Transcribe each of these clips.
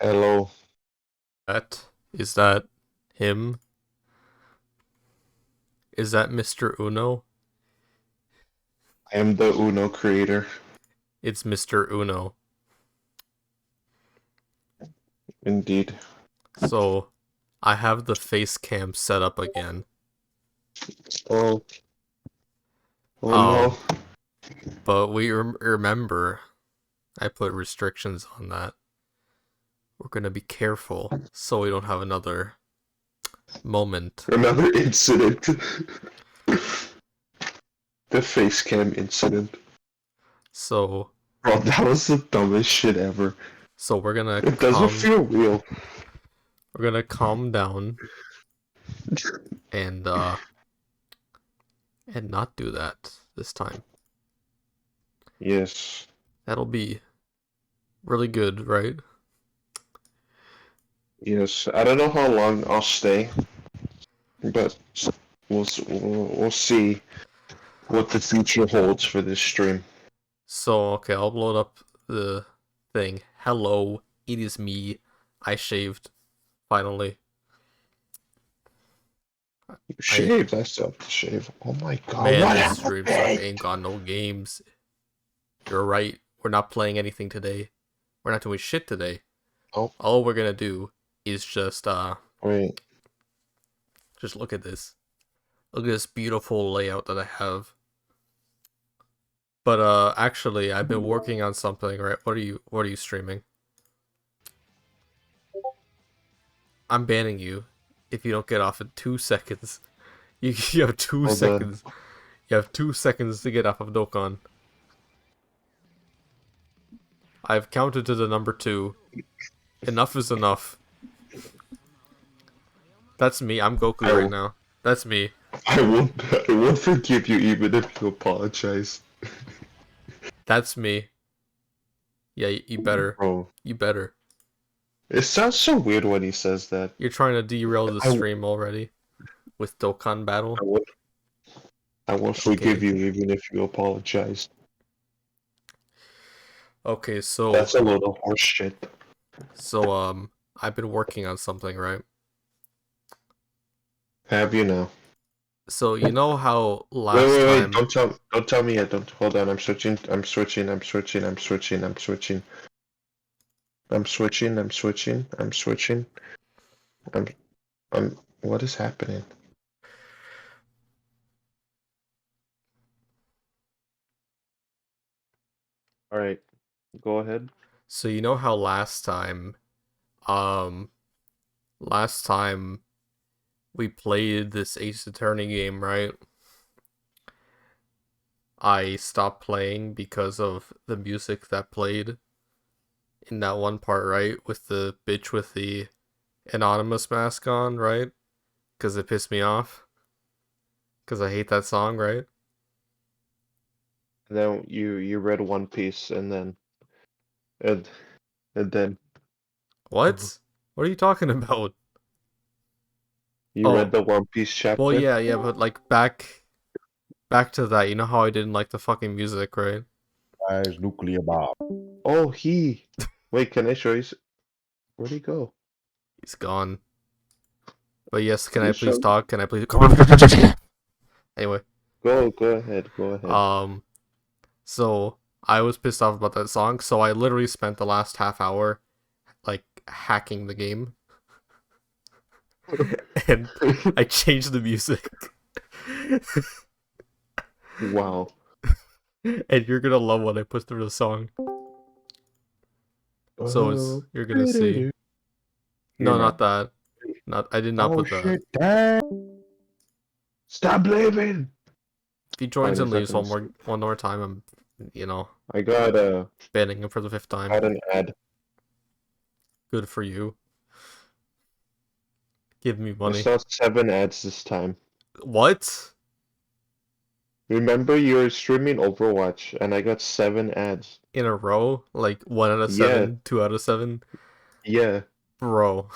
Hello, Is that him? Is that Mr. Uno? I am the Uno creator. It's Mr. Uno. Indeed. So, I have the Facecam set up again. Oh, oh no. Um, but we remember I put restrictions on that. We're gonna be careful so we don't have another moment. Another incident. The face cam incident. So, Bro, that was the dumbest shit ever. we're gonna It doesn't feel real. calm down and not do that this time. Yes. That'll be really good, right? Yes. I don't know how long I'll stay, but we'll see what the future holds for this stream. So, okay, I'll load up the thing. Hello, it is me. I shaved, finally. You I shaved. I still have to shave. Oh my god, Man, what this stream suck. happened? Ain't got no games. You're right. We're not playing anything today. We're not doing shit today. Oh, All we're gonna do is just wait. look at this. Look at this beautiful layout that I have. But actually I've been working on something, right? What are you streaming? I'm banning you if you don't get off in 2 seconds. You have 2 Hold on. seconds. You have 2 seconds to get off of Dokkan. I've counted to the number 2. Enough is enough. That's me. I'm Goku right now. That's me. I won't forgive you even if you apologize. That's me. Yeah, you better. Bro, You better. it sounds so weird when he says that. You're trying to derail the I, stream already with Dokkan battle. I won't, I won't forgive you even if you apologize. Okay, so That's a little horse shit. I've been working on something, right? Have you now? So you know how Wait, last wait, wait! time Don't tell me yet. Don't hold on. I'm switching. I'm switching. I'm switching. I'm switching. I'm switching. I'm switching. I'm switching. I'm switching. I'm. I'm. What is happening? All right, go ahead. so you know how um last time we played this Ace Attorney game, right? I stopped playing because of the music that played in that one part, right? With the bitch with the anonymous mask on, right? Because it pissed me off. Because I hate that song, right? And then you read One Piece, and and then What? What are you talking about? you read Oh, the One Piece well, chapter. yeah, but like back to that. You know how I didn't like the fucking music, right? As nuclear bomb. Oh, he. Wait, can I show you? Where'd he go? He's gone. But yes, can You I please show. talk? Can I please come on? Anyway, Go ahead. Go ahead. so I was pissed off about that song, so I literally spent the last half hour like hacking the game, and I changed the music. Wow. And you're gonna love what I put through the song. So you're gonna see. No, You're not not. that. I did not Oh put that. shit, damn. Stop leaving. If he joins Fine, and is that leaves gonna one more time, I'm I got banning him for the 5th time. an ad. Good for you. Give me I money. saw 7 ads this time. What? Remember you were streaming Overwatch and I got 7 ads. In a row? Like 1 out of Yeah, 7, 2 out of 7? yeah. Bro.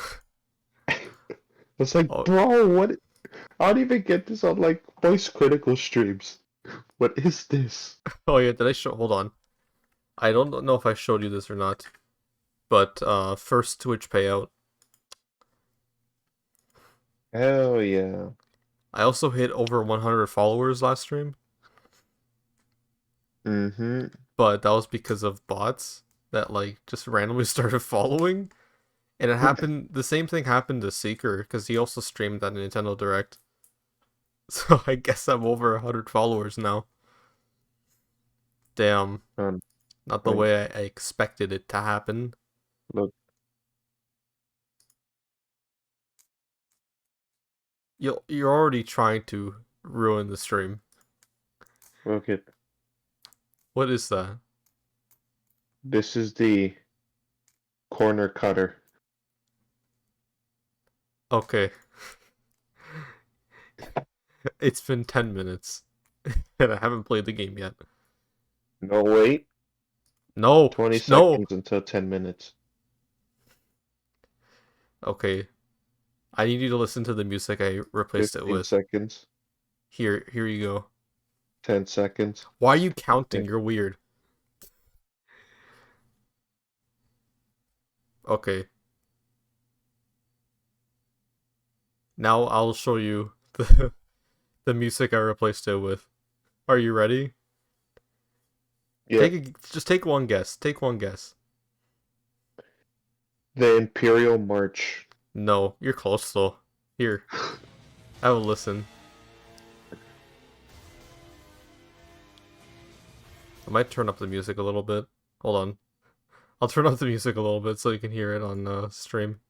It's like, Oh, bro, what? I don't even get this on like voice critical streams. What is this? Oh yeah, did I show? Hold on. I don't know if I showed you this or not, but first Twitch payout. Hell yeah. I also hit over 100 followers last stream, Mm-hmm. but that was because of bots that like just randomly started following. And it happened, the same thing happened to Seeker, because he also streamed that Nintendo Direct. So I guess I'm over 100 followers now. Damn. Not the Like, way I expected it to happen. look, You're already trying to ruin the stream. look at What is that? this is the corner cutter. Okay. It's been 10 minutes. And I haven't played the game yet. No, wait. No! 20 No! seconds until 10 minutes. Okay. I need you to listen to the music I replaced it 15 with. seconds. Here you go. 10 seconds. Why are you counting? Okay. You're weird. Okay. Now I'll show you the music I replaced it with. Are you ready? Yeah. Just take one guess. Take one guess. The Imperial March. No, you're close though. Here, have a listen. I might turn up the music a little bit. Hold on. I'll turn up the music a little bit so you can hear it on stream.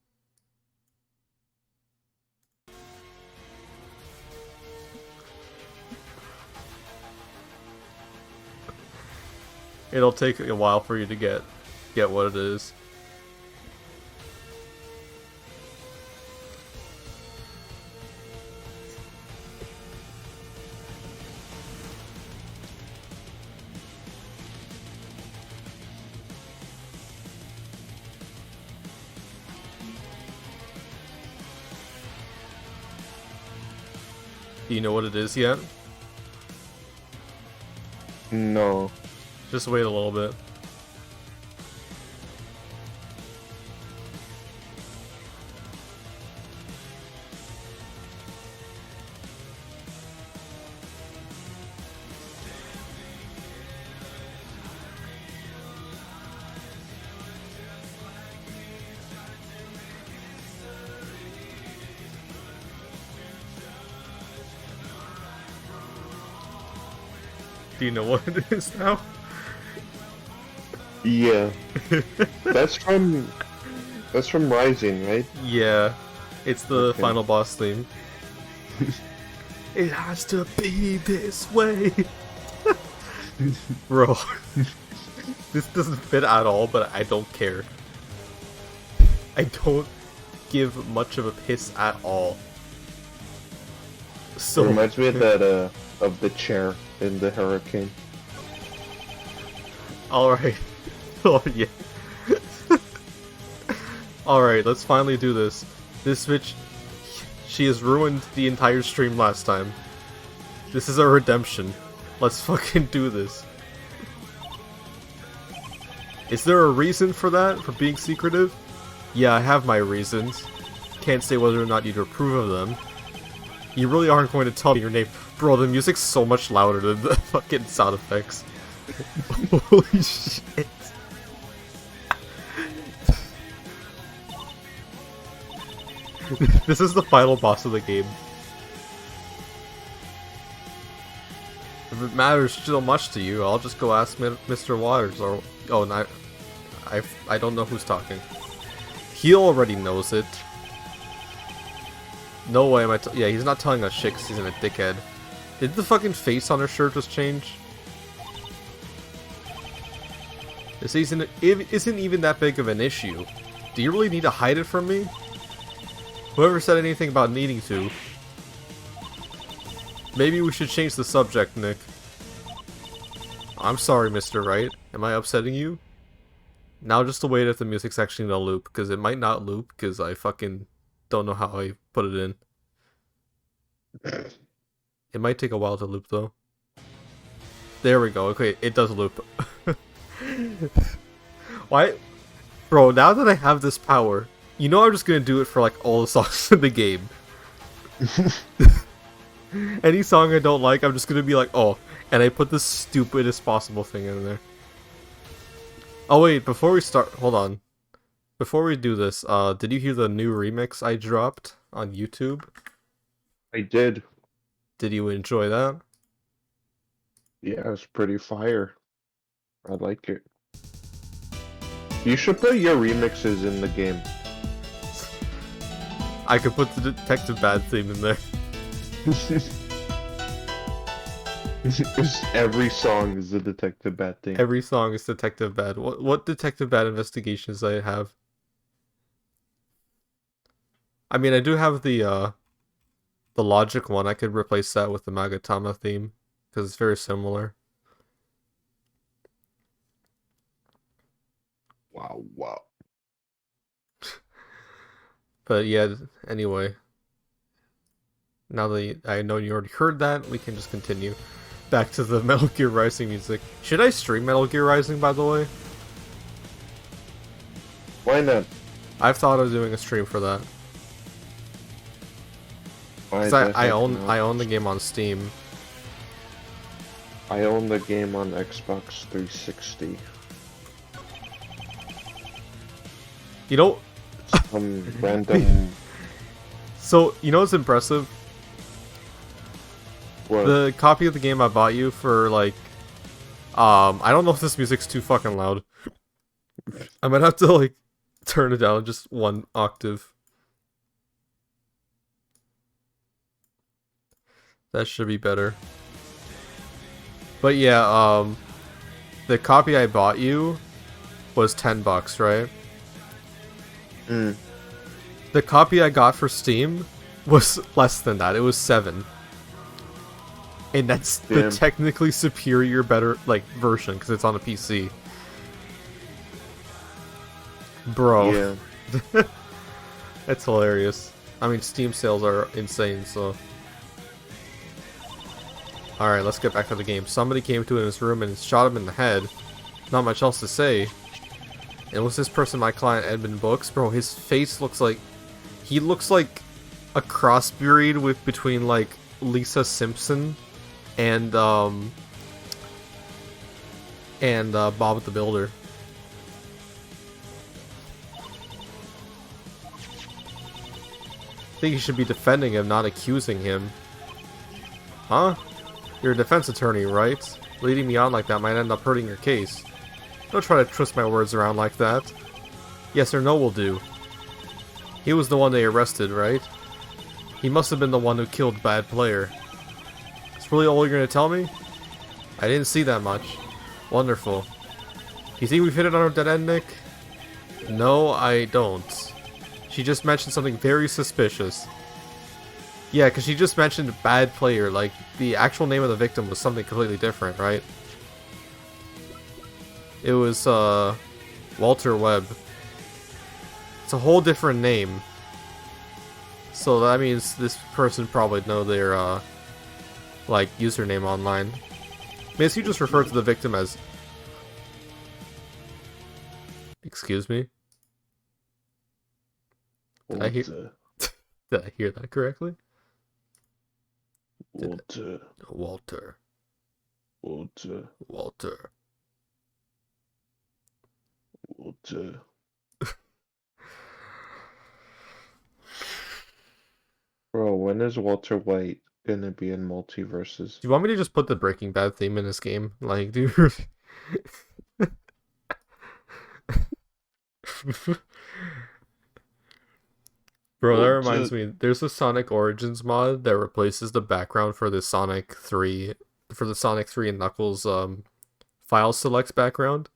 It'll take a while for you to get what it is. Do you know what it is yet? No. Just wait a little bit. Do you know what it is now? Yeah. That's from Rising, right? Yeah, it's the Okay. final boss theme. It has to be this way. Bro, this doesn't fit at all, but I don't care. I don't give much of a piss at all. It So reminds me of that of the chair in the hurricane. alright. Oh yeah. Alright, let's finally do this. This bitch, she has ruined the entire stream last time. This is our redemption. Let's fucking do this. Is there a reason for that? For being secretive? Yeah, I have my reasons. Can't say whether or not you'd approve of them. You really aren't going to tell me your name. Bro, the music's so much louder than the fucking sound effects. Holy shit. This is the final boss of the game. If it matters so much to you, I'll just go ask Mr. Waters or... Oh, not... I don't know who's talking. He already knows it. No way am I yeah, he's not telling us shit 'cause he's in a dickhead. Did the fucking face on her shirt just change? This isn't even that big of an issue. Do you really need to hide it from me? Whoever said anything about needing to? Maybe we should change the subject, Nick. I'm sorry, Mr. Wright. Am I upsetting you? Now just to wait if the music's actually gonna loop, because it might not loop, because I fucking don't know how I put it in. It might take a while to loop, though. There we go. Okay, it does loop. Why? Bro, now that I have this power, you know I'm just gonna do it for like all the songs in the game. Any song I don't like, I'm just gonna be like, oh, and I put the stupidest possible thing in there. Oh wait, before we start, hold on. Before we do this, did you hear the new remix I dropped on YouTube? I did. Did you enjoy that? Yeah, it's pretty fire. I like it. You should put your remixes in the game. I could put the Detective Bad theme in there. Every song is a Detective Bat thing. Every song is Detective Bad. What Detective Bad investigations do I have? I mean, I do have the Logic one. I could replace that with the Magatama theme because it's very similar. Wow, wow. But yeah, anyway. Now that I know you already heard that, we can just continue. Back to the Metal Gear Rising music. Should I stream Metal Gear Rising, by the way? Why not? I've thought of doing a stream for that. Why Cause the I heck own not? I own the game on Steam. I own the game on Xbox 360. You know, Some random. so you know what's impressive? What? The copy of the game I bought you for like, I don't know if this music's too fucking loud. I might have to like turn it down just one octave. That should be better. But yeah, the copy I bought you was $10, right? Mm. The copy I got for Steam was less than that. It was $7. And that's the Damn. technically superior, better like version because it's on a PC. Bro, Yeah. that's hilarious. I mean, Steam sales are insane, so. Alright, let's get back to the game. Somebody came to his room and shot him in the head. Not much else to say. And was this person my client, Edmund Books? Bro, his face looks like... He looks like a crossbreed with between, like, Lisa Simpson and Bob the Builder. I think you should be defending him, not accusing him. Huh? You're a defense attorney, right? Leading me on like that might end up hurting your case. Don't try to twist my words around like that. Yes or no will do. He was the one they arrested, right? He must have been the one who killed Bad Player. That's really all you're gonna tell me? I didn't see that much. Wonderful. You think we've hit it on our dead end, Nick? No, I don't. She just mentioned something very suspicious. Yeah, because she just mentioned Bad Player, like, the actual name of the victim was something completely different, right? It was, Walter Webb. It's a whole different name. So that means this person probably know their, like, username online. Miss, you just referred to the victim as... Excuse me? Did I hear that correctly? Walter. Walter. Walter. Walter. Walter. Bro, when is Walter White gonna be in Multiverses? Do you want me to just put the Breaking Bad theme in this game? Like, dude. Bro, that reminds me. There's a Sonic Origins mod that replaces the background for the Sonic 3 and Knuckles file select background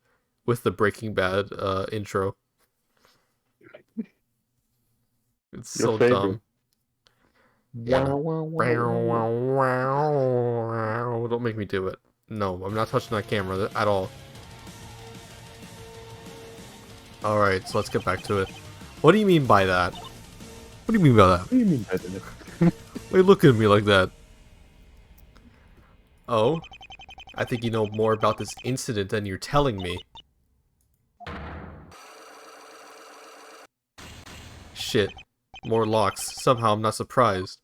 with the Breaking Bad intro. It's Your so favorite. dumb. Yeah. Don't make me do it. No, I'm not touching that camera at all. Alright, so let's get back to it. What do you mean by that? What do you mean by that? What do you mean by that? Why are you looking at me like that? Oh? I think you know more about this incident than you're telling me. Shit. More locks. Somehow I'm not surprised.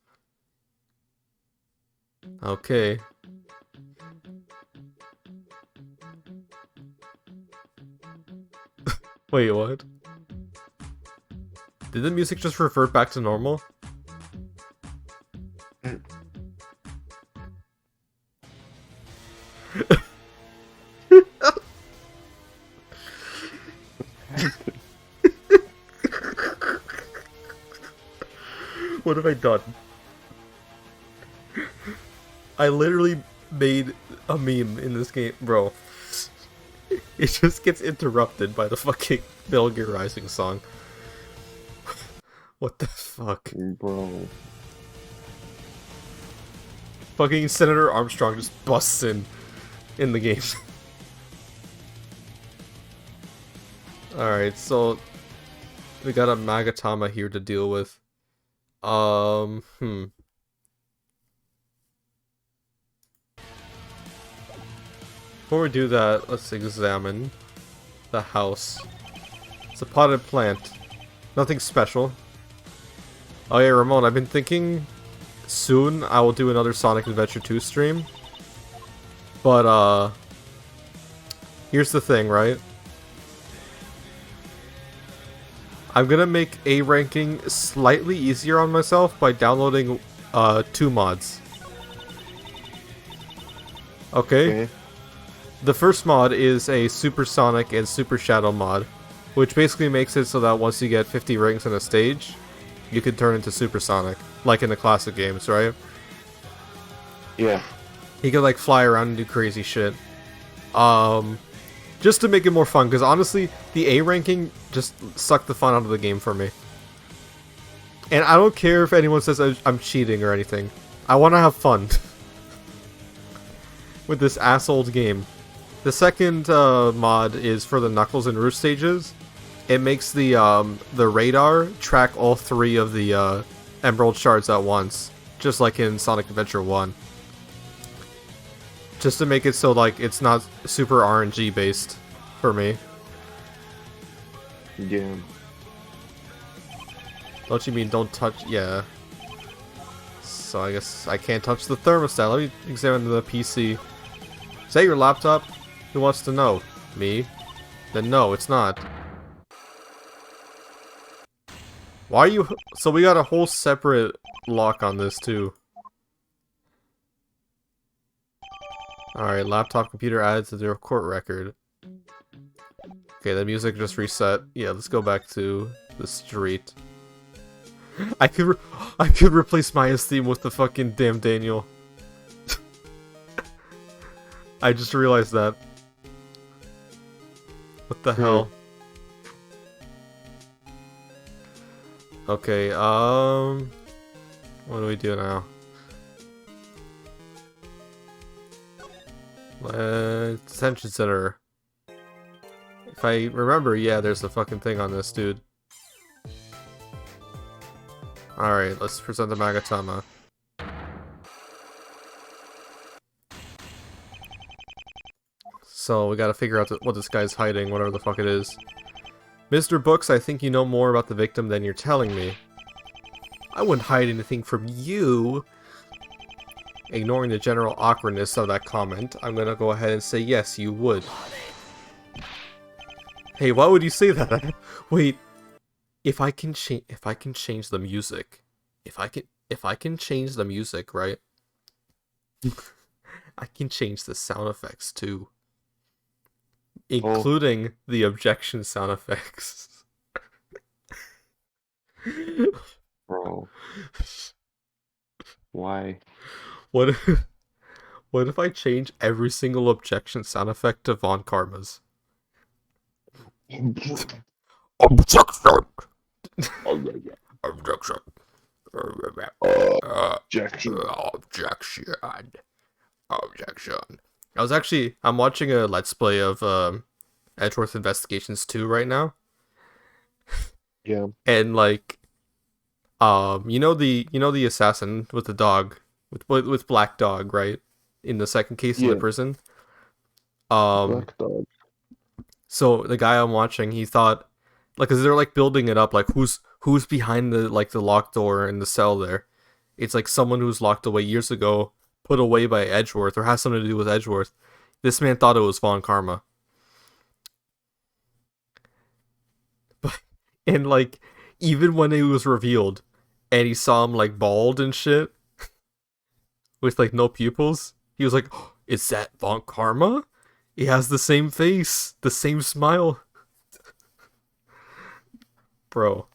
Okay. Wait, what? Did the music just revert back to normal? What have I done? I literally made a meme in this game, bro. It just gets interrupted by the fucking Metal Gear Rising song. What the fuck? Bro. Fucking Senator Armstrong just busts in the game. Alright, so we got a Magatama here to deal with. Before we do that, let's examine the house. It's a potted plant. Nothing special. Oh yeah, Ramon, I've been thinking soon I will do another Sonic Adventure 2 stream. But, here's the thing, right? I'm gonna make A ranking slightly easier on myself by downloading, 2 mods. Okay? The first mod is a Super Sonic and Super Shadow mod, which basically makes it so that once you get 50 rings in a stage, you can turn into Super Sonic, like in the classic games, right? Yeah. He could like fly around and do crazy shit. Just to make it more fun, because honestly, the A ranking just sucked the fun out of the game for me. And I don't care if anyone says I'm cheating or anything. I want to have fun with this asshole game. The second mod is for the Knuckles and Roost stages. It makes the radar track all 3 of the Emerald Shards at once, just like in Sonic Adventure 1. Just to make it so like it's not super RNG based for me. Yeah. Don't you mean don't touch? Yeah. So I guess I can't touch the thermostat. Let me examine the PC. Is that your laptop? Who wants to know? Me? Then no, it's not. Why are you... So we got a whole separate lock on this too. Alright, laptop computer added to the court record. Okay, the music just reset. Yeah, let's go back to the street. I could replace Maya's theme with the fucking damn Daniel. I just realized that. What the hell? Okay, what do we do now? Detention center. If I remember, yeah, there's a fucking thing on this, dude. Alright, let's present the Magatama. So, we gotta figure out what this guy's hiding, whatever the fuck it is. Mr. Books, I think you know more about the victim than you're telling me. I wouldn't hide anything from you. Ignoring the general awkwardness of that comment, I'm gonna go ahead and say yes, you would. Hey, why would you say that? Wait, if I can change the music, if I can change the music, right? I can change the sound effects too, including the objection sound effects. Bro. Why? What if I change every single objection sound effect to Von Karma's? Objection! Objection! Objection. Objection. I'm watching a Let's Play of Edgeworth Investigations 2 right now. Yeah. And like you know the assassin with the dog with Black Dog, right? In the second case in the prison. Black dog. So the guy I'm watching, he thought, like, cause they're like building it up, like who's behind the locked door in the cell there. It's like someone who was locked away years ago, put away by Edgeworth, or has something to do with Edgeworth. This man thought it was Von Karma, but and like even when it was revealed, and he saw him like bald and shit, with like no pupils, he was like, oh, "Is that Von Karma? He has the same face, the same smile, bro."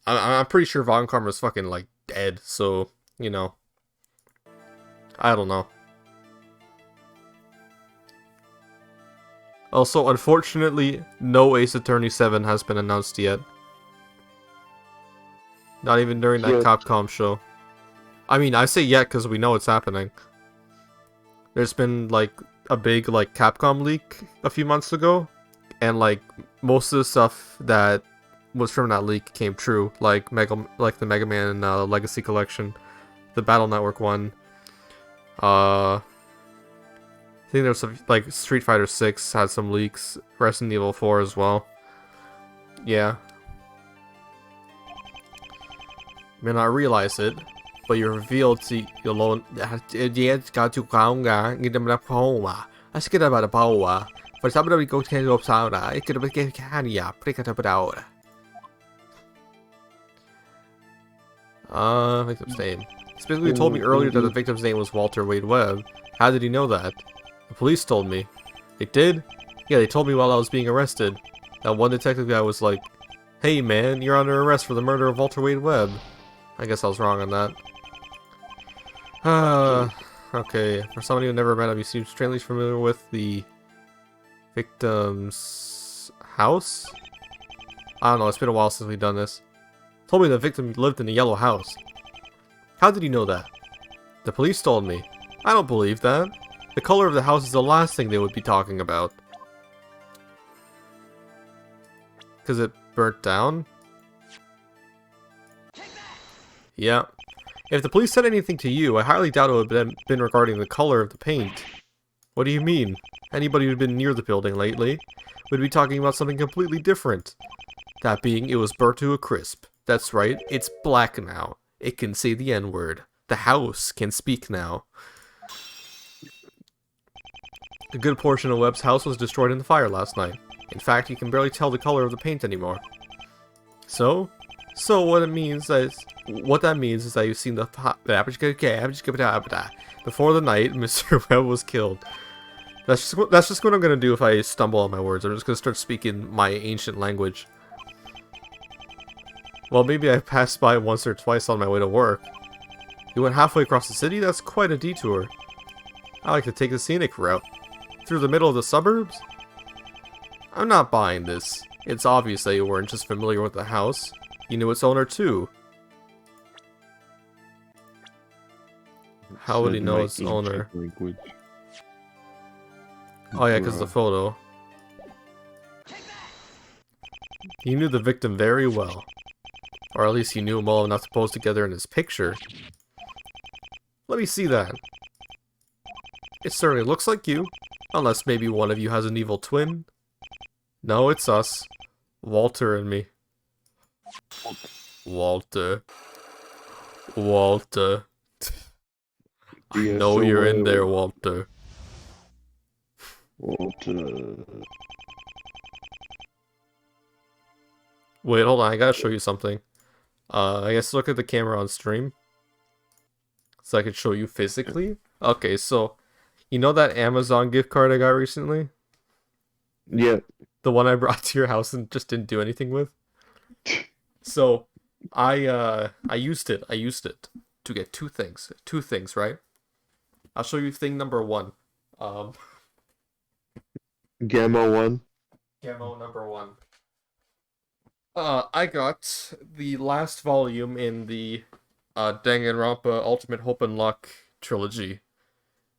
I'm pretty sure Von Karma's fucking like dead, so you know, I don't know. Also, unfortunately, no Ace Attorney 7 has been announced yet. Not even during that Yet. Capcom show. I mean, I say yet because we know it's happening. There's been like a big like Capcom leak a few months ago, and like most of the stuff that was from that leak came true, like the Mega Man Legacy Collection, the Battle Network one. I think there's some like Street Fighter 6 had some leaks, Resident Evil 4 as well. Yeah. You may not realize it, but you're revealed to your lone. Got to count, get them up home. I skid about a power. For somebody go to up sound, I could have get Kanya, pick it up out. Victim's name. He specifically told me earlier that the victim's name was Walter Wade Webb. How did he know that? The police told me. They did? Yeah, they told me while I was being arrested. That one detective guy was like, "Hey man, you're under arrest for the murder of Walter Wade Webb." I guess I was wrong on that. Okay. For somebody who never met him, you seem strangely familiar with the victim's house? I don't know, it's been a while since we've done this. Told me the victim lived in a yellow house. How did he know that? The police told me. I don't believe that. The color of the house is the last thing they would be talking about. Because it burnt down? Yeah. If the police said anything to you, I highly doubt it would have been regarding the color of the paint. What do you mean? Anybody who'd been near the building lately would be talking about something completely different. That being, it was burnt to a crisp. That's right, it's black now. It can say the N-word. The house can speak now. A good portion of Webb's house was destroyed in the fire last night. In fact, you can barely tell the color of the paint anymore. So what that means is that you've seen the before the night Mr. Webb was killed. That's just what I'm gonna do if I stumble on my words. I'm just gonna start speaking my ancient language. Well, maybe I passed by once or twice on my way to work. You went halfway across the city? That's quite a detour. I like to take the scenic route. Through the middle of the suburbs? I'm not buying this. It's obvious that you weren't just familiar with the house. You knew its owner too. How would he know its owner? Language. Oh yeah, because the photo. He knew the victim very well. Or at least he knew him well enough to pose together in his picture. Let me see that. It certainly looks like you. Unless maybe one of you has an evil twin. No, it's us. Walter and me. Walter. Walter. I know you're in there, Walter. Walter. Wait, hold on. I gotta show you something. I guess look at the camera on stream. So I can show you physically. Okay, so you know that Amazon gift card I got recently? Yeah. The one I brought to your house and just didn't do anything with? So I used it. I used it to get two things. Two things, right? I'll show you thing number one. Gamma 1. Camo number one. I got the last volume in the Danganronpa Ultimate Hope and Luck trilogy,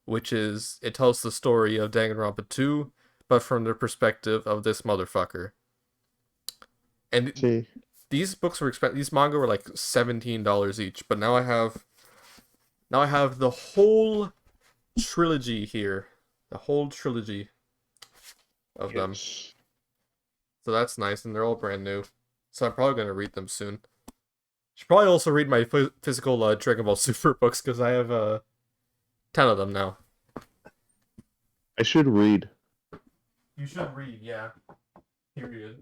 which is, it tells the story of Danganronpa 2, but from the perspective of this motherfucker. And See. these books were these manga were like $17 each, but now I have Now I have the whole trilogy here. The whole trilogy of them. Yes. So that's nice, and they're all brand new. So I'm probably gonna read them soon. Should probably also read my physical Dragon Ball Super books because I have 10 of them now. I should read. You should read, yeah. Period.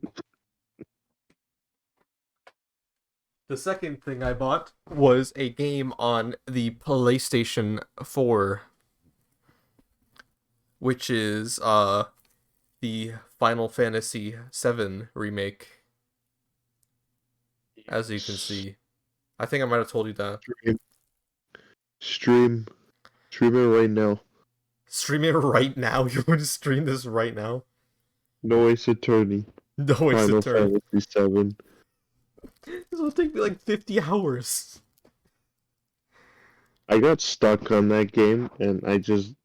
The second thing I bought was a game on the PlayStation 4, which is the Final Fantasy VII remake. As you can see, I think I might have told you that. Stream it right now. Stream it right now. You're going to stream this right now. No Ace Attorney. No, it's Final a turn. Fantasy 7. This will take me like 50 hours. I got stuck on that game and I just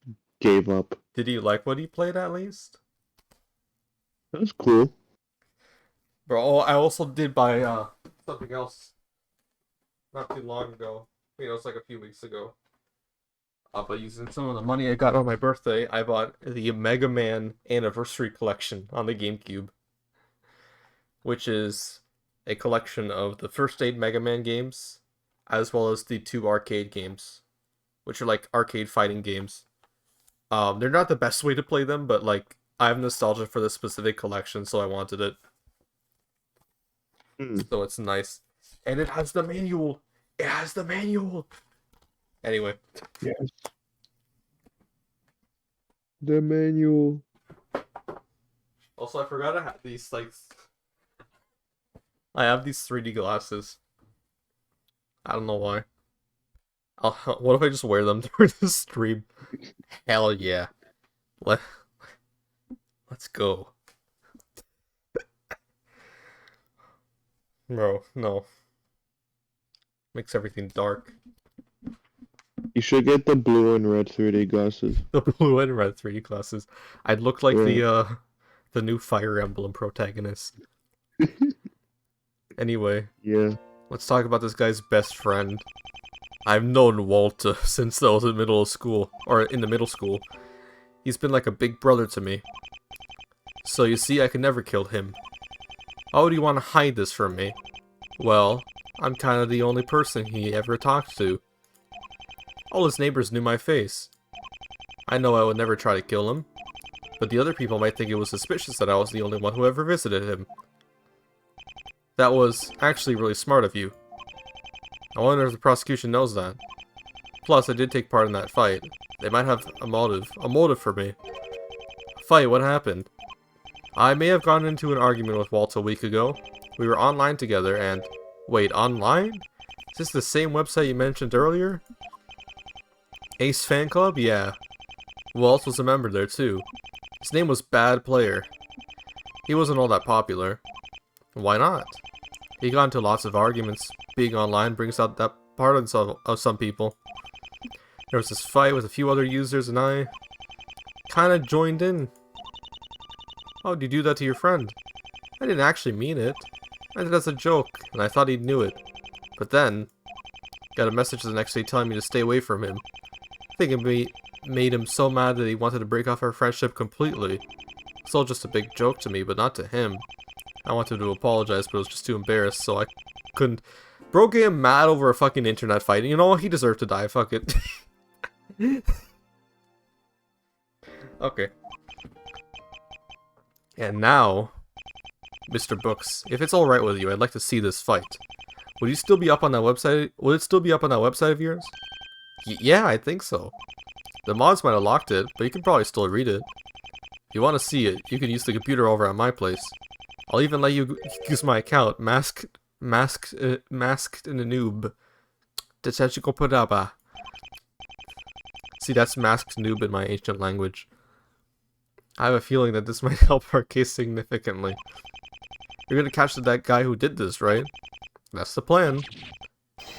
gave up. Did you like what he played at least? That was cool. Bro, I also did buy something else not too long ago. You know, it's like a few weeks ago. But using some of the money I got on my birthday, I bought the Mega Man Anniversary Collection on the GameCube, which is a collection of the first 8 Mega Man games, as well as the 2 arcade games, which are like arcade fighting games. They're not the best way to play them, but like I have nostalgia for this specific collection, so I wanted it. So it's nice. And it has the manual. It has the manual. Anyway. Yes. The manual. Also, I forgot I had these, like... I have these 3D glasses. I don't know why. What if I just wear them during the stream? Hell yeah. Let's go. Bro, no. Makes everything dark. You should get the blue and red 3D glasses. The blue and red 3D glasses. I'd look like the new Fire Emblem protagonist. Anyway. Yeah. Let's talk about this guy's best friend. I've known Walt since I was in middle school. Or in the middle school. He's been like a big brother to me. So you see, I could never kill him. Why would you want to hide this from me? Well, I'm kind of the only person he ever talked to. All his neighbors knew my face. I know I would never try to kill him, but the other people might think it was suspicious that I was the only one who ever visited him. That was actually really smart of you. I wonder if the prosecution knows that. Plus, I did take part in that fight. They might have a motive for me. Fight, what happened? I may have gotten into an argument with Walt a week ago. We were online together and... Wait, online? Is this the same website you mentioned earlier? Ace Fan Club? Yeah. Walt was a member there too. His name was Bad Player. He wasn't all that popular. Why not? He got into lots of arguments. Being online brings out that part of some people. There was this fight with a few other users and I... kinda joined in. How did you do that to your friend? I didn't actually mean it. I did it as a joke, and I thought he knew it. But then... got a message the next day telling me to stay away from him. I think it made him so mad that he wanted to break off our friendship completely. It's all just a big joke to me, but not to him. I wanted to apologize, but I was just too embarrassed, so I couldn't. Bro getting mad over a fucking internet fight. You know what? He deserved to die. Fuck it. Okay. And now, Mr. Books, if it's alright with you, I'd like to see this fight. Would you still be up on that website? Would it still be up on that website of yours? Yeah, I think so. The mods might have locked it, but you can probably still read it. If you want to see it, you can use the computer over at my place. I'll even let you use my account, masked in a noob. Tetechiko Podaba. See, that's masked noob in my ancient language. I have a feeling that this might help our case significantly. You're gonna catch that guy who did this, right? That's the plan.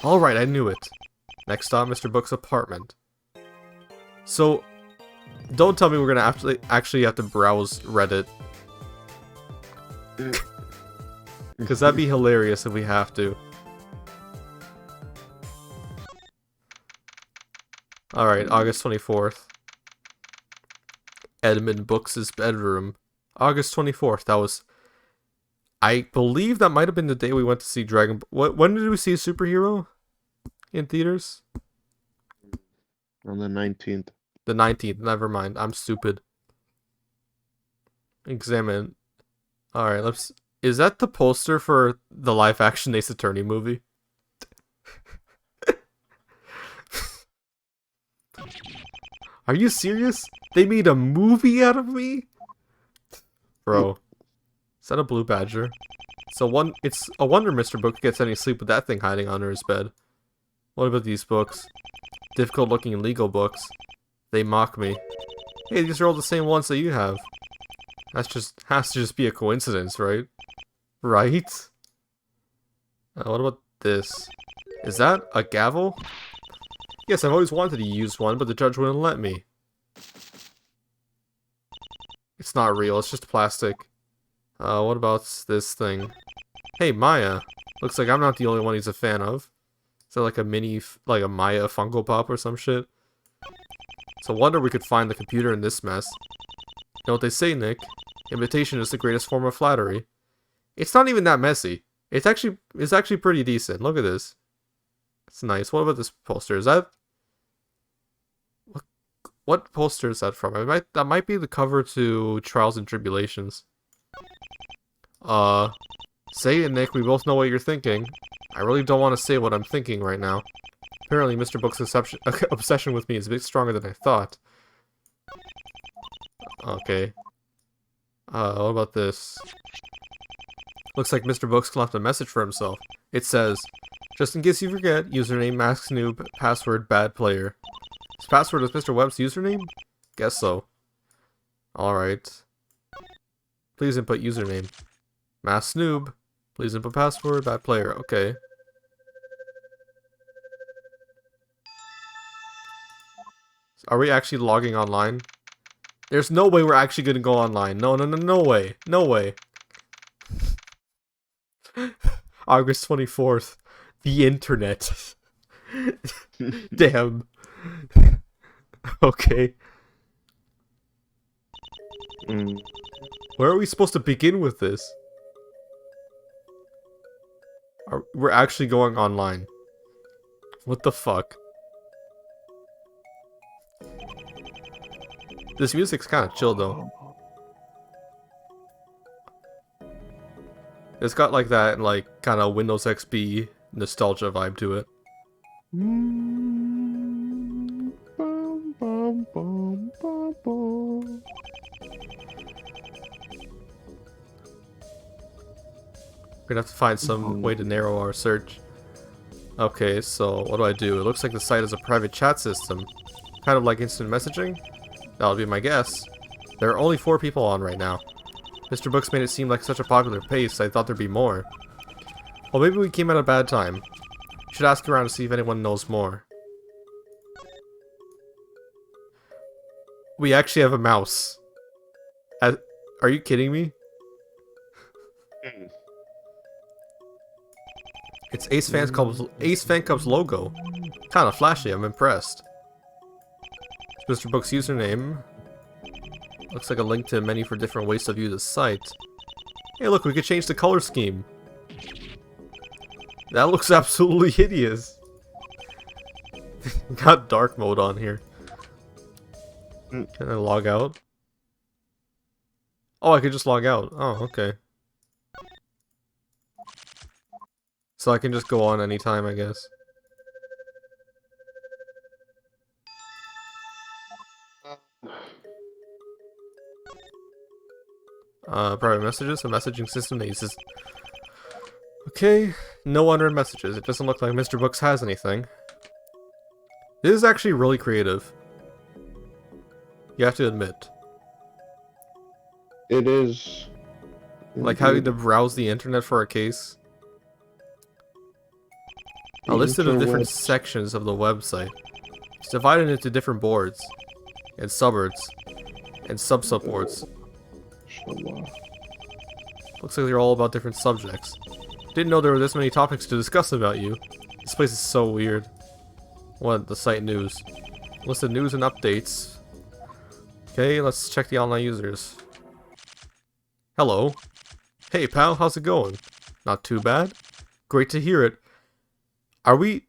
Alright, I knew it. Next stop, Mr. Book's apartment. So, don't tell me we're gonna actually have to browse Reddit. Because that'd be hilarious if we have to. Alright, August 24th. Edmund Books' bedroom. August 24th. That was... I believe that might have been the day we went to see Dragon... When did we see a superhero? In theaters? On the 19th. The 19th. Never mind. I'm stupid. Examine. Alright, let's... Is that the poster for the live-action Ace Attorney movie? Are you serious? They made a movie out of me? Bro. Is that a blue badger? It's a wonder Mr. Book gets any sleep with that thing hiding under his bed. What about these books? Difficult looking legal books. They mock me. Hey, these are all the same ones that you have. Has to just be a coincidence, right? Right? What about this? Is that a gavel? Yes, I've always wanted to use one, but the judge wouldn't let me. It's not real, it's just plastic. What about this thing? Hey, Maya. Looks like I'm not the only one he's a fan of. Is that like a like a Maya Funko Pop or some shit? It's a wonder we could find the computer in this mess. You know what they say, Nick? Imitation is the greatest form of flattery. It's not even that messy. It's actually pretty decent. Look at this. It's nice. What about this poster? Is that... What poster is that from? That might be the cover to Trials and Tribulations. Say it, Nick. We both know what you're thinking. I really don't want to say what I'm thinking right now. Apparently, Mr. Book's obsession with me is a bit stronger than I thought. Okay. What about this? Looks like Mr. Books left a message for himself. It says, just in case you forget, username Max Noob, password bad player. His password is Mr. Webb's username? Guess so. Alright. Please input username. Max Noob. Please input password bad player. Okay. Are we actually logging online? There's no way we're actually gonna go online. No way. No way. August 24th. The internet. Damn. Okay. Where are we supposed to begin with this? We're actually going online. What the fuck? This music's kind of chill though. It's got like that like kind of Windows XP nostalgia vibe to it. We're gonna have to find some way to narrow our search. Okay, so what do? It looks like the site is a private chat system. Kind of like instant messaging? That would be my guess. There are only 4 people on right now. Mr. Books made it seem like such a popular pace, I thought there'd be more. Well, maybe we came at a bad time. Should ask around to see if anyone knows more. We actually have a mouse. Are you kidding me? It's Ace Fan Cub's logo. Kinda flashy, I'm impressed. Mr. Book's username. Looks like a link to many for different ways to view the site. Hey look, we could change the color scheme. That looks absolutely hideous. Got dark mode on here. Can I log out? Oh, I could just log out. Oh, okay. So I can just go on anytime, I guess. Private messages, a messaging system that uses... Okay, no unread messages. It doesn't look like Mr. Books has anything. This is actually really creative. You have to admit. It is. Like having to browse the internet for a case. A list of different sections of the website. It's divided into different boards. And subboards. And sub-subboards. Looks like they're all about different subjects. Didn't know there were this many topics to discuss about you. This place is so weird. What? The site news. List of news and updates. Okay, let's check the online users. Hello. Hey pal, how's it going? Not too bad. Great to hear it. Are we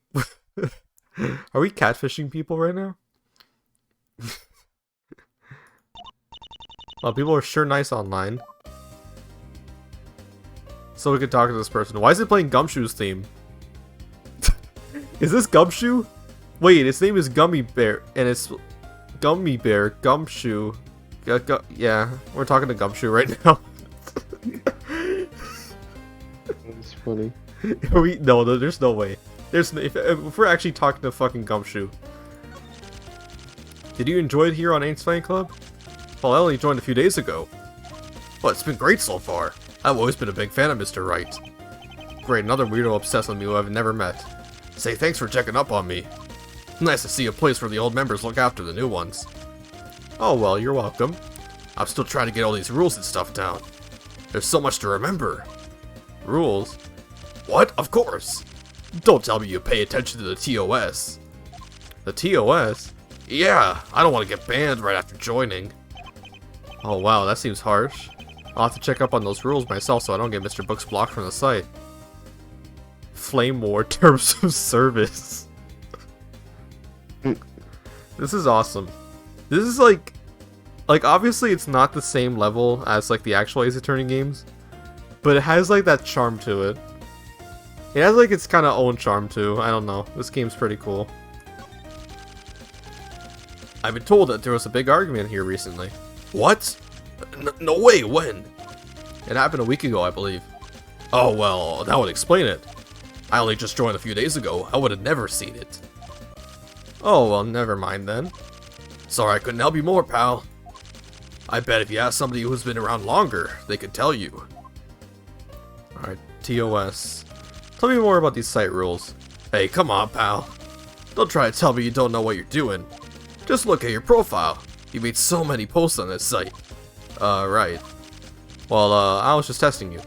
are we catfishing people right now? Well, people are sure nice online. So we could talk to this person. Why is it playing Gumshoe's theme? Is this Gumshoe? Wait, its name is Gummy Bear, and it's Gummy Bear, Gumshoe. Yeah, we're talking to Gumshoe right now. That's funny. No, there's no way. If we're actually talking to fucking Gumshoe. Did you enjoy it here on Aints Fan Club? Well, I only joined a few days ago. Well, it's been great so far. I've always been a big fan of Mr. Wright. Great, another weirdo obsessed with me who I've never met. Say thanks for checking up on me. Nice to see a place where the old members look after the new ones. Oh well, you're welcome. I'm still trying to get all these rules and stuff down. There's so much to remember. Rules? What? Of course! Don't tell me you pay attention to the TOS. The TOS? Yeah, I don't want to get banned right after joining. Oh wow, that seems harsh. I'll have to check up on those rules myself so I don't get Mr. Books blocked from the site. Flame War Terms of Service. This is awesome. This is like obviously it's not the same level as like the actual Ace Attorney games, but it has like that charm to it. It has like its kind of own charm too. I don't know. This game's pretty cool. I've been told that there was a big argument here recently. What? No way, when? It happened a week ago, I believe. Oh well, that would explain it. I only just joined a few days ago. I would have never seen it. Oh well, never mind then. Sorry I couldn't help you more, pal. I bet if you ask somebody who's been around longer, they could tell you. Alright, TOS. Tell me more about these site rules. Hey, come on, pal. Don't try to tell me you don't know what you're doing. Just look at your profile. You made so many posts on this site. Right. Well, I was just testing you.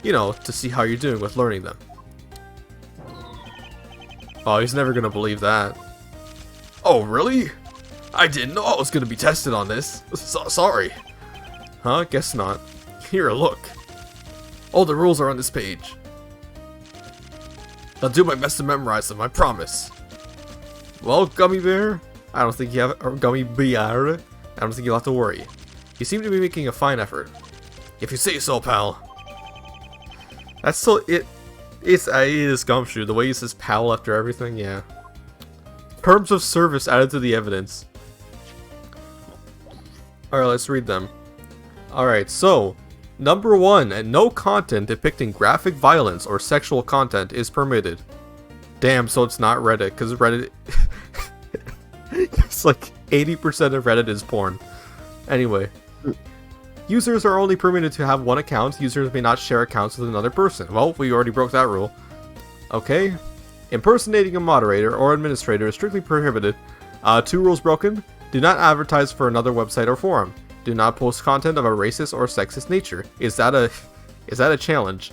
You know, to see how you're doing with learning them. Oh, he's never gonna believe that. Oh, really? I didn't know I was gonna be tested on this. Sorry. Huh? Guess not. Here, look. All the rules are on this page. I'll do my best to memorize them, I promise. Well, Gummy Bear, I don't think you have, or Gummy Bear, I don't think you'll have to worry. You seem to be making a fine effort. If you say so, pal. That's still, it is Gumshoe, the way he says pal after everything, yeah. Terms of service added to the evidence. Alright, let's read them. Alright, so, number 1, no content depicting graphic violence or sexual content is permitted. Damn, so it's not Reddit, because Reddit... it's like 80% of Reddit is porn. Anyway. Users are only permitted to have one account. Users may not share accounts with another person. Well, we already broke that rule. Okay. Impersonating a moderator or administrator is strictly prohibited. 2 rules broken. Do not advertise for another website or forum. Do not post content of a racist or sexist nature. Is that a challenge?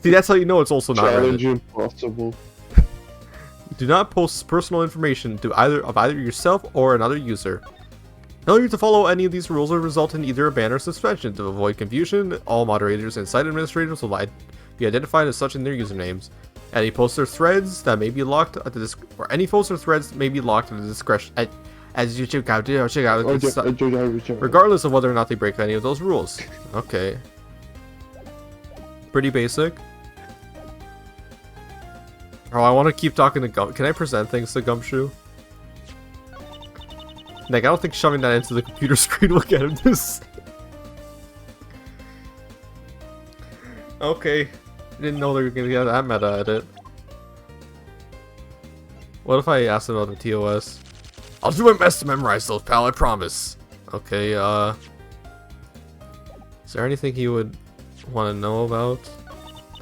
See, that's how you know it's also not Challenge Reddit. impossible. Do not post personal information to either yourself or another user. Failure to follow any of these rules will result in either a ban or suspension. To avoid confusion, all moderators and site administrators will be identified as such in their usernames. Any posts or threads that may be locked at the any posts or threads may be locked at the discretion as you check out regardless of whether or not they break any of those rules. Okay. Pretty basic. Oh, I want to keep talking to Gum. Can I present things to Gumshoe? Like, I don't think shoving that into the computer screen will get him this. Okay. I didn't know they were gonna get that meta at it. What if I asked about the TOS? I'll do my best to memorize those, pal, I promise. Okay, is there anything he would want to know about?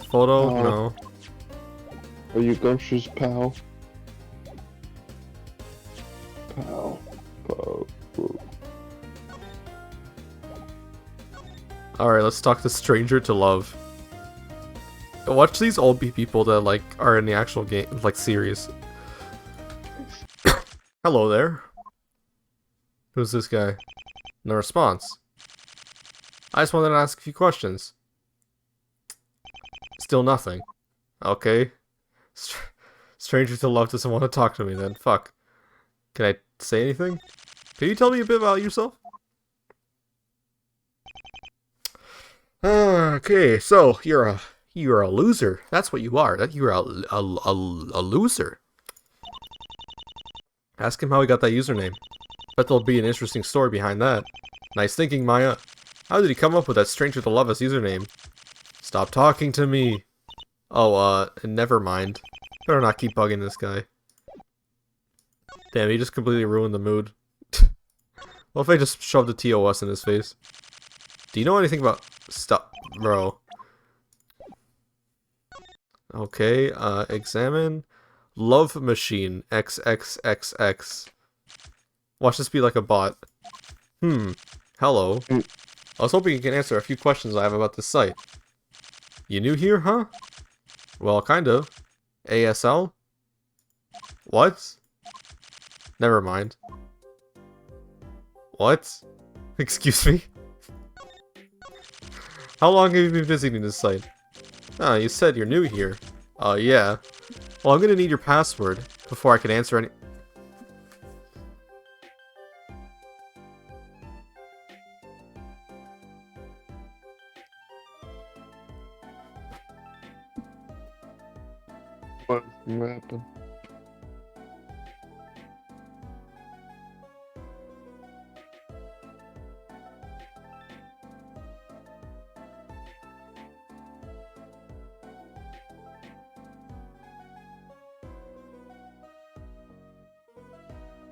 Photo? No. Are you Gumshoe's pal? Pal. Alright, let's talk to Stranger to Love. Watch these old people that like are in the actual game, like series. Hello there. Who's this guy? No response. I just wanted to ask a few questions. Still nothing. Okay. Stranger to love doesn't want to talk to me then. Fuck. Can I say anything? Can you tell me a bit about yourself? Okay, so you're a loser. That's what you are. You're a loser. Ask him how he got that username. Bet there'll be an interesting story behind that. Nice thinking, Maya. How did he come up with that stranger to love us username? Stop talking to me. Oh, never mind. Better not keep bugging this guy. Damn, he just completely ruined the mood. What if I just shoved a TOS in his face? Do you know anything about... Stop, bro. Okay, examine. Love machine, XXXX. Watch this be like a bot. Hello. I was hoping you can answer a few questions I have about this site. You new here, huh? Well, kind of. ASL? What? Never mind. What? Excuse me? How long have you been visiting this site? Ah, you said you're new here. Yeah. Well, I'm gonna need your password before I can answer any- What happened?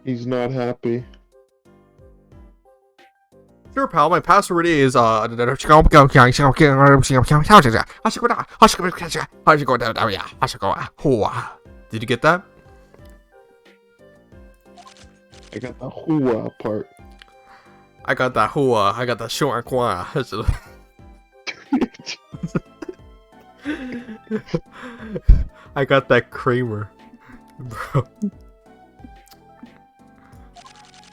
He's not happy. Sure, pal, my password is, Did you get that? I got the hua part. I got that hua, I got that short qua. I got that Kramer. Bro.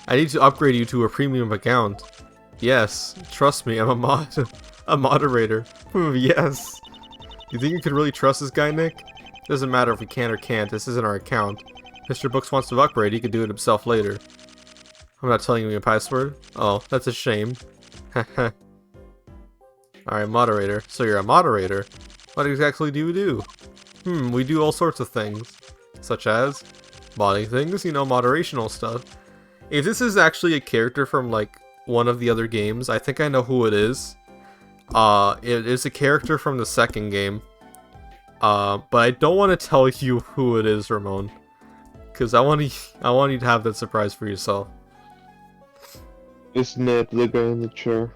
I need to upgrade you to a premium account. Yes, trust me, I'm a moderator. Yes. You think you can really trust this guy, Nick? Doesn't matter if we can or can't, this isn't our account. Mr. Books wants to upgrade, he can do it himself later. I'm not telling you your password. Oh, that's a shame. Alright, moderator. So you're a moderator. What exactly do you do? We do all sorts of things. Such as modding things, you know, moderational stuff. If this is actually a character from, like, one of the other games, I think I know who it is. It is a character from the second game. But I don't want to tell you who it is, Ramon. Because I want you to have that surprise for yourself. It's Ned, the guy in the chair.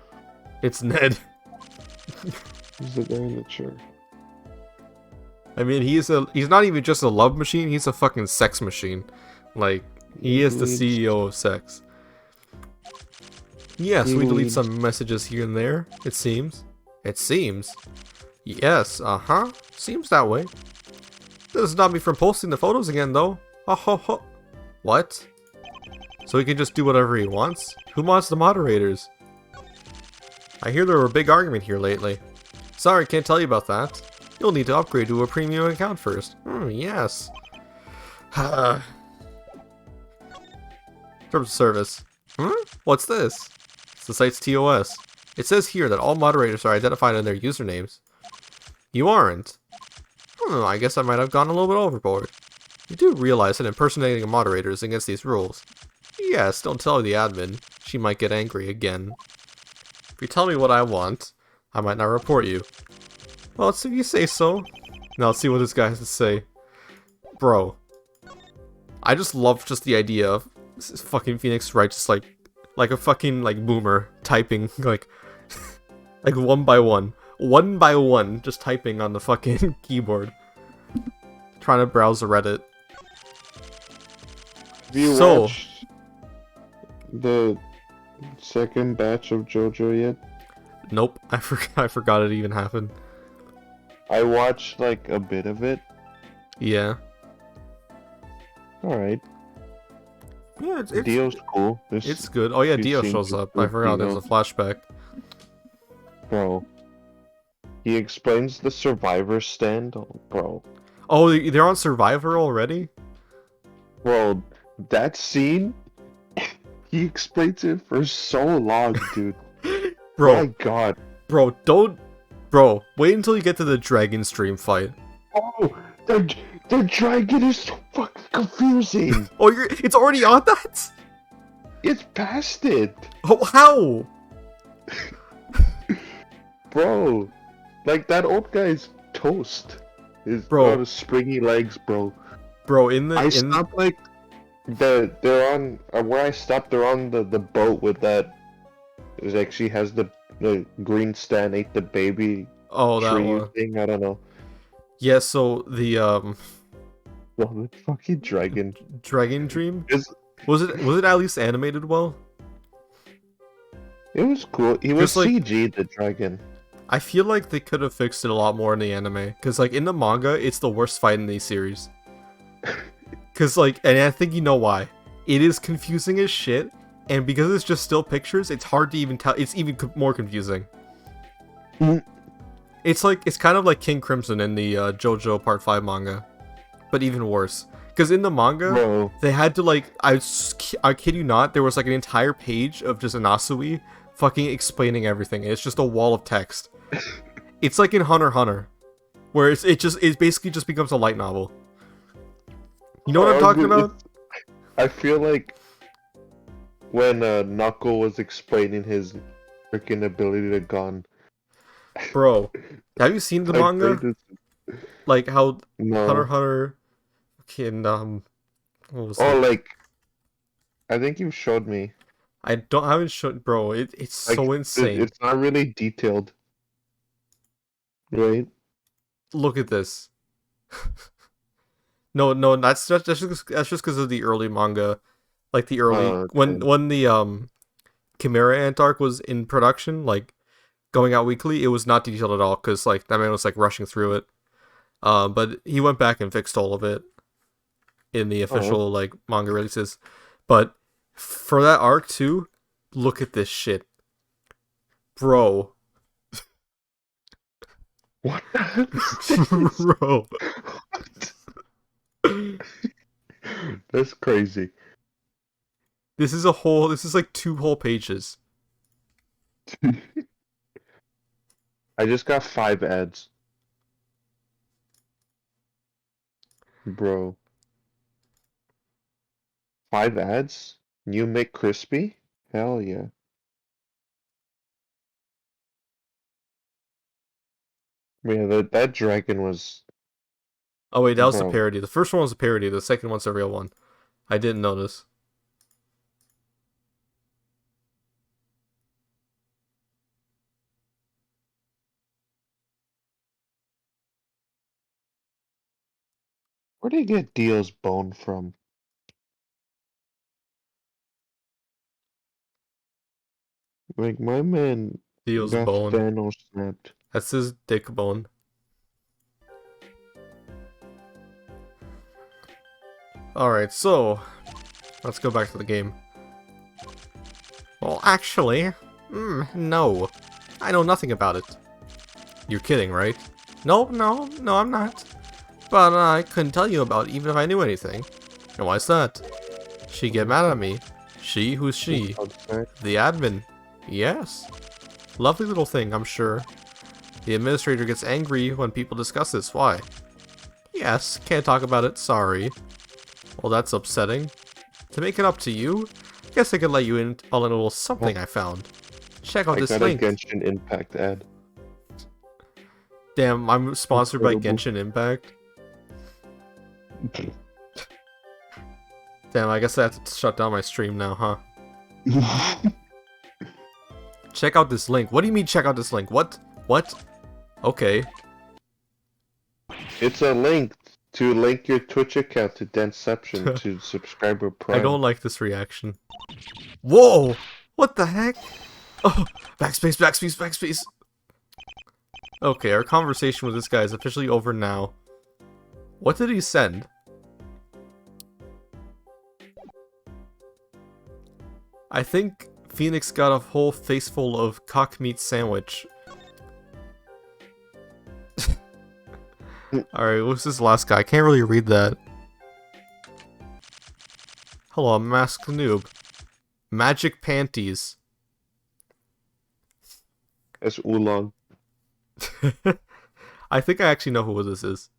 It's Ned. He's the guy in the chair. I mean, he's not even just a love machine, he's a fucking sex machine. Like, he is the CEO of sex. Yes, we delete some messages here and there, it seems. It seems? Yes, uh-huh. Seems that way. Doesn't stop me from posting the photos again, though. Ho. What? So he can just do whatever he wants? Who mods the moderators? I hear there were a big argument here lately. Sorry, can't tell you about that. You'll need to upgrade to a premium account first. Yes. Terms of service. What's this? It's the site's TOS. It says here that all moderators are identified in their usernames. You aren't. I guess I might have gone a little bit overboard. You do realize that impersonating a moderator is against these rules. Yes, don't tell the admin. She might get angry again. If you tell me what I want, I might not report you. Well, if you say so. Now let's see what this guy has to say. Bro. I just love just the idea of fucking Phoenix Wright just like a fucking boomer typing like one by one. One by one, just typing on the fucking keyboard. Trying to browse the Reddit. Have you watched the second batch of JoJo yet? Nope, I forgot it even happened. I watched like a bit of it. Yeah. Alright. Yeah, it's Dio's cool. it's good. Oh yeah, You've Dio seen shows up. Dio. I forgot there's a flashback. Bro. He explains the survivor stand. Oh, bro. Oh, they're on Survivor already? Bro, that scene, he explains it for so long, dude. Bro, My god. Bro, wait until you get to the Dragon Stream fight. Oh, the dragon is so fucking confusing. Oh, it's already on that? It's past it. Oh, how? Bro. Like, that old guy's toast. He's Bro. got his springy legs, bro. Bro, I stopped, like, they're on, where I stopped, they're on the boat with that, it's like, she has the green Stan ate the baby Oh, that tree one. thing, I don't know. Yeah, so the Well, the fucking dragon. Dragon Dream? It's, Was it at least animated well? it was cool. He was Just, like, CG, the dragon. I feel like they could have fixed it a lot more in the anime. Because, like, in the manga, it's the worst fight in the series. Because, like, and I think you know why. It is confusing as shit, and because it's just still pictures, it's hard to even tell. It's even more confusing. Mm. It's kind of like King Crimson in the JoJo Part 5 manga. But even worse. Because in the manga, Bro. they had to, like, I kid you not, there was, like, an entire page of just Anasui fucking explaining everything. It's just a wall of text. It's like in Hunter x Hunter, where it basically just becomes a light novel. You know what I'm talking about? I feel like when Knuckle was explaining his freaking ability to gun. Bro, have you seen the manga? Like how No. Hunter x Hunter can what was Oh, it? like, I think you showed me. I haven't shown, bro. It's Like, so insane. It's not really detailed, right? Look at this. No, that's just because of the early manga, like the early Okay. when the Chimera Ant arc was in production, like going out weekly. It was not detailed at all because like that man was like rushing through it. But he went back and fixed all of it in the official like manga releases. But for that arc too, look at this shit, bro. What is Bro. That's crazy. This is like 2 whole pages. I just got 5 ads. Bro. 5 ads? New McCrispy? Hell yeah. Yeah, that dragon was... Oh wait, that was a Bro. parody. The first one was a parody, the second one's a real one. I didn't notice. Where did he get Dio's bone from? Like, my man Theo's got bone. Thanos snapped. That's his dick bone. Alright, so let's go back to the game. Well, actually, no. I know nothing about it. You're kidding, right? No, I'm not. But I couldn't tell you about it even if I knew anything. And why's that? She'd get mad at me. She? Who's she? The admin. Yes. Lovely little thing, I'm sure. The administrator gets angry when people discuss this. Why? Yes, can't talk about it, sorry. Well, that's upsetting. To make it up to you, guess I could let you in on a little something I found. Check out this link. I got a Genshin Impact ad. Damn, I'm sponsored by Incredible. Genshin Impact. Damn, I guess I have to shut down my stream now, huh? Check out this link. What do you mean check out this link? What? What? Okay. It's a link to link your Twitch account to Denception to subscriber Prime. I don't like this reaction. Whoa! What the heck? Oh, backspace, backspace, backspace. Okay, our conversation with this guy is officially over now. What did he send? I think Phoenix got a whole face full of cock meat sandwich. Alright, what's this last guy? I can't really read that. Hello, I'm Masked Noob. Magic panties. It's oolong. I think I actually know who this is.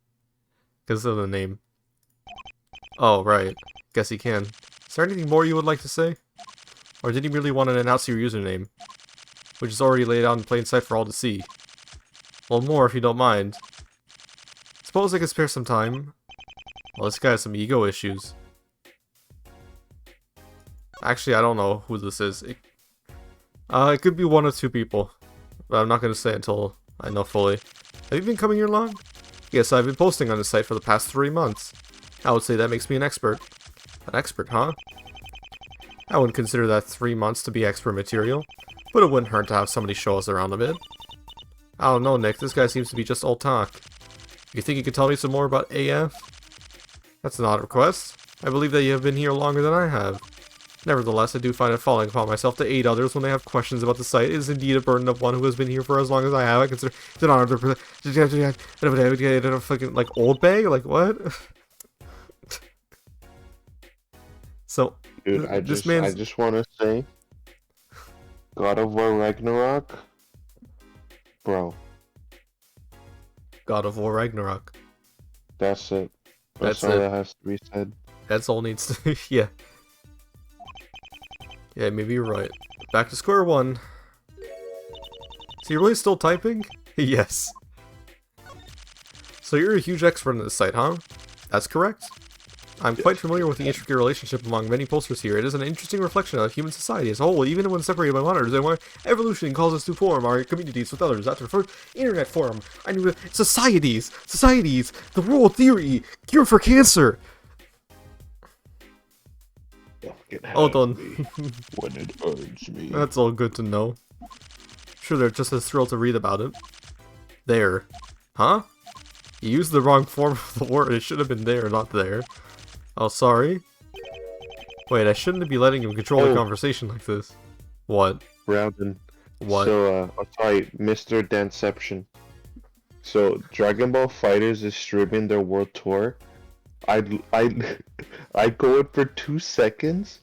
Because of the name. Oh, right. Guess he can. Is there anything more you would like to say? Or did he merely want to announce your username? Which is already laid out in plain sight for all to see. Well, more if you don't mind. Suppose I could spare some time. Well, this guy has some ego issues. Actually, I don't know who this is. It could be one of two people. But I'm not going to say until I know fully. Have you been coming here long? Yes, I've been posting on the site for the past 3 months. I would say that makes me an expert. An expert, huh? I wouldn't consider that 3 months to be expert material, but it wouldn't hurt to have somebody show us around a bit. I don't know, Nick. This guy seems to be just all talk. You think you could tell me some more about AF? That's an odd request. I believe that you have been here longer than I have. Nevertheless, I do find it falling upon myself to aid others when they have questions about the site. It is indeed a burden of one who has been here for as long as I have. I consider it an honor to fucking, like, old bag? Like, what? So, Dude, I just want to say, God of War Ragnarok, bro. God of War Ragnarok. That's it. That's all it. that has to be said. That's all needs to. Yeah. Yeah, maybe you're right. Back to square one. So you're really still typing? Yes. So you're a huge expert on this site, huh? That's correct. I'm quite familiar with the intricate relationship among many posters here. It is an interesting reflection of human society as a whole, even when separated by monitors, and why evolution calls us to form our communities with others. After the first internet forum, I knew that societies, the world theory, cure for cancer. Hold on. When it hurts me. That's all good to know. Sure, they're just as thrilled to read about it. There. Huh? You used the wrong form of the word. It should have been there, not there. Oh, sorry. Wait, I shouldn't be letting him control the conversation like this. What? Brandon. What? So, sorry, Mr. Danception. So, Dragon Ball Fighters is streaming their world tour. I go in for 2 seconds,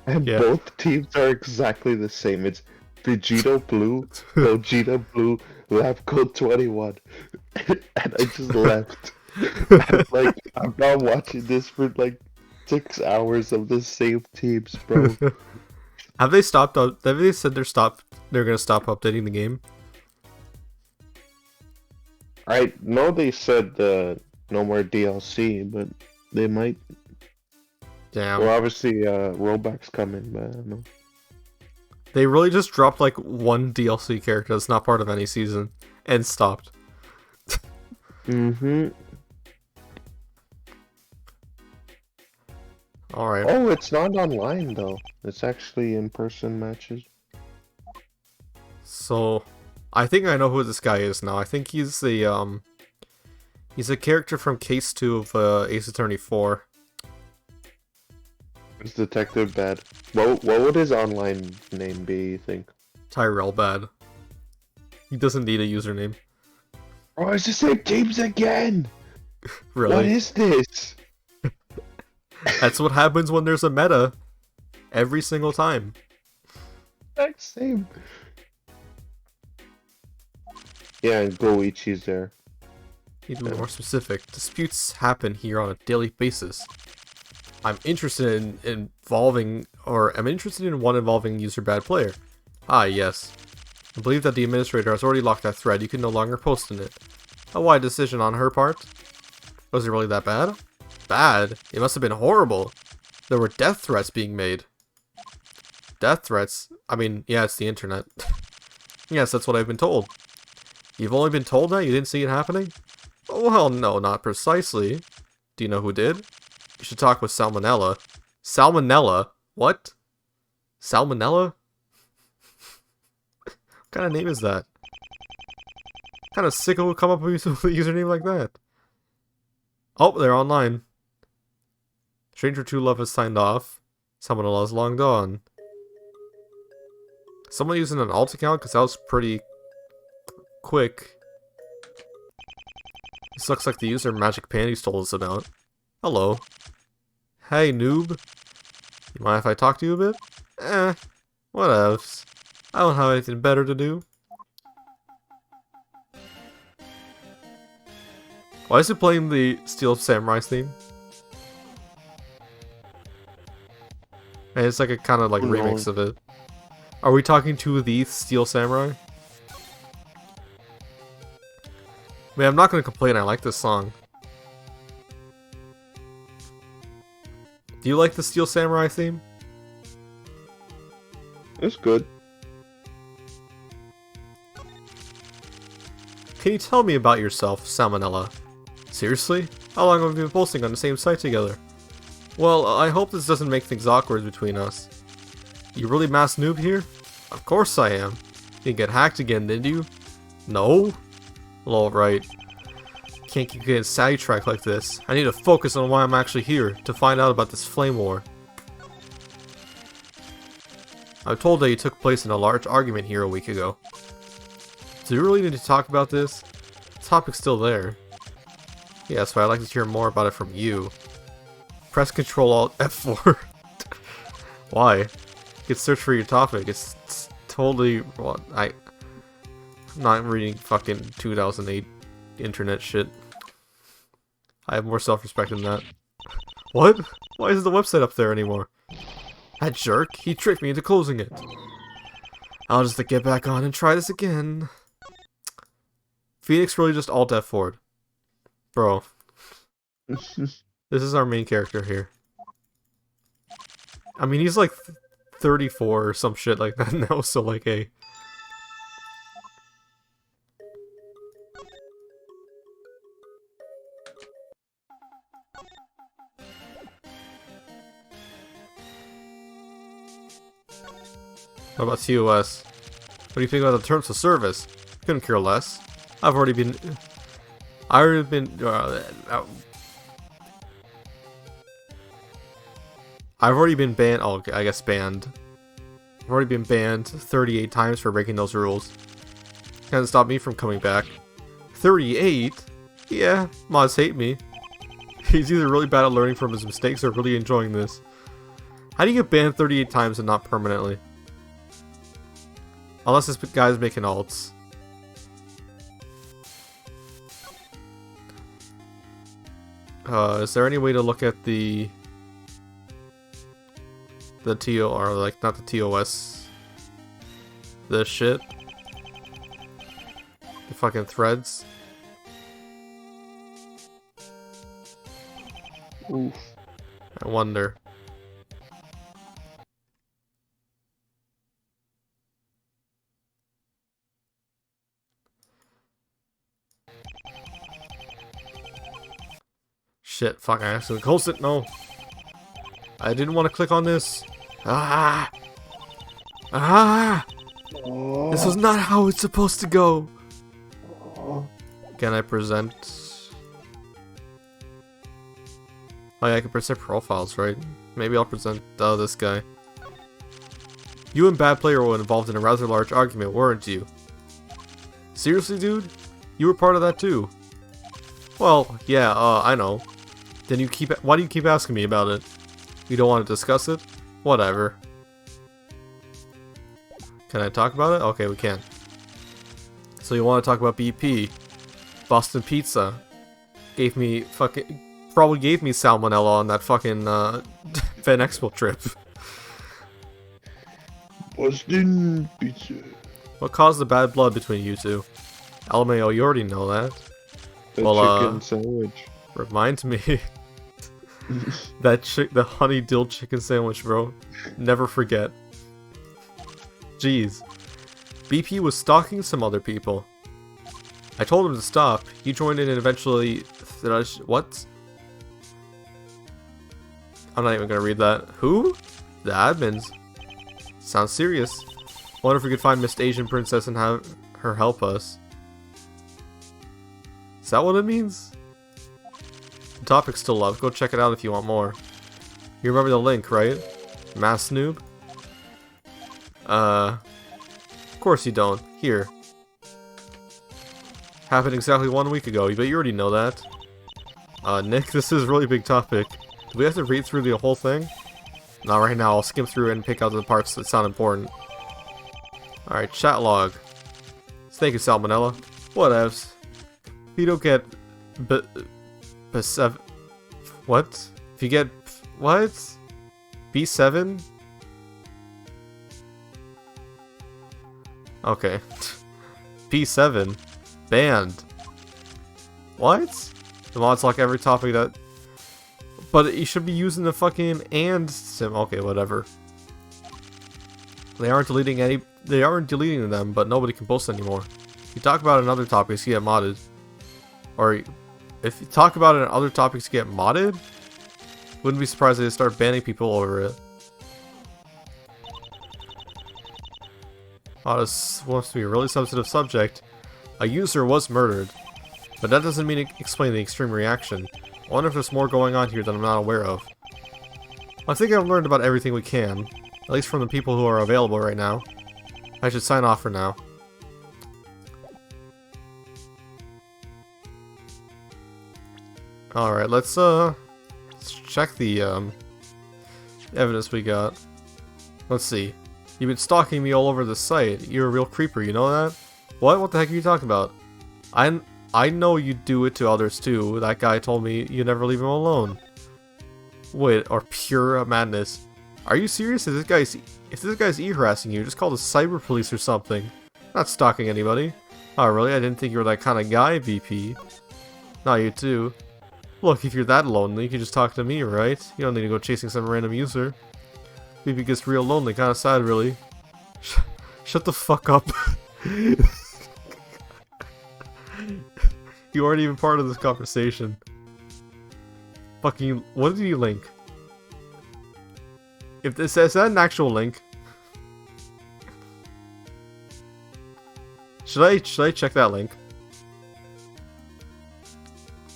and both teams are exactly the same. It's Vegito Blue, Gogeta Blue, Lab Code 21, and I just left. I'm not watching this for like 6 hours of the same teams, bro. Have they stopped? Have they said they're gonna stop updating the game? I know they said no more DLC, but they might. Damn. Well, obviously, rollback's coming, but I don't know. They really just dropped like one DLC character that's not part of any season and stopped. Mm-hmm. Alright. Oh, it's not online though. It's actually in-person matches. So, I think I know who this guy is now. I think he's the he's a character from Case 2 of Ace Attorney 4. It's Detective Bad. What would his online name be, you think? Tyrell Bad. He doesn't need a username. Oh, it's the same teams again! Really? What is this? That's what happens when there's a meta. Every single time. Exact same. Yeah, and Goichi's there. Need to be more specific. Disputes happen here on a daily basis. I'm interested in I'm interested in one involving user bad player. Ah, yes. I believe that the administrator has already locked that thread. You can no longer post in it. A wide decision on her part. Was it really that bad? Bad? It must have been horrible. There were death threats being made. Death threats? I mean, yeah, it's the internet. Yes, that's what I've been told. You've only been told that? You didn't see it happening? Well, no, not precisely. Do you know who did? You should talk with Salmonella. Salmonella? What? Salmonella? What kind of name is that? What kind of sicko would come up with a username like that? Oh, they're online. Stranger 2 Love has signed off. Salmonella's long gone. Someone using an alt account? Because that was pretty quick. This looks like the user Magic Panties told us about. Hello. Hey, noob. You mind if I talk to you a bit? What else? I don't have anything better to do. Why is it playing the Steel Samurai theme? And it's like a kind of like remix of it. Are we talking to the Steel Samurai? Man, I'm not gonna complain, I like this song. Do you like the Steel Samurai theme? It's good. Can you tell me about yourself, Salmonella? Seriously? How long have we been posting on the same site together? Well, I hope this doesn't make things awkward between us. You really mass noob here? Of course I am. You get hacked again, didn't you? No? Well, alright. Can't keep getting sidetracked like this. I need to focus on why I'm actually here, to find out about this flame war. I'm told that you took place in a large argument here a week ago. Do you really need to talk about this? The topic's still there. Yes, but I'd like to hear more about it from you. Press Ctrl Alt F4. Why? You can search for your topic. It's totally... Well, I'm not reading fucking 2008 internet shit. I have more self-respect than that. What? Why isn't the website up there anymore? That jerk, he tricked me into closing it. I'll just get back on and try this again. Phoenix really just Alt F4'd. Bro. This is our main character here. I mean, he's like 34 or some shit like that now, so like, hey. What about TOS? What do you think about the terms of service? Couldn't care less. I've already been banned. Oh, I guess banned. I've already been banned 38 times for breaking those rules. Can't stop me from coming back. 38? Yeah, mods hate me. He's either really bad at learning from his mistakes or really enjoying this. How do you get banned 38 times and not permanently? Unless this guy's making alts. Is there any way to look at the TO, or like not the TOS, the shit, the fucking threads? Oof. I wonder. Shit, fuck, I accidentally closed it, no. I didn't want to click on this. Ah! Ah! This was not how it's supposed to go. Can I present? Oh yeah, I can present profiles, right? Maybe I'll present this guy. You and Bad Player were involved in a rather large argument, weren't you? Seriously, dude? You were part of that too? Well, yeah, I know. Then why do you keep asking me about it? You don't want to discuss it? Whatever. Can I talk about it? Okay, we can. So you want to talk about BP? Boston Pizza. Probably gave me salmonella on that fucking, Fan Expo trip. Boston Pizza. What caused the bad blood between you two? LMAO, you already know that. The Well, chicken sandwich. Remind me. The honey dill chicken sandwich, bro. Never forget. Jeez. BP was stalking some other people. I told him to stop. He joined in and eventually... What? I'm not even gonna read that. Who? The admins. Sounds serious. Wonder if we could find Miss Asian Princess and have her help us. Is that what it means? The topic's still up. Go check it out if you want more. You remember the link, right? Mass noob? course you don't. Here. Happened exactly 1 week ago, but you already know that. Nick, this is a really big topic. Do we have to read through the whole thing? Not right now, I'll skim through and pick out the parts that sound important. Alright, chat log. Thank you, Salmonella. Whatevs. If you don't get... B7... What? If you get... What? B7? Okay. P7? Banned. What? The mods lock every topic that... But you should be using the fucking and sim. Okay, whatever. They aren't deleting them, but nobody can post anymore. If you talk about it in other topics, you get modded. Or if you talk about it in other topics, you get modded? Wouldn't be surprised if they start banning people over it. Oh, this wants to be a really sensitive subject. A user was murdered, but that doesn't mean explain the extreme reaction. I wonder if there's more going on here that I'm not aware of. I think I've learned about everything we can, at least from the people who are available right now. I should sign off for now. Alright, let's check the evidence we got. Let's see. You've been stalking me all over the site. You're a real creeper, you know that? What? What the heck are you talking about? I know you do it to others too. That guy told me you never leave him alone. Wait, or pure madness. Are you serious? If this guy's e-harassing you, just call the cyber police or something. I'm not stalking anybody. Oh really? I didn't think you were that kind of guy, VP. Not you too. Look, if you're that lonely, you can just talk to me, right? You don't need to go chasing some random user. VP gets real lonely, kinda sad really. Shut the fuck up. You aren't even part of this conversation. Fucking, what did you link? If this is that an actual link? Should I check that link?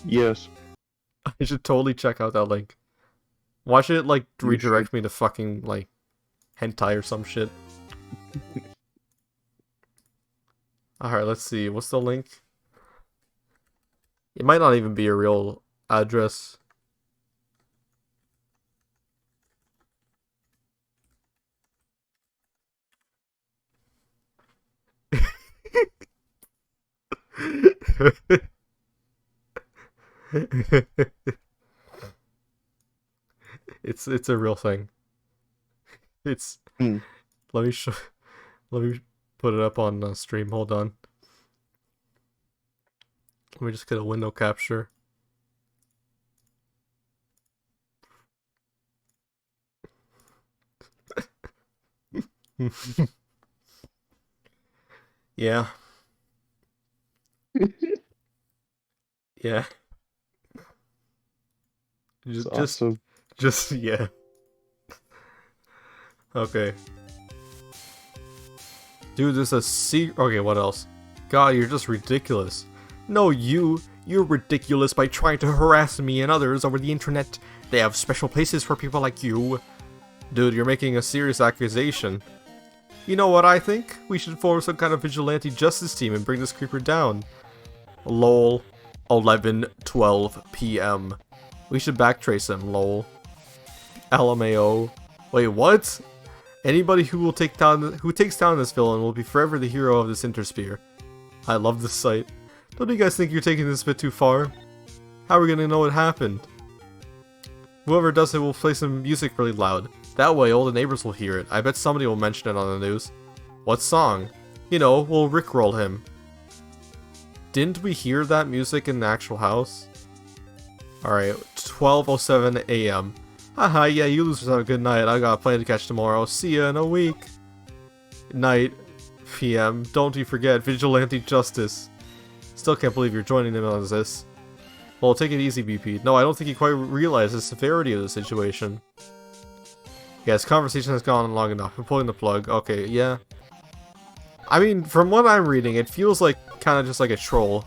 Yes. I should totally check out that link. Why should it like redirect me to fucking like hentai or some shit? Alright, let's see. What's the link? It might not even be a real address. It's a real thing. It's let me put it up on stream. Hold on. Let me just get a window capture. Yeah. Yeah. Awesome. Just yeah. Okay. Dude, there's a secret. Okay, what else? God, you're just ridiculous. No, you're ridiculous by trying to harass me and others over the internet. They have special places for people like you. Dude, you're making a serious accusation. You know what I think? We should form some kind of vigilante justice team and bring this creeper down. Lol. 11:12 p.m. We should backtrace him, lol. LMAO. Wait, what? Anybody who takes down this villain will be forever the hero of this interspear. I love this site. Don't you guys think you're taking this a bit too far? How are we gonna know what happened? Whoever does it will play some music really loud. That way all the neighbors will hear it. I bet somebody will mention it on the news. What song? You know, we'll rickroll him. Didn't we hear that music in the actual house? Alright, 12:07 a.m. Haha, yeah, you losers have a good night. I got a plane to catch tomorrow. See ya in a week. Night, p.m. Don't you forget, vigilante justice. Still can't believe you're joining them on this. Well, take it easy, BP. No, I don't think you quite realize the severity of the situation. Yes, conversation has gone on long enough. I'm pulling the plug. Okay, yeah. I mean, from what I'm reading, it feels like kind of just like a troll.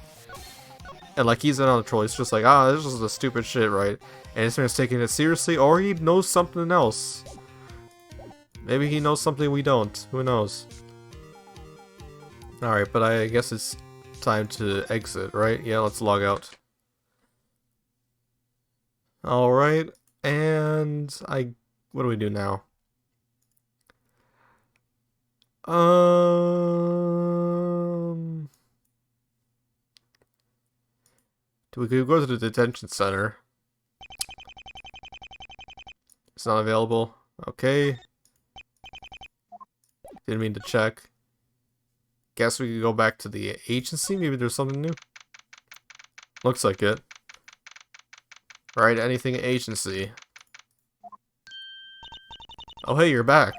And like he's not a troll, he's just like, this is the stupid shit, right? And this man's taking it seriously, or he knows something else. Maybe he knows something we don't. Who knows? Alright, but I guess it's time to exit, right? Yeah, let's log out. Alright, and what do we do now? We could go to the detention center. It's not available. Okay. Didn't mean to check. Guess we could go back to the agency. Maybe there's something new. Looks like it. Right, anything agency. Oh hey, you're back.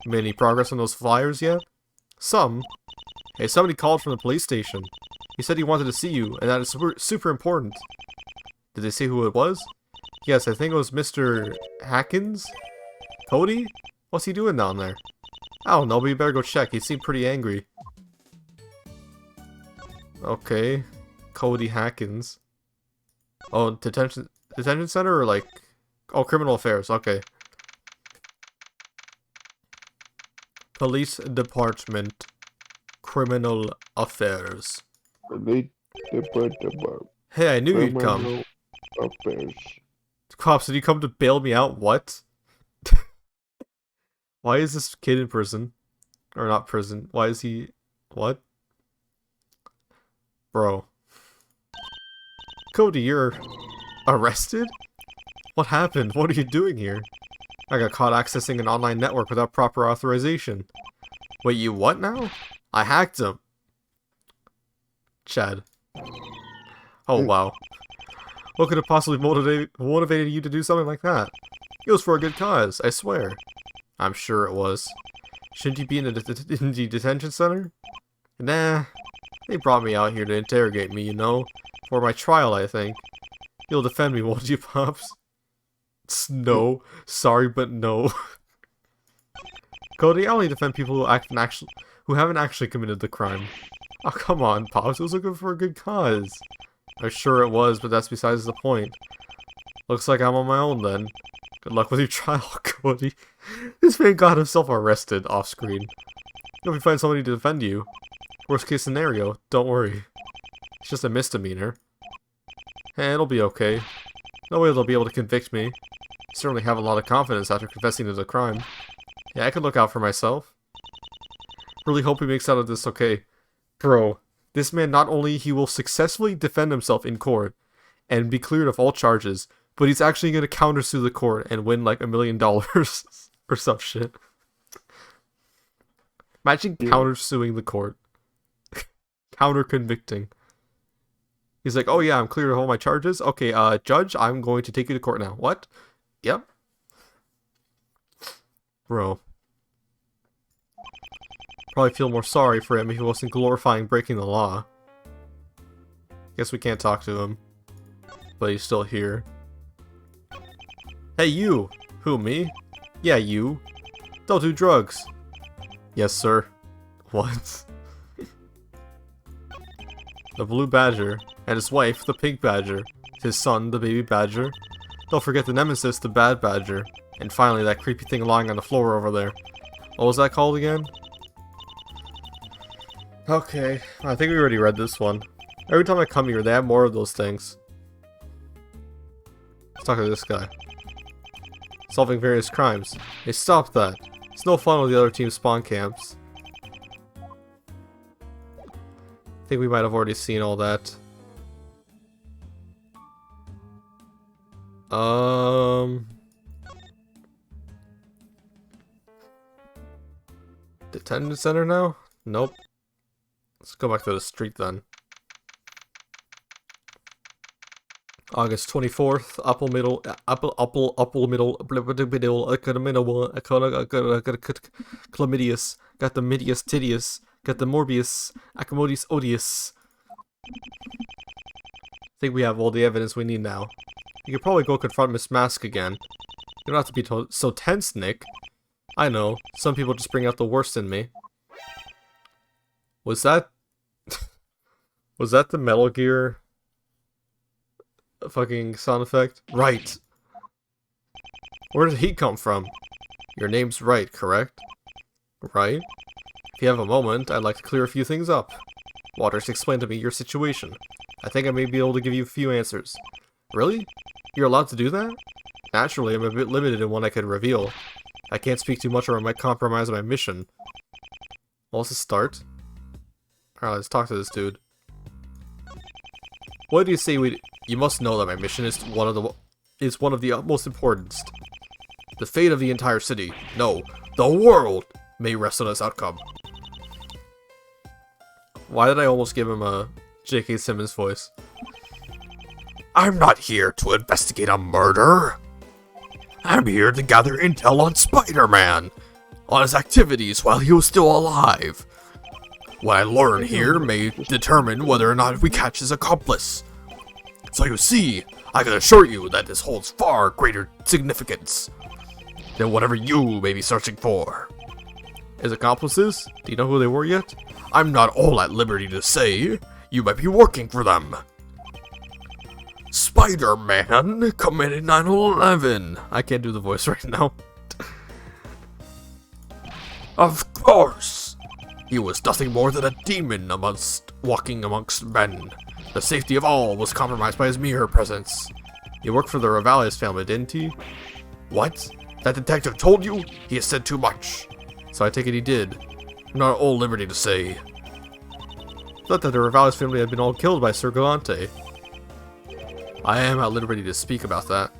Made any progress on those flyers yet? Some. Hey, somebody called from the police station. He said he wanted to see you, and that is super important. Did they say who it was? Yes, I think it was Mr. Hackins? Cody? What's he doing down there? I don't know, but you better go check. He seemed pretty angry. Okay. Cody Hackins. Oh, detention center or like... Oh, criminal affairs. Okay. Police department. Criminal affairs. Hey, I knew you'd come. Affairs. Cops, did you come to bail me out? What? Why is this kid in prison? Or not prison. Why is he... What? Bro. Cody, you're... arrested? What happened? What are you doing here? I got caught accessing an online network without proper authorization. Wait, you what now? I hacked him. Chad. Oh, wow. What could have possibly motivated you to do something like that? It was for a good cause, I swear. I'm sure it was. Shouldn't you be in the detention center? Nah. They brought me out here to interrogate me, you know? For my trial, I think. You'll defend me, won't you, Pops? No. Sorry, but no. Cody, I only defend people who haven't actually committed the crime. Oh, come on, Pops. It was looking for a good cause. I'm sure it was, but that's besides the point. Looks like I'm on my own then. Good luck with your trial, Cody. This man got himself arrested off-screen. If you find somebody to defend you, worst case scenario, don't worry. It's just a misdemeanor. And it'll be okay. No way they'll be able to convict me. Certainly have a lot of confidence after confessing to the crime. Yeah, I could look out for myself. Really hope he makes out of this okay. Bro, this man not only he will successfully defend himself in court and be cleared of all charges, but he's actually going to countersue the court and win like $1 million or some shit. Imagine countersuing the court. Counter-convicting. He's like, oh yeah, I'm cleared of all my charges. Okay, judge, I'm going to take you to court now. What? Yep. Bro. Probably feel more sorry for him if he wasn't glorifying breaking the law. Guess we can't talk to him. But he's still here. Hey, you! Who, me? Yeah, you. Don't do drugs. Yes, sir. What? The blue badger, and his wife, the pink badger, his son, the baby badger. Don't forget the nemesis, the bad badger. And finally, that creepy thing lying on the floor over there. What was that called again? Okay, I think we already read this one. Every time I come here, they have more of those things. Let's talk to this guy. Solving various crimes. Hey, stop that. It's no fun with the other team's spawn camps. I think we might have already seen all that. Detention center now? Nope. Let's go back to the street then. August 24th, Apple middle, chlamydius, got the midius tidius, got the morbius, accommodius odious. I think we have all the evidence we need now. You could probably go confront Miss Mask again. You don't have to be so tense, Nick. I know, some people just bring out the worst in me. Was that... was that the Metal Gear... fucking sound effect? Right! Where did he come from? Your name's Right, correct? Right? If you have a moment, I'd like to clear a few things up. Waters, explain to me your situation. I think I may be able to give you a few answers. Really? You're allowed to do that? Naturally, I'm a bit limited in what I can reveal. I can't speak too much or I might compromise my mission. Well, let's start. Alright, let's talk to this dude. What do you say we... You must know that my mission is one of the utmost importance. The fate of the entire city, no, the world, may rest on this outcome. Why did I almost give him a J.K. Simmons voice? I'm not here to investigate a murder. I'm here to gather intel on Spider-Man, on his activities while he was still alive. What I learn here may determine whether or not we catch his accomplice. So you see, I can assure you that this holds far greater significance than whatever you may be searching for. His accomplices? Do you know who they were yet? I'm not all at liberty to say. You might be working for them. Spider-Man committed 9/11. I can't do the voice right now. Of course! He was nothing more than a demon walking amongst men. The safety of all was compromised by his mere presence. He worked for the Revales family, didn't he? What? That detective told you? He has said too much. So I take it he did. I'm not at all liberty to say. Thought that the Revales family had been all killed by Sir Galante. I am at liberty to speak about that.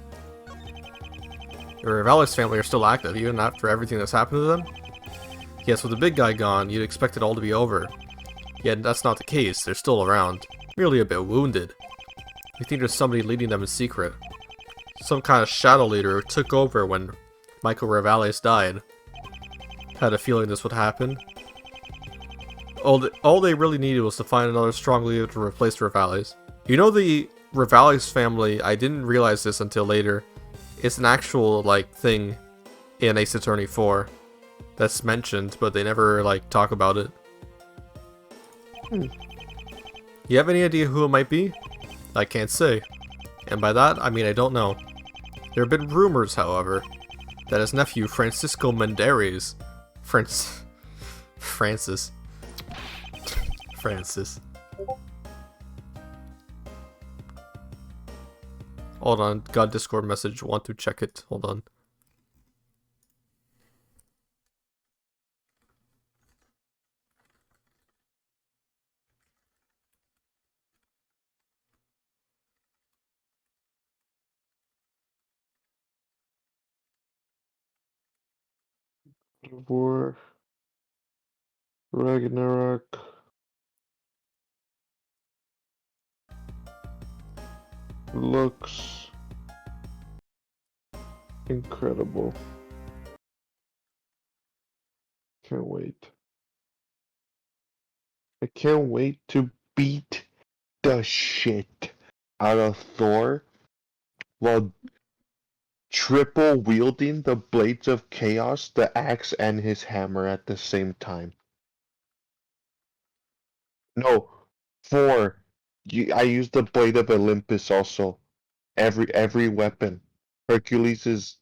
The Revales family are still active, even after everything that's happened to them? Yes, with the big guy gone, you'd expect it all to be over. Yet that's not the case, they're still around. Merely a bit wounded. You think there's somebody leading them in secret. Some kind of shadow leader who took over when Michael Revales died. Had a feeling this would happen. All they really needed was to find another strong leader to replace Revales. You know, the Revales family, I didn't realize this until later. It's an actual, like, thing in Ace Attorney 4 that's mentioned, but they never, like, talk about it. You have any idea who it might be? I can't say. And by that, I mean I don't know. There have been rumors, however, that his nephew, Francisco Menderes... Francis. Hold on, got Discord message, want to check it. Hold on. War, Ragnarok. Looks incredible. Can't wait. I can't wait to beat the shit out of Thor while triple wielding the blades of chaos, the axe, and his hammer at the same time. No, 4. I use the blade of Olympus also. Every weapon. Hercules'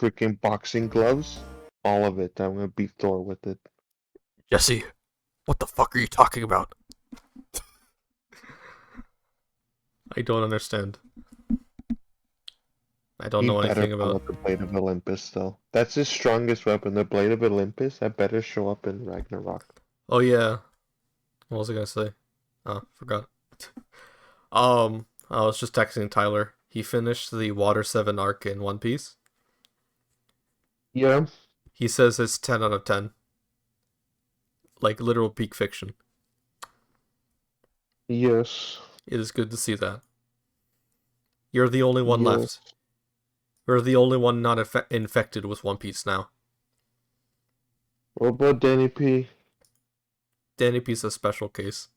freaking boxing gloves. All of it. I'm gonna beat Thor with it. Jesse, what the fuck are you talking about? I don't understand. I don't know anything about the blade of Olympus though. That's his strongest weapon, the blade of Olympus. That better show up in Ragnarok. Oh yeah. What was I gonna say? Oh, forgot. I was just texting Tyler. He finished the Water 7 arc in One Piece. Yeah. He says it's 10 out of 10. Like literal peak fiction. Yes. It is good to see that. You're the only one Yes. left. We're the only one not infected with One Piece now. What about Danny P? Danny P's a special case.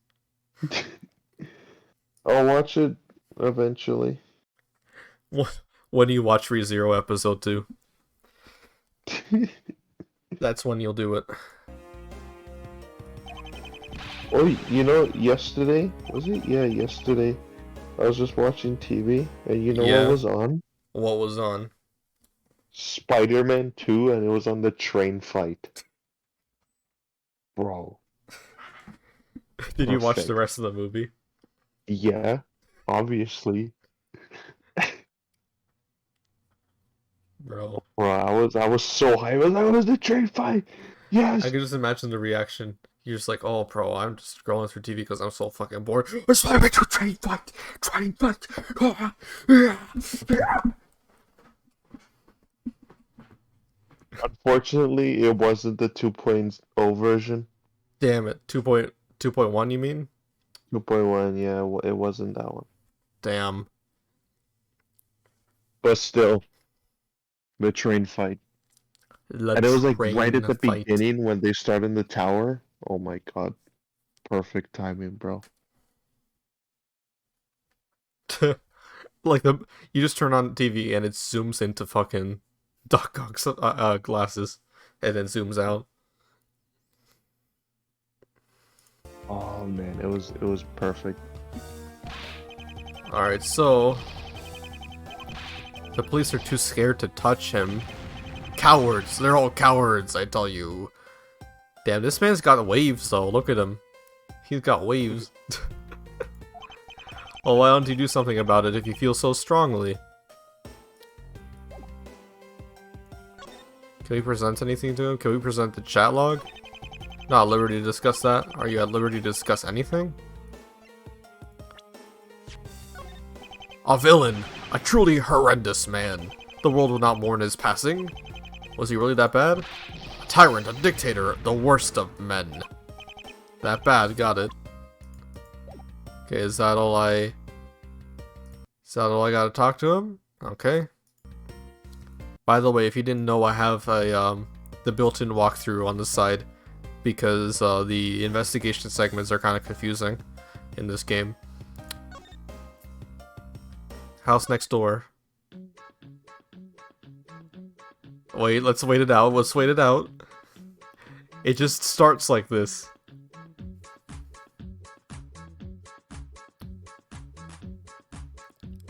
I'll watch it eventually. When you watch ReZero episode 2. That's when you'll do it. Oh, you know, yesterday, was it? Yeah, yesterday. I was just watching TV, and you know Yeah. what was on? What was on? Spider-Man 2, and it was on the train fight. Bro. Did you watch the Perfect. rest of the movie? Yeah, obviously. Bro, Bro, I was so hyped. I was like, "Oh, it's the train fight. I Yes." can just imagine the reaction. You're just like, oh, bro, I'm just scrolling through TV because I'm so fucking bored. Let's fight a train fight! Train fight! Unfortunately, it wasn't the 2.0 version. Damn it. 2.1, you mean? 2.1, yeah, it wasn't that one. Damn. But still, the train fight. The And it was like right train at the fight. beginning when they start in the tower. Oh my god. Perfect timing, bro. Like, you just turn on TV and it zooms into fucking Doc Ock's glasses and then zooms out. Oh man, it was perfect. Alright, so the police are too scared to touch him. Cowards! They're all cowards, I tell you. Damn, this man's got waves though. Look at him. He's got waves. Well, why don't you do something about it if you feel so strongly? Can we present anything to him? Can we present the chat log? Not at liberty to discuss that. Are you at liberty to discuss anything? A villain! A truly horrendous man. The world will not mourn his passing. Was he really that bad? A tyrant, a dictator, the worst of men. That bad, got it. Okay, is that all I gotta talk to him? Okay. By the way, if you didn't know, I have a the built-in walkthrough on the side because the investigation segments are kind of confusing in this game. House next door. Wait, let's wait it out. Let's wait it out. It just starts like this.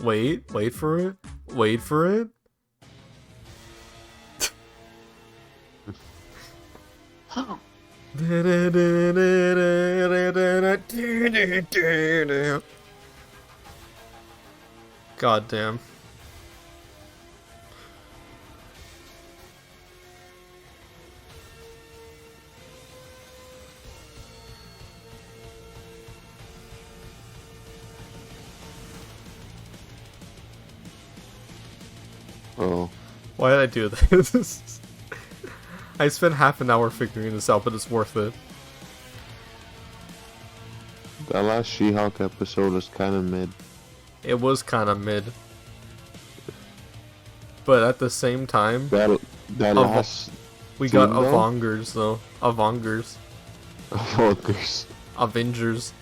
Wait for it. Wait for it. God damn. Oh. Why did I do this? I spent half an hour figuring this out, but it's worth it. That last She-Hulk episode was kind of mid. It was kind of mid. But at the same time, That last we got team, though? Avengers though. Avengers. Avengers. Avengers.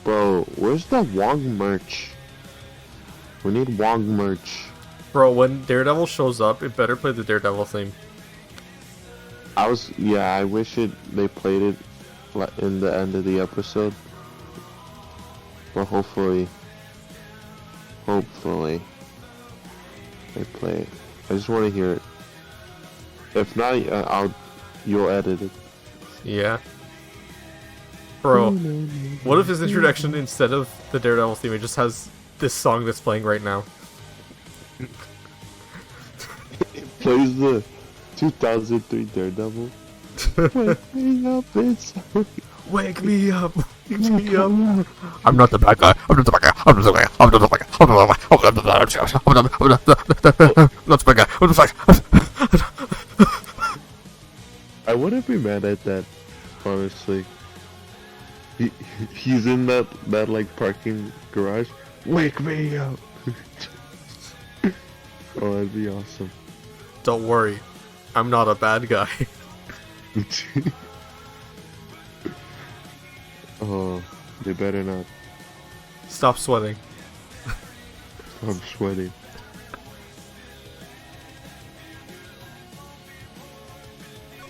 Bro, where's the Wong merch? We need Wong merch. Bro, when Daredevil shows up, it better play the Daredevil theme. I wish they played it in the end of the episode. But hopefully they play it. I just want to hear it. If not, you'll edit it. Yeah. Bro, what if his introduction, instead of the Daredevil theme, it just has this song that's playing right now? It plays the 2003 Daredevil. Wake me up, it's Wake me up! Wake me up! I'm not the bad guy. I'm not the bad guy. I'm not the bad guy. I'm not the bad guy. I'm not the bad guy. I'm not the bad guy. I'm not the bad guy. I'm not the bad guy. I wouldn't be mad at that, honestly. He's in that like parking garage. Wake me up! Oh, that'd be awesome. Don't worry, I'm not a bad guy. Oh, they better not. Stop sweating. I'm sweating.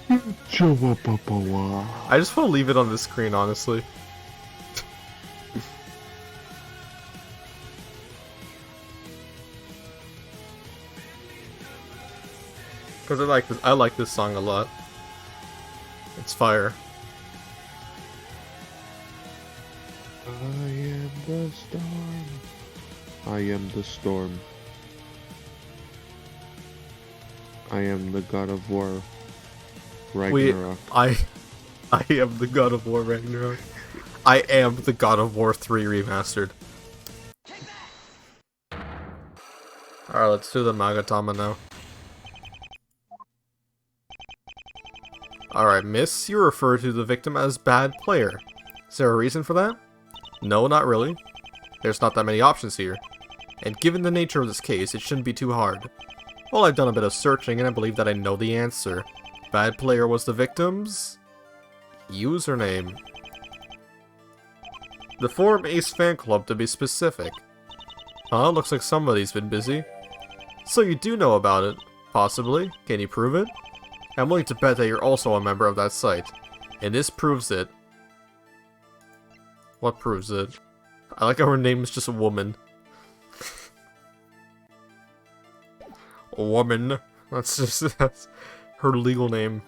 I just want to leave it on the screen, honestly. Because I like this song a lot. It's fire. I am the storm. I am the storm. I am the god of war. Ragnarok. I am the God of War Ragnarok. I am the God of War 3 remastered. Alright, let's do the Magatama now. Alright, miss, you refer to the victim as bad player. Is there a reason for that? No, not really. There's not that many options here. And given the nature of this case, it shouldn't be too hard. Well, I've done a bit of searching and I believe that I know the answer. Bad player was the victim's username. The forum Ace Fan Club, to be specific. Huh? Looks like somebody's been busy. So you do know about it. Possibly. Can you prove it? I'm willing to bet that you're also a member of that site. And this proves it. What proves it? I like how her name is just a woman. A woman. That's her legal name.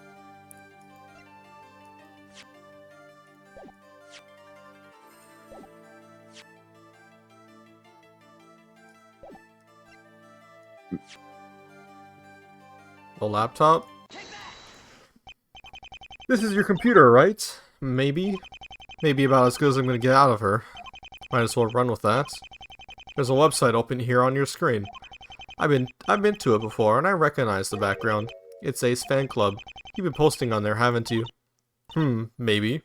The laptop? This is your computer, right? Maybe. Maybe about as good as I'm gonna get out of her. Might as well run with that. There's a website open here on your screen. I've been to it before, and I recognize the background. It's Ace Fan Club. You've been posting on there, haven't you? Maybe.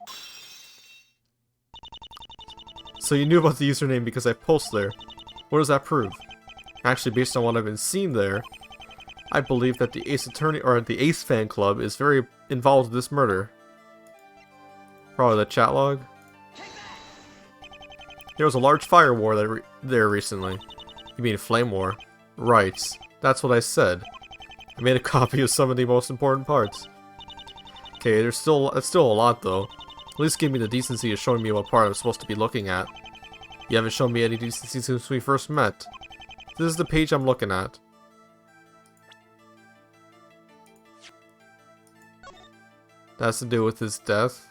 So you knew about the username because I post there. What does that prove? Actually, based on what I've been seeing there, I believe that the Ace Fan Club is very involved with this murder. Probably the chat log. There was a large fire war there recently. You mean flame war? Right. That's what I said. I made a copy of some of the most important parts. Okay, that's still a lot though. At least give me the decency of showing me what part I'm supposed to be looking at. You haven't shown me any decency since we first met. This is the page I'm looking at. That has to do with his death.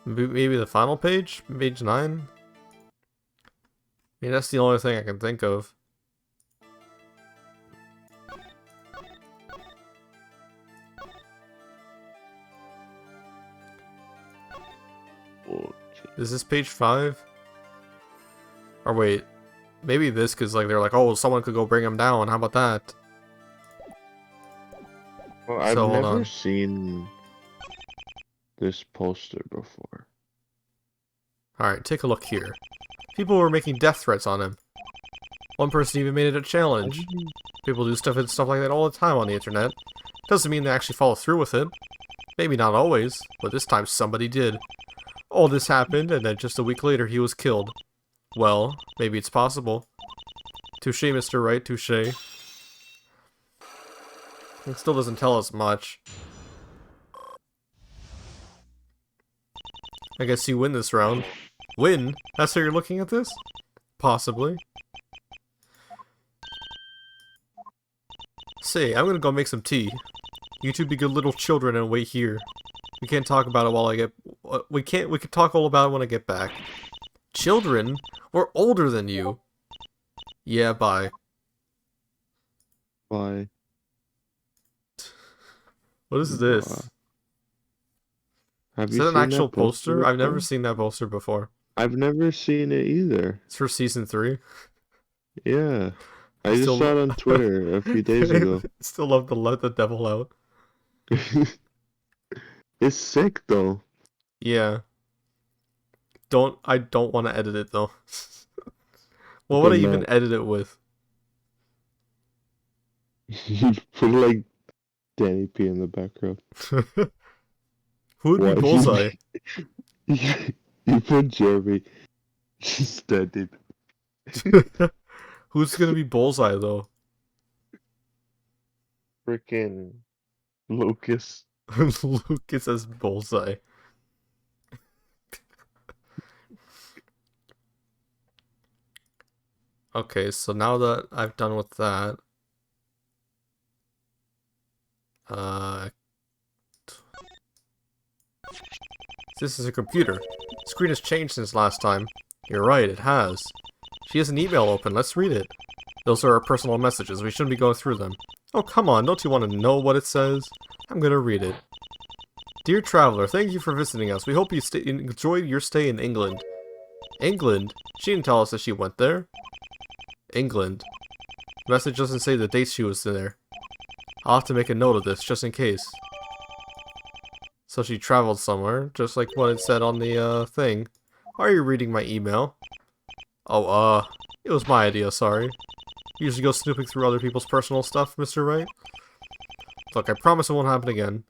Maybe the final page? Page 9? I mean, that's the only thing I can think of. Is this page 5? Or wait, maybe this, because like they're like, oh, someone could go bring him down. How about that? Well, I've So, hold never on. seen this poster before. Alright, take a look here. People were making death threats on him. One person even made it a challenge. People do stuff like that all the time on the internet. Doesn't mean they actually follow through with it. Maybe not always, but this time somebody did. All this happened, and then just a week later he was killed. Well, maybe it's possible. Touché, Mr. Wright, touché. It still doesn't tell us much. I guess you win this round. Win? That's how you're looking at this? Possibly. Say, I'm gonna go make some tea. You two be good little children and wait here. We can't talk about it while I get... We can talk all about it when I get back. Children? We're older than you. Yeah, bye. Bye. What is this? Have Is you that an seen actual that poster? I've never before? seen that poster before. I've never seen it either. It's for season 3. Yeah. I I just still- saw it on Twitter a few days ago. Still love to let the devil out. It's sick though. Yeah. I don't want to edit it though. What would I Good even luck. edit it with? You put like Danny P in the background. Who would be What? Bullseye? You put Jeremy. He's dead, dude. Who's gonna be Bullseye though? Freaking Lucas. Lucas as Bullseye. Okay, so now that I've done with that, this is a computer. Screen has changed since last time. You're right, it has. She has an email open, let's read it. Those are our personal messages, we shouldn't be going through them. Oh, come on, don't you want to know what it says? I'm gonna read it. Dear Traveler, thank you for visiting us. We hope you enjoyed your stay in England. England? She didn't tell us that she went there. England. The message doesn't say the dates she was there. I'll have to make a note of this, just in case. So she traveled somewhere, just like what it said on the, thing. Are you reading my email? Oh, it was my idea, sorry. You usually go snooping through other people's personal stuff, Mr. Wright? Look, I promise it won't happen again.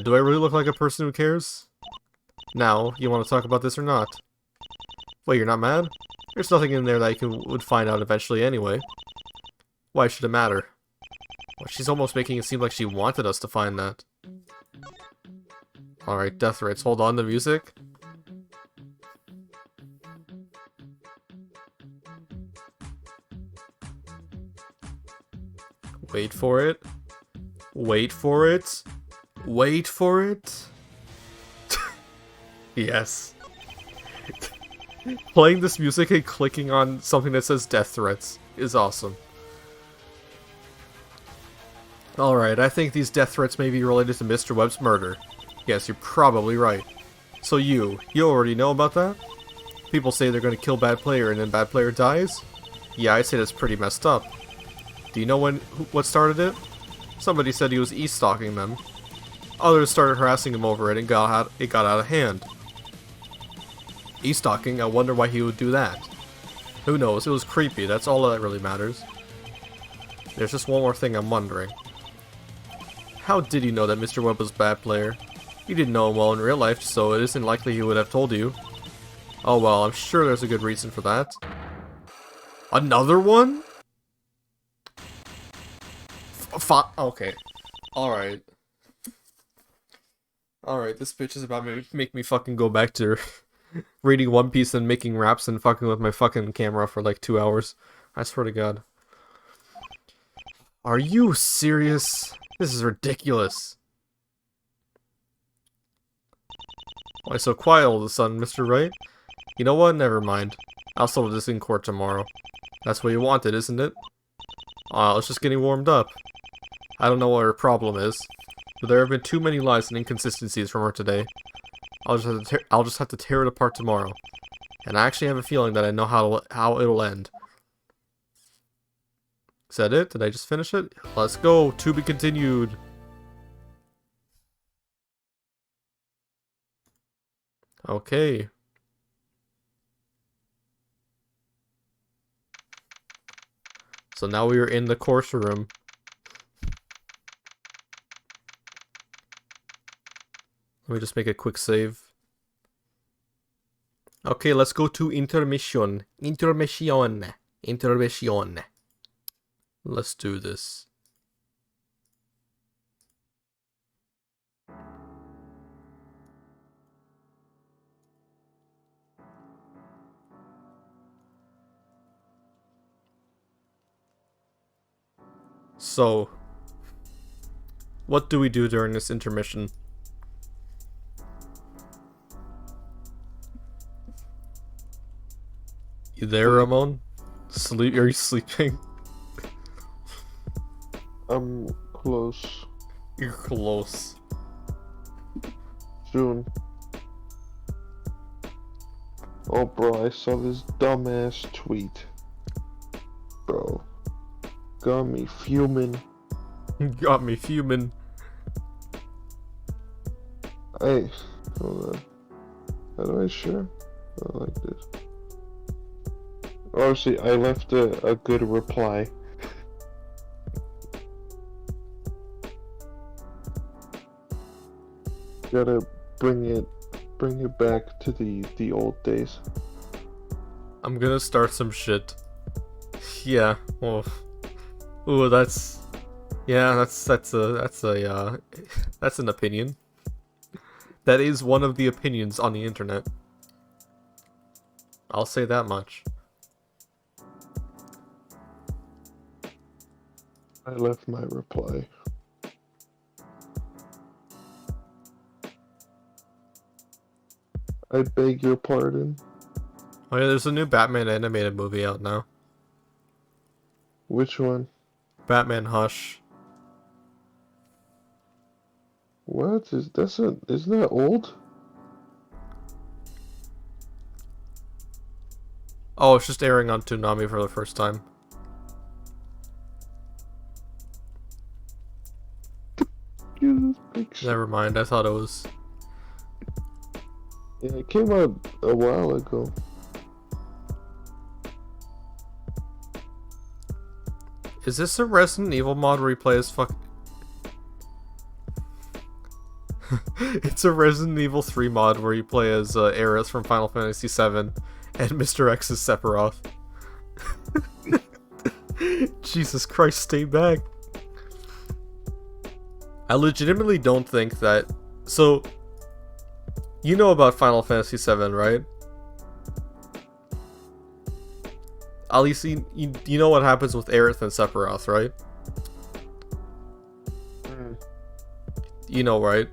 Do I really look like a person who cares? Now, you want to talk about this or not? Wait, you're not mad? There's nothing in there that you would find out eventually anyway. Why should it matter? Well, she's almost making it seem like she wanted us to find that. Alright, death threats. Hold on, the music. Wait for it. Wait for it. Wait for it. Yes. Playing this music and clicking on something that says death threats is awesome. Alright, I think these death threats may be related to Mr. Webb's murder. Yes, you're probably right. So you already know about that? People say they're gonna kill bad player and then bad player dies? Yeah, I'd say that's pretty messed up. Do you know what started it? Somebody said he was e-stalking them. Others started harassing him over it and it got out of hand. E-stalking, I wonder why he would do that. Who knows, it was creepy, that's all that really matters. There's just one more thing I'm wondering. How did you know that Mr. Webb was a bad player? You didn't know him well in real life, so it isn't likely he would have told you. Oh well, I'm sure there's a good reason for that. Another one? Okay. Alright. Alright, this bitch is about to make me fucking go back to reading One Piece and making raps and fucking with my fucking camera for like 2 hours. I swear to God. Are you serious? This is ridiculous. Why so quiet all of a sudden, Mr. Wright? You know what? Never mind. I'll settle this in court tomorrow. That's what you wanted, isn't it? It's just getting warmed up. I don't know what her problem is, but there have been too many lies and inconsistencies from her today. I'll just have to tear it apart tomorrow. And I actually have a feeling that I know how it'll end. Is that it? Did I just finish it? Let's go. To be continued. Okay. So now we are in the course room. Let me just make a quick save. Okay, let's go to intermission. Intermission. Intermission. Let's do this. So, what do we do during this intermission? You there, Ramon? Are you sleeping? I'm close. You're close. Soon. Oh, bro, I saw this dumbass tweet. Bro. Got me fuming. Got me fuming. Hey, hold on. How do I share? I like this. Obviously, I left a good reply. Gotta bring it bring it back to the old days. I'm gonna start some shit. Yeah. Well. Ooh, that's. Yeah, that's an opinion. That is one of the opinions on the internet. I'll say that much. I left my reply. I beg your pardon. Oh yeah, there's a new Batman animated movie out now. Which one? Batman Hush. What is isn't that old? Oh, it's just airing on Toonami for the first time. Jesus, picture. Never mind, I thought it was... Yeah, it came out a while ago. Is this a Resident Evil mod where you play as fuck... It's a Resident Evil 3 mod where you play as Aerith from Final Fantasy VII and Mr. X is Sephiroth. Jesus Christ, stay back. I legitimately don't think that... So, you know about Final Fantasy VII, right? At least you know what happens with Aerith and Sephiroth, right? You know, right?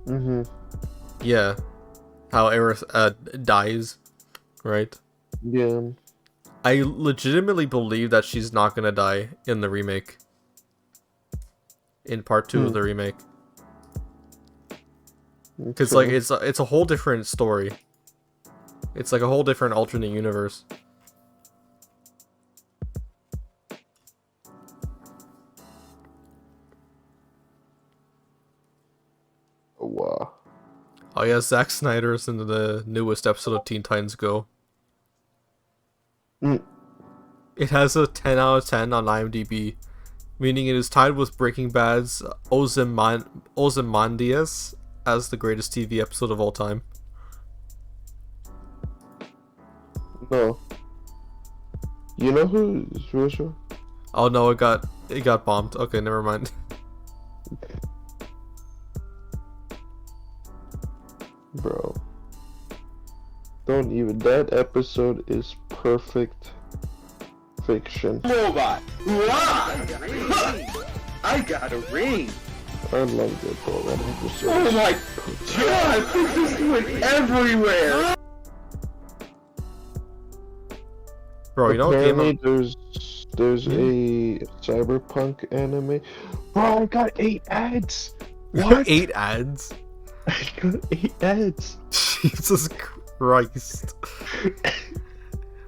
Mm-hmm. Yeah. How Aerith dies, right? Yeah. I legitimately believe that she's not gonna die in the remake. In part 2 of the remake. Because, like, it's a whole different story. It's like a whole different alternate universe. Wow. Oh yeah, Zack Snyder's in the newest episode of Teen Titans Go. It has a 10 out of 10 on IMDb, meaning it is tied with Breaking Bad's Ozymandias as the greatest TV episode of all time. No. You know who's Joshua? Oh no, it got bombed. Okay, never mind. Bro. Don't even. That episode is perfect fiction. Robot. I got a ring. I loved it, bro. That episode. Oh my god, this just went everywhere. Bro, you know what game Apparently there's a cyberpunk anime. Bro, I got 8 ads. What? 8 ads? I got 8 ads. Jesus Christ.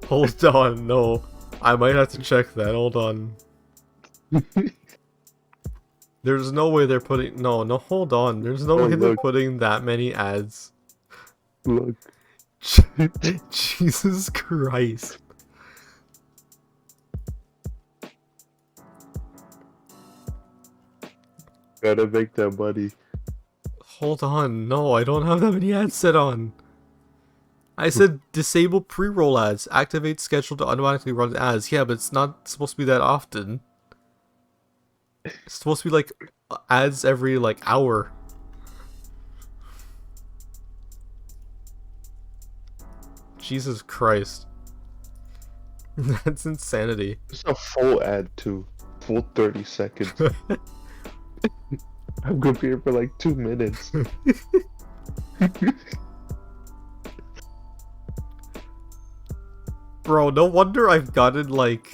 Hold on, no. I might have to check that. Hold on. There's no way they're putting... No, hold on. There's no way they're putting that many ads. Look. Jesus Christ. Gotta make that money. Hold on. No, I don't have that many ads set on. I said disable pre-roll ads. Activate schedule to automatically run ads. Yeah, but it's not supposed to be that often. It's supposed to be like ads every like hour. Jesus Christ. That's insanity. It's a full ad too. Full 30 seconds. I'm gonna be here for like 2 minutes. Bro, no wonder I've gotten like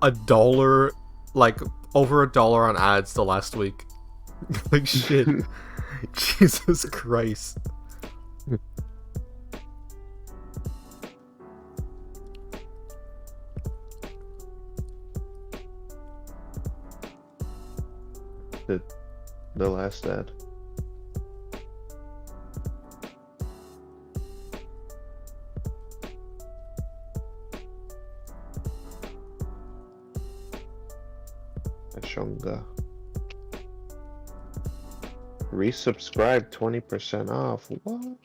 $1, like over $1 on ads the last week. Like shit. Jesus Christ. The last ad. Shonga. Resubscribe 20% off. What?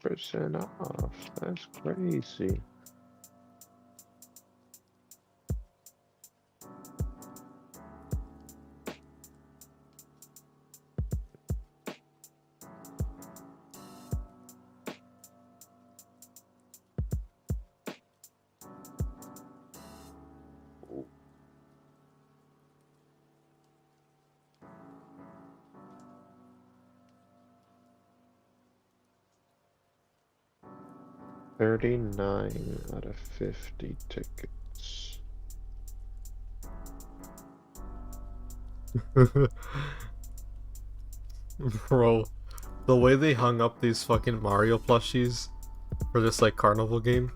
20% off. That's crazy. $39 out of 50 tickets. Bro, the way they hung up these fucking Mario plushies for this like carnival game.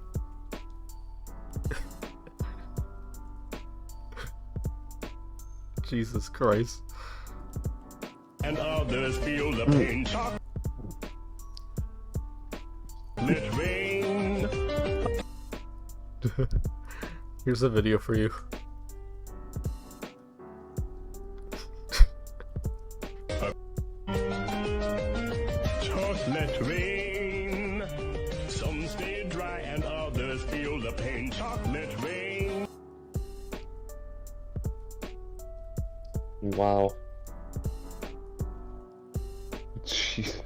Jesus Christ. And others feel the pain. Let rain. Here's a video for you. Chocolate rain. Some stay dry and others feel the pain. Chocolate rain. Wow. Jesus.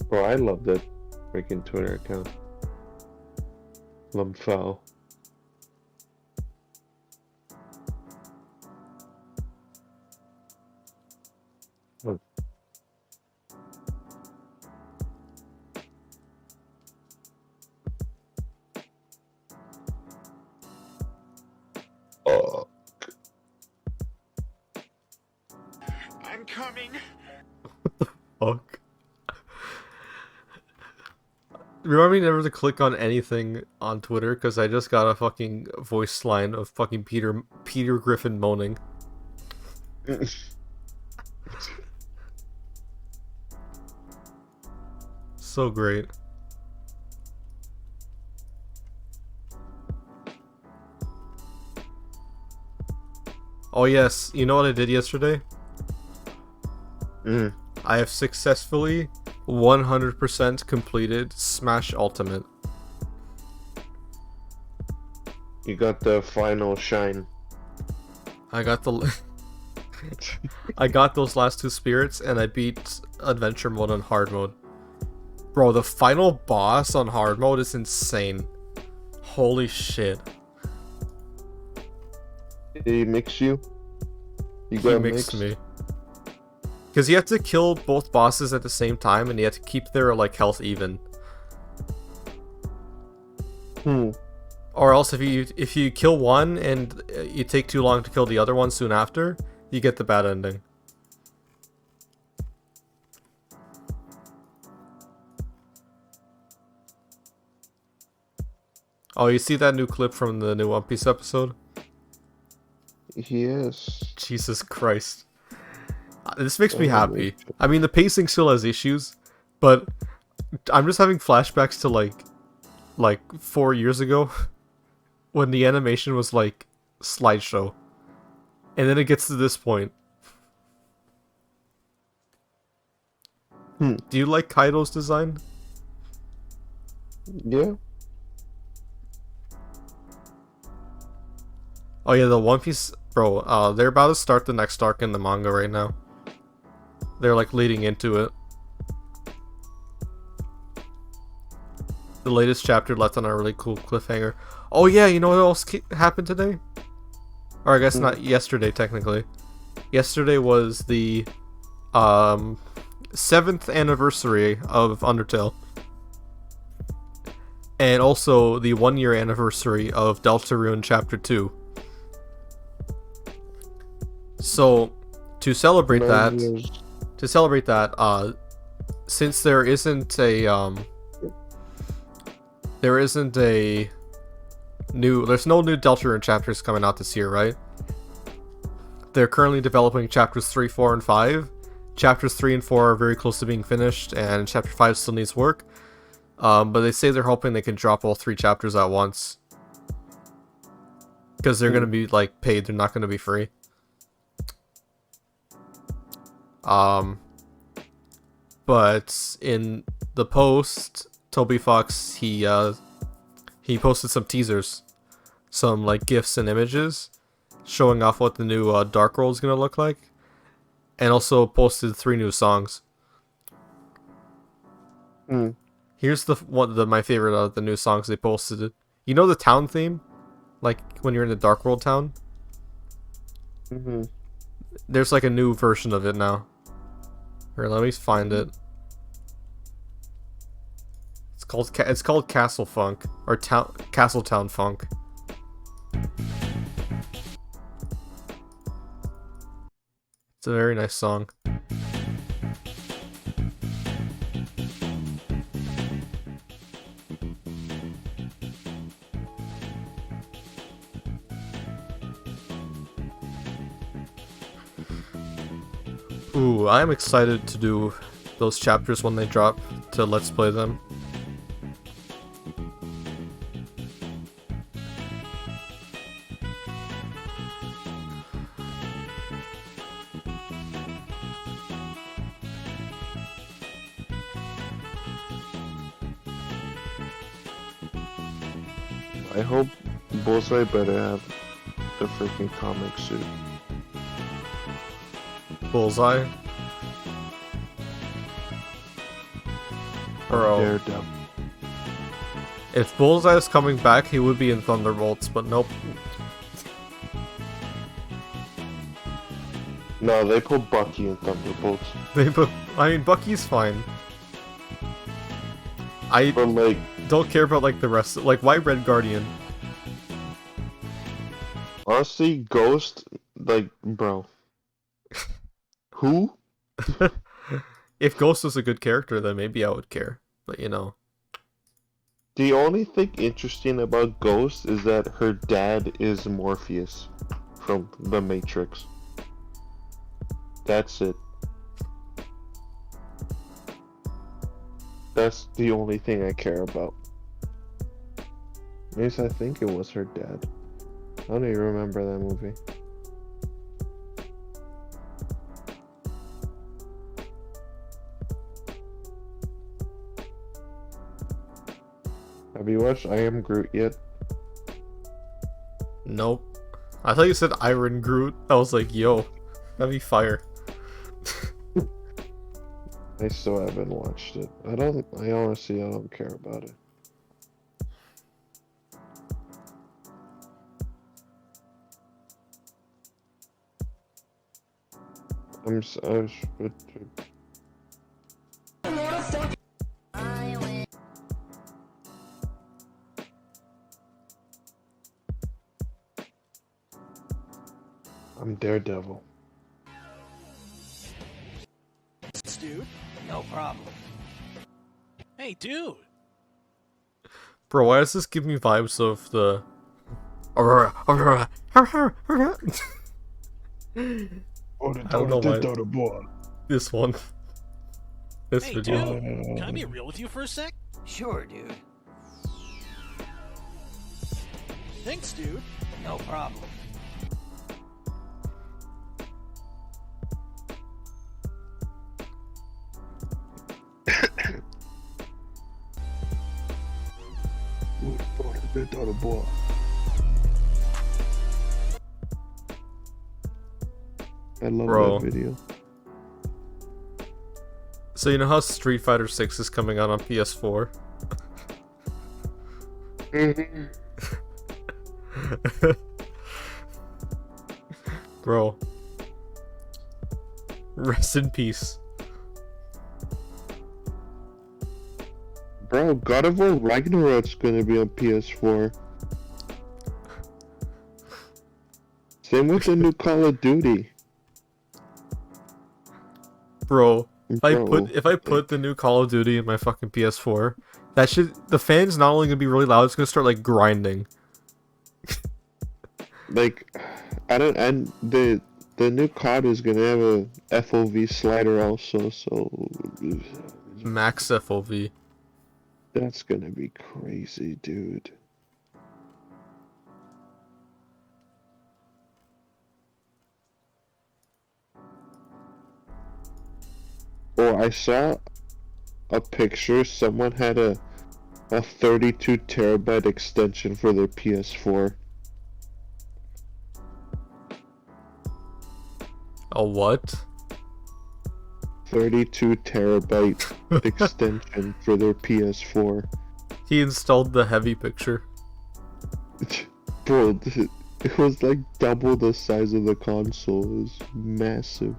Bro, I love that freaking Twitter account. Lumfell. Oh. Oh. I'm coming. Fuck. Remind me never to click on anything on Twitter because I just got a fucking voice line of fucking Peter Griffin moaning. So great. Oh yes, you know what I did yesterday? I have successfully 100% completed Smash Ultimate. You got the final shine. I got the I got those last two spirits and I beat adventure mode on hard mode. Bro, the final boss on hard mode is insane. Holy shit. Did he mix you? You He got mixed mixed? me. Because you have to kill both bosses at the same time and you have to keep their like health even. Or else if you kill one and you take too long to kill the other one soon after, you get the bad ending. Oh, you see that new clip from the new One Piece episode? Yes. Jesus Christ. This makes me happy. I mean, the pacing still has issues, but I'm just having flashbacks to like 4 years ago when the animation was like slideshow. And then it gets to this point. Do you like Kaido's design? Yeah. Oh yeah, the One Piece... Bro, they're about to start the next arc in the manga right now. They're like leading into it. The latest chapter left on a really cool cliffhanger. Oh yeah, you know what else happened today? Or I guess not yesterday, technically. Yesterday was the 7th anniversary of Undertale. And also the 1-year anniversary of Deltarune Chapter 2. So, to celebrate that, since there's no new Deltarune chapters coming out this year, right? They're currently developing chapters 3, 4, and 5. Chapters 3 and 4 are very close to being finished, and chapter 5 still needs work. But they say they're hoping they can drop all 3 chapters at once. Because they're going to be, like, paid, they're not going to be free. But in the post, Toby Fox he posted some teasers, some like gifs and images, showing off what the new Dark World is gonna look like, and also posted 3 new songs. Here's my favorite of the new songs they posted. You know the town theme, like when you're in the Dark World town. There's like a new version of it now. Here, let me find it. It's called Castle Funk or Castletown Funk. It's a very nice song. Ooh, I'm excited to do those chapters when they drop, to let's play them. I hope Bullseye better have the freaking comic suit. Bullseye. Bro. Daredevil. If Bullseye is coming back, he would be in Thunderbolts, but nope. No, they put Bucky in Thunderbolts. I mean, Bucky's fine. I But like, don't care about like the rest. Like, why Red Guardian? honestly, Ghost, like, bro. Who? If Ghost was a good character, then maybe I would care. But you know. The only thing interesting about Ghost is that her dad is Morpheus from The Matrix. That's it. That's the only thing I care about. At least I think it was her dad. I don't even remember that movie. Have you watched I Am Groot yet? Nope. I thought you said Iron Groot. I was like, yo, that'd be fire. I still haven't watched it. I honestly don't care about it. I'm Daredevil. Dude, no problem. Hey, dude. Bro, why does this give me vibes of the... I don't know why. This one. This Hey, video. dude. Can I be real with you for a sec? Sure, dude. Thanks, dude. No problem. I love Bro. that video. So you know how Street Fighter 6 is coming out on PS4? Bro. Rest in peace. Bro, God of War Ragnarok's gonna be on PS4. Same with the new Call of Duty. Bro, if I Bro. put the new Call of Duty in my fucking PS4, the fans not only gonna be really loud, it's gonna start like grinding. Like, and the new COD is gonna have a FOV slider also, so Max FOV. that's gonna be crazy, dude. Oh, I saw a picture. Someone had a 32 terabyte extension for their PS4. A what? 32 terabyte extension for their PS4. He installed the heavy picture. Bro, it was like double the size of the console. It was massive.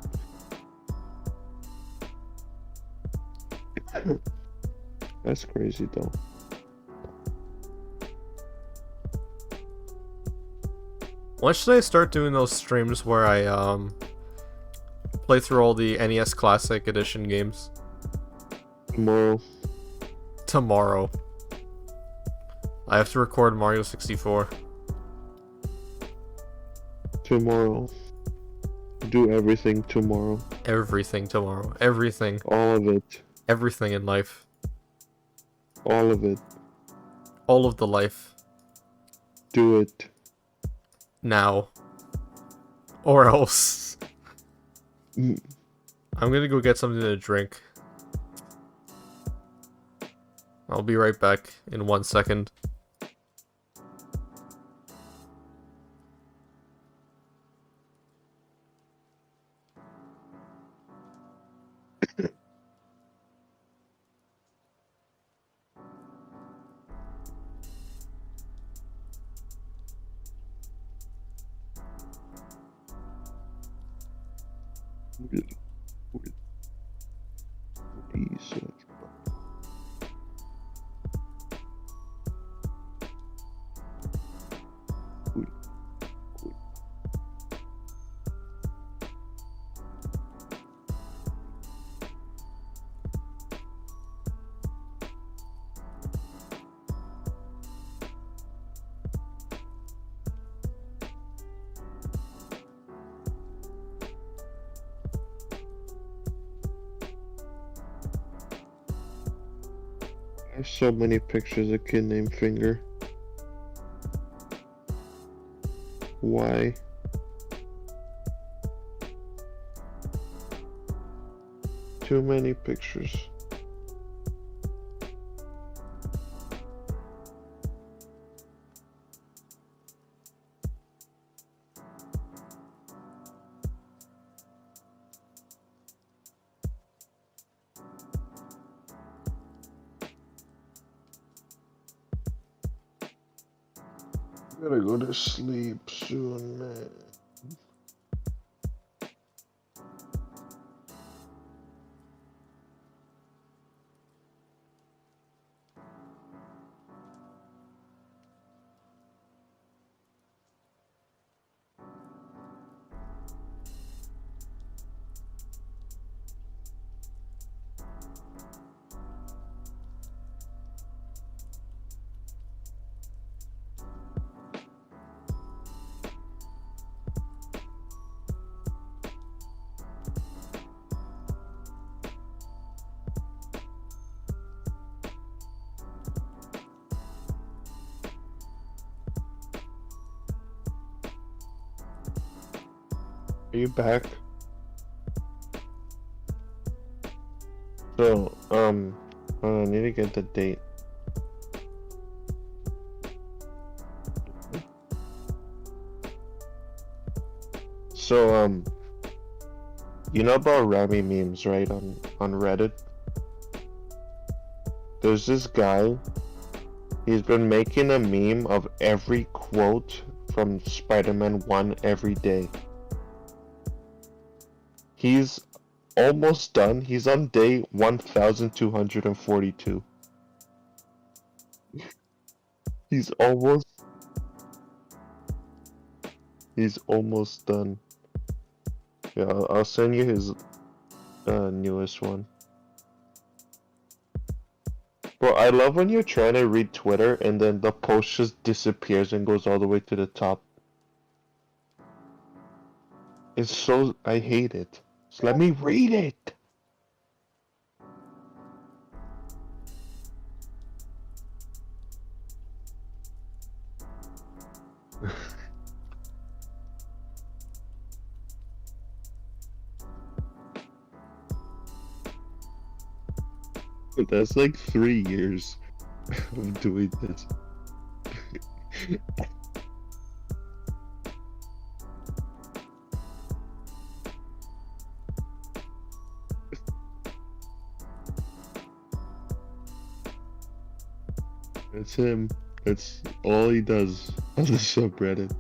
That's crazy though. When should I start doing those streams where I play through all the NES Classic Edition games? Tomorrow. Tomorrow. I have to record Mario 64. Tomorrow. Do everything tomorrow. Everything tomorrow. Everything. All of it. Everything in life. All of it. All of the life. Do it. Now. Or else. Mm. I'm gonna go get something to drink. I'll be right back in 1 second. Please. I have so many pictures of kid named Finger. Why? Too many pictures. Gotta go to sleep soon, man. Are you back? So, I need to get the date. So, you know about Rami memes, right? On Reddit? There's this guy, he's been making a meme of every quote from Spider-Man 1 every day. He's almost done. He's on day 1242. He's almost done. Yeah, I'll send you his newest one. Bro, I love when you're trying to read Twitter and then the post just disappears and goes all the way to the top. It's so... I hate it. Just let me read it! That's like 3 years of doing this. That's him. That's all he does on the subreddit.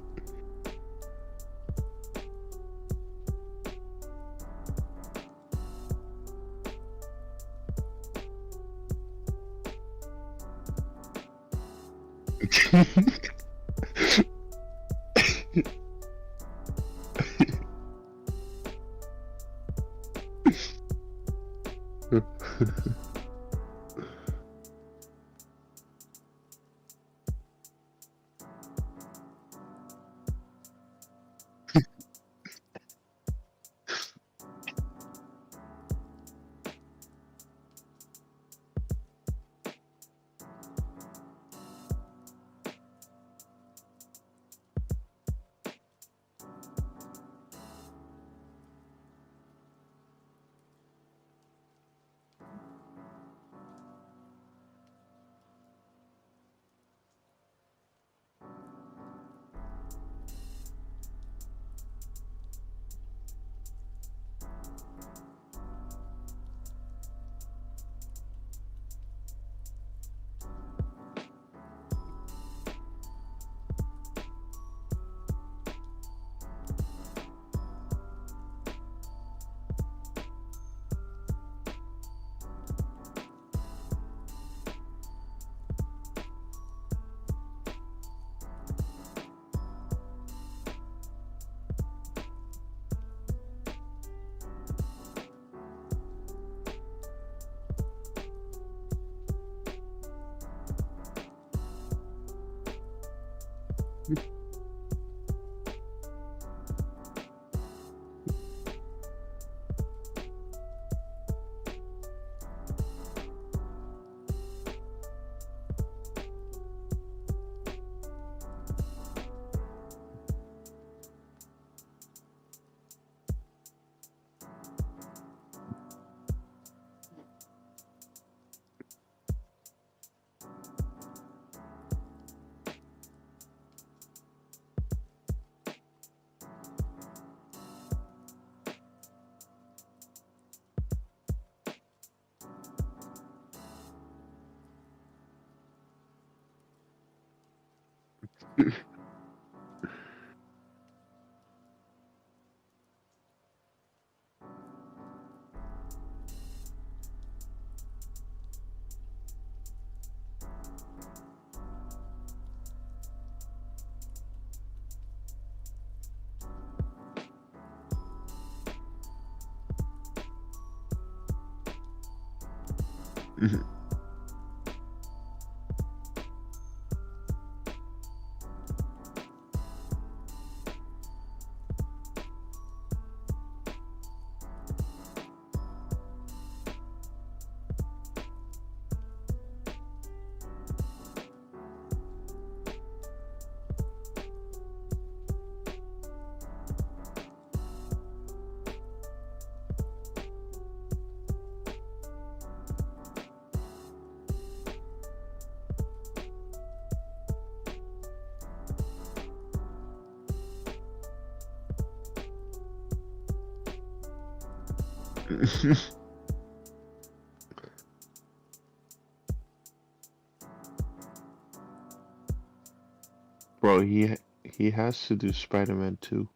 Bro, he has to do Spider-Man 2.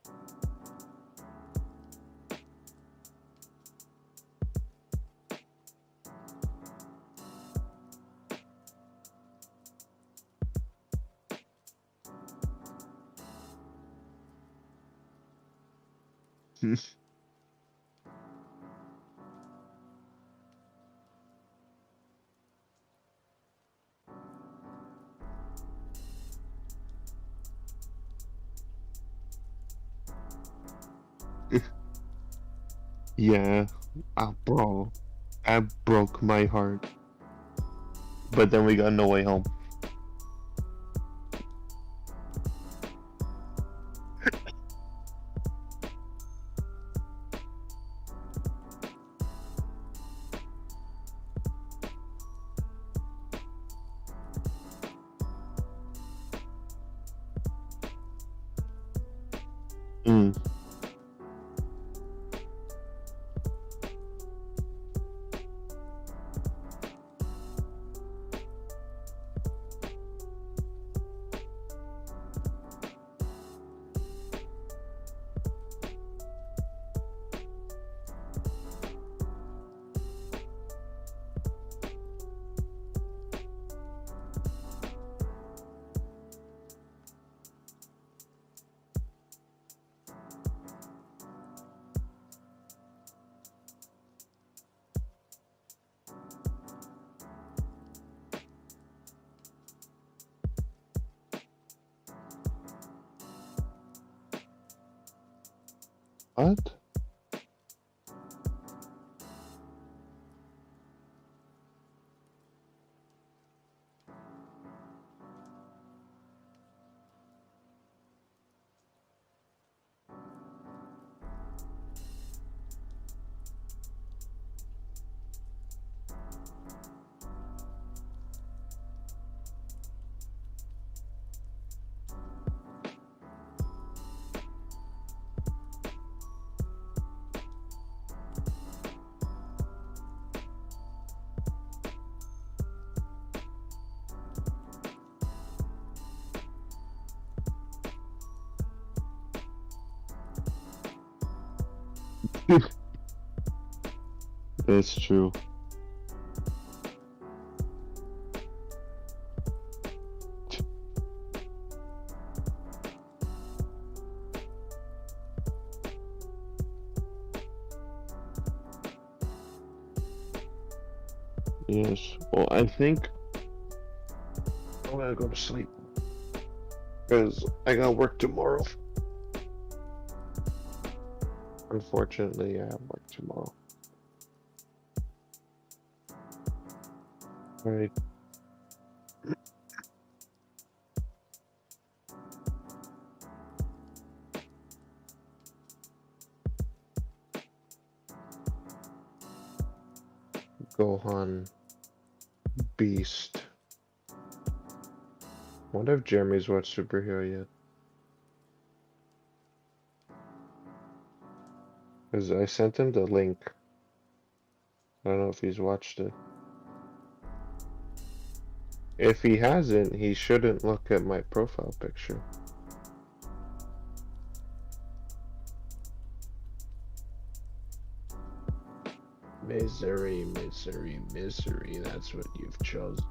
Yeah, bro, that broke my heart. But then we got No Way Home. What? That's true. Yes. Well, I think I'm gonna go to sleep because I got work tomorrow. Unfortunately, I have work tomorrow. All right. Gohan, Beast. Wonder if Jeremy's watched Superhero yet. Because I sent him the link. I don't know if he's watched it. If he hasn't, he shouldn't look at my profile picture. Misery, misery, misery. That's what you've chosen.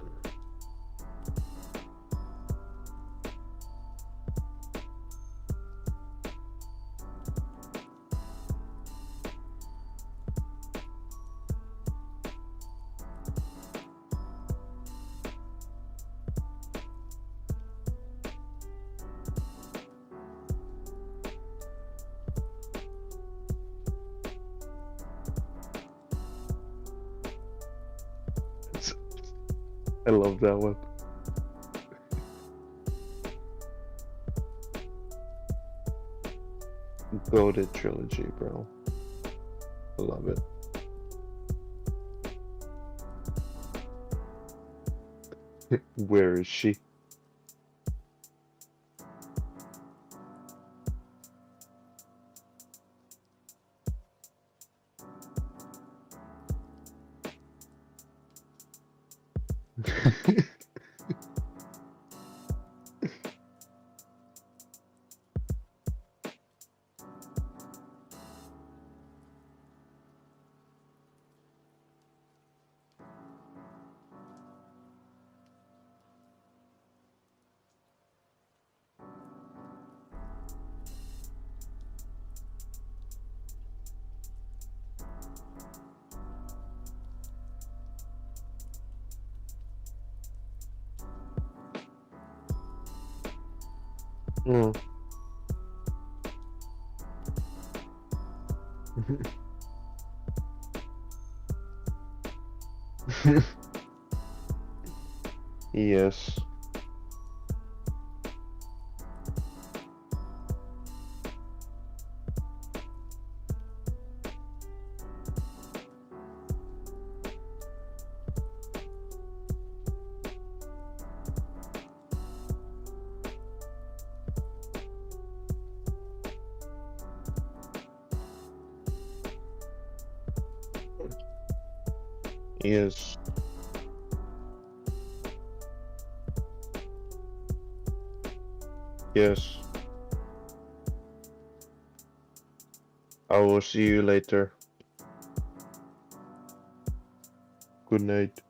I love that one. Goated trilogy, bro. I love it. Where is she? Mm. Yes. Yes. Yes. I will see you later. Good night.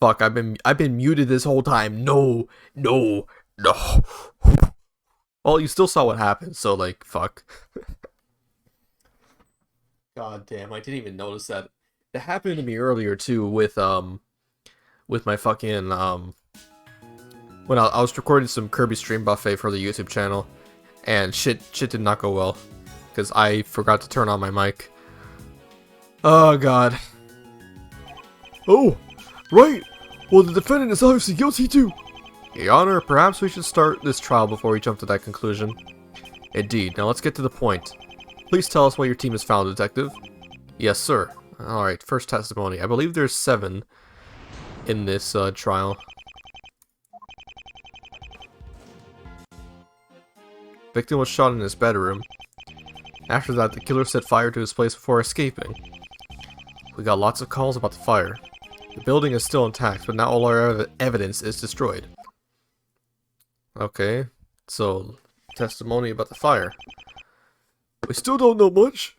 Fuck, I've been muted this whole time. No. Well, you still saw what happened, so like, fuck. God damn, I didn't even notice that. That happened to me earlier too with my fucking when I was recording some Kirby Stream Buffet for the YouTube channel, and shit did not go well because I forgot to turn on my mic. Oh god. Oh, right. Well, the defendant is obviously guilty too. Your Honor, perhaps we should start this trial before we jump to that conclusion. Indeed. Now let's get to the point. Please tell us what your team has found, Detective. Yes, sir. Alright, first testimony. I believe there's 7 in this trial. Victim was shot in his bedroom. After that, the killer set fire to his place before escaping. We got lots of calls about the fire. The building is still intact, but now all our evidence is destroyed. Okay, so testimony about the fire. We still don't know much,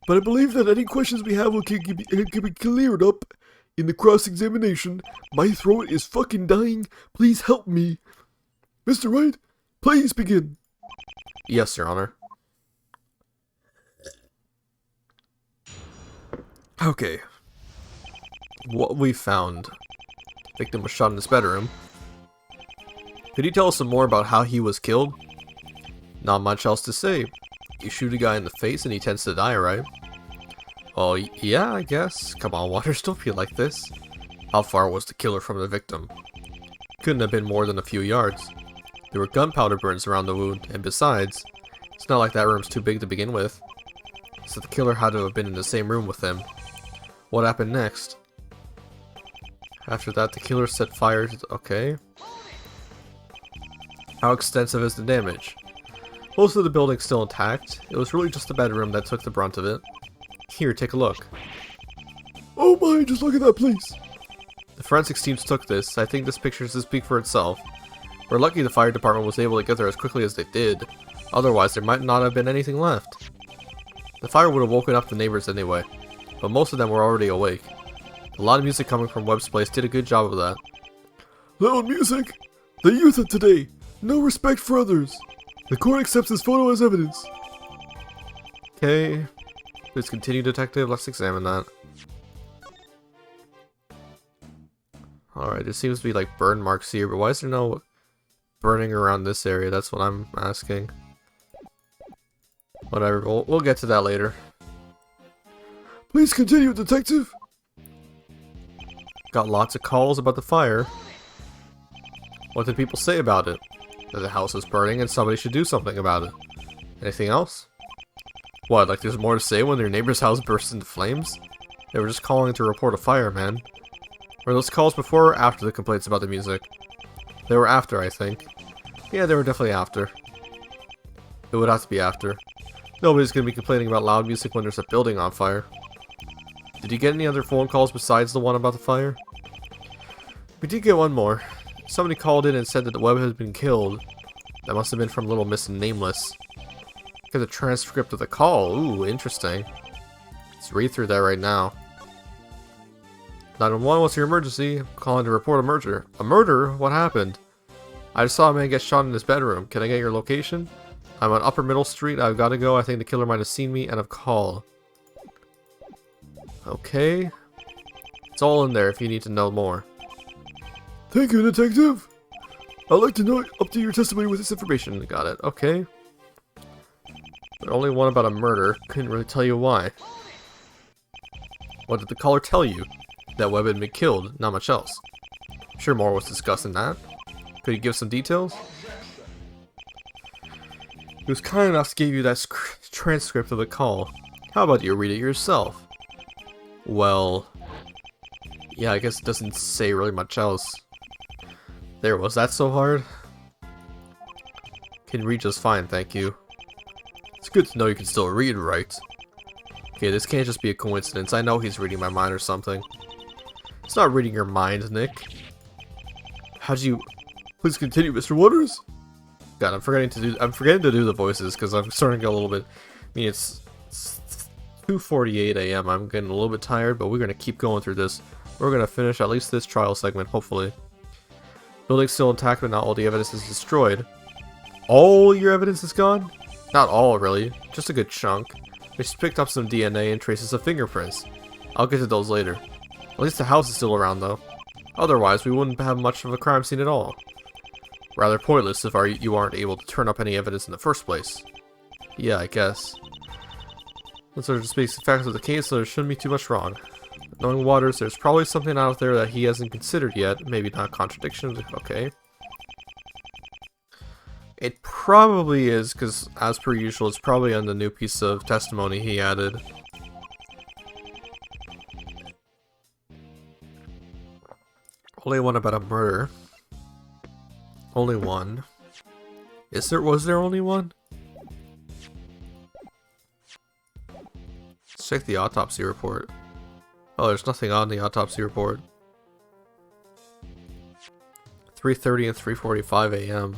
but I believe that any questions we have can be cleared up in the cross-examination. My throat is fucking dying. Please help me. Mr. Wright, please begin. Yes, Your Honor. Okay. What we found. Victim was shot in his bedroom. Could you tell us some more about how he was killed? Not much else to say. You shoot a guy in the face and he tends to die, right? Oh, yeah, I guess. Come on, Waters, don't be like this. How far was the killer from the victim? Couldn't have been more than a few yards. There were gunpowder burns around the wound, and besides, it's not like that room's too big to begin with. So the killer had to have been in the same room with him. What happened next? After that, the killer set fire to... Okay. How extensive is the damage? Most of the building's still intact. It was really just the bedroom that took the brunt of it. Here, take a look. Oh my, just look at that, please. The forensics teams took this. I think this picture should speak for itself. We're lucky the fire department was able to get there as quickly as they did. Otherwise, there might not have been anything left. The fire would have woken up the neighbors anyway, but most of them were already awake. A lot of music coming from Webb's place did a good job of that. Loud music? The youth of today. No respect for others. The court accepts this photo as evidence. Okay. Please continue, Detective. Let's examine that. Alright, there seems to be like burn marks here, but why is there no burning around this area? That's what I'm asking. Whatever, we'll get to that later. Please continue, Detective. Got lots of calls about the fire. What did people say about it? That the house is burning and somebody should do something about it. Anything else? What, like there's more to say when their neighbor's house bursts into flames? They were just calling to report a fire, man. Were those calls before or after the complaints about the music? They were after, I think. Yeah, they were definitely after. It would have to be after. Nobody's gonna be complaining about loud music when there's a building on fire. Did you get any other phone calls besides the one about the fire? We did get one more. Somebody called in and said that the Webb has been killed. That must have been from Little Miss Nameless. Get the transcript of the call. Ooh, interesting. Let's read through that right now. 911, what's your emergency? I'm calling to report a murder. A murder? What happened? I just saw a man get shot in his bedroom. Can I get your location? I'm on Upper Middle Street. I've got to go. I think the killer might have seen me and have called. Okay. It's all in there if you need to know more. Thank you, Detective. I'd like to know up to your testimony with this information. Got it. Okay. But only one about a murder. Couldn't really tell you why. What did the caller tell you? That Webb had been killed, not much else. I'm sure more was discussed in that. Could you give some details? He was kind enough to give you that transcript of the call. How about you read it yourself? Well... yeah, I guess it doesn't say really much else. There, was that so hard? Can read just fine, thank you. It's good to know you can still read, right? Okay, this can't just be a coincidence. I know he's reading my mind or something. It's not reading your mind, Nick. How'd you... Please continue, Mr. Waters? God, I'm forgetting to do the voices because I'm starting to get a little bit... I mean, it's 2:48 a.m. I'm getting a little bit tired, but we're gonna keep going through this. We're gonna finish at least this trial segment, hopefully. Building's still intact, but not all the evidence is destroyed. All your evidence is gone? Not all, really. Just a good chunk. We just picked up some DNA and traces of fingerprints. I'll get to those later. At least the house is still around, though. Otherwise, we wouldn't have much of a crime scene at all. Rather pointless if you aren't able to turn up any evidence in the first place. Yeah, I guess. Those are just basic facts of the case, so there shouldn't be too much wrong. Knowing Waters, there's probably something out there that he hasn't considered yet. Maybe not contradictions, okay. It probably is, because as per usual, it's probably on the new piece of testimony he added. Only one about a murder. Only one. Was there only one? Let's check the autopsy report. Oh, there's nothing on the autopsy report. 3:30 and 3:45 a.m.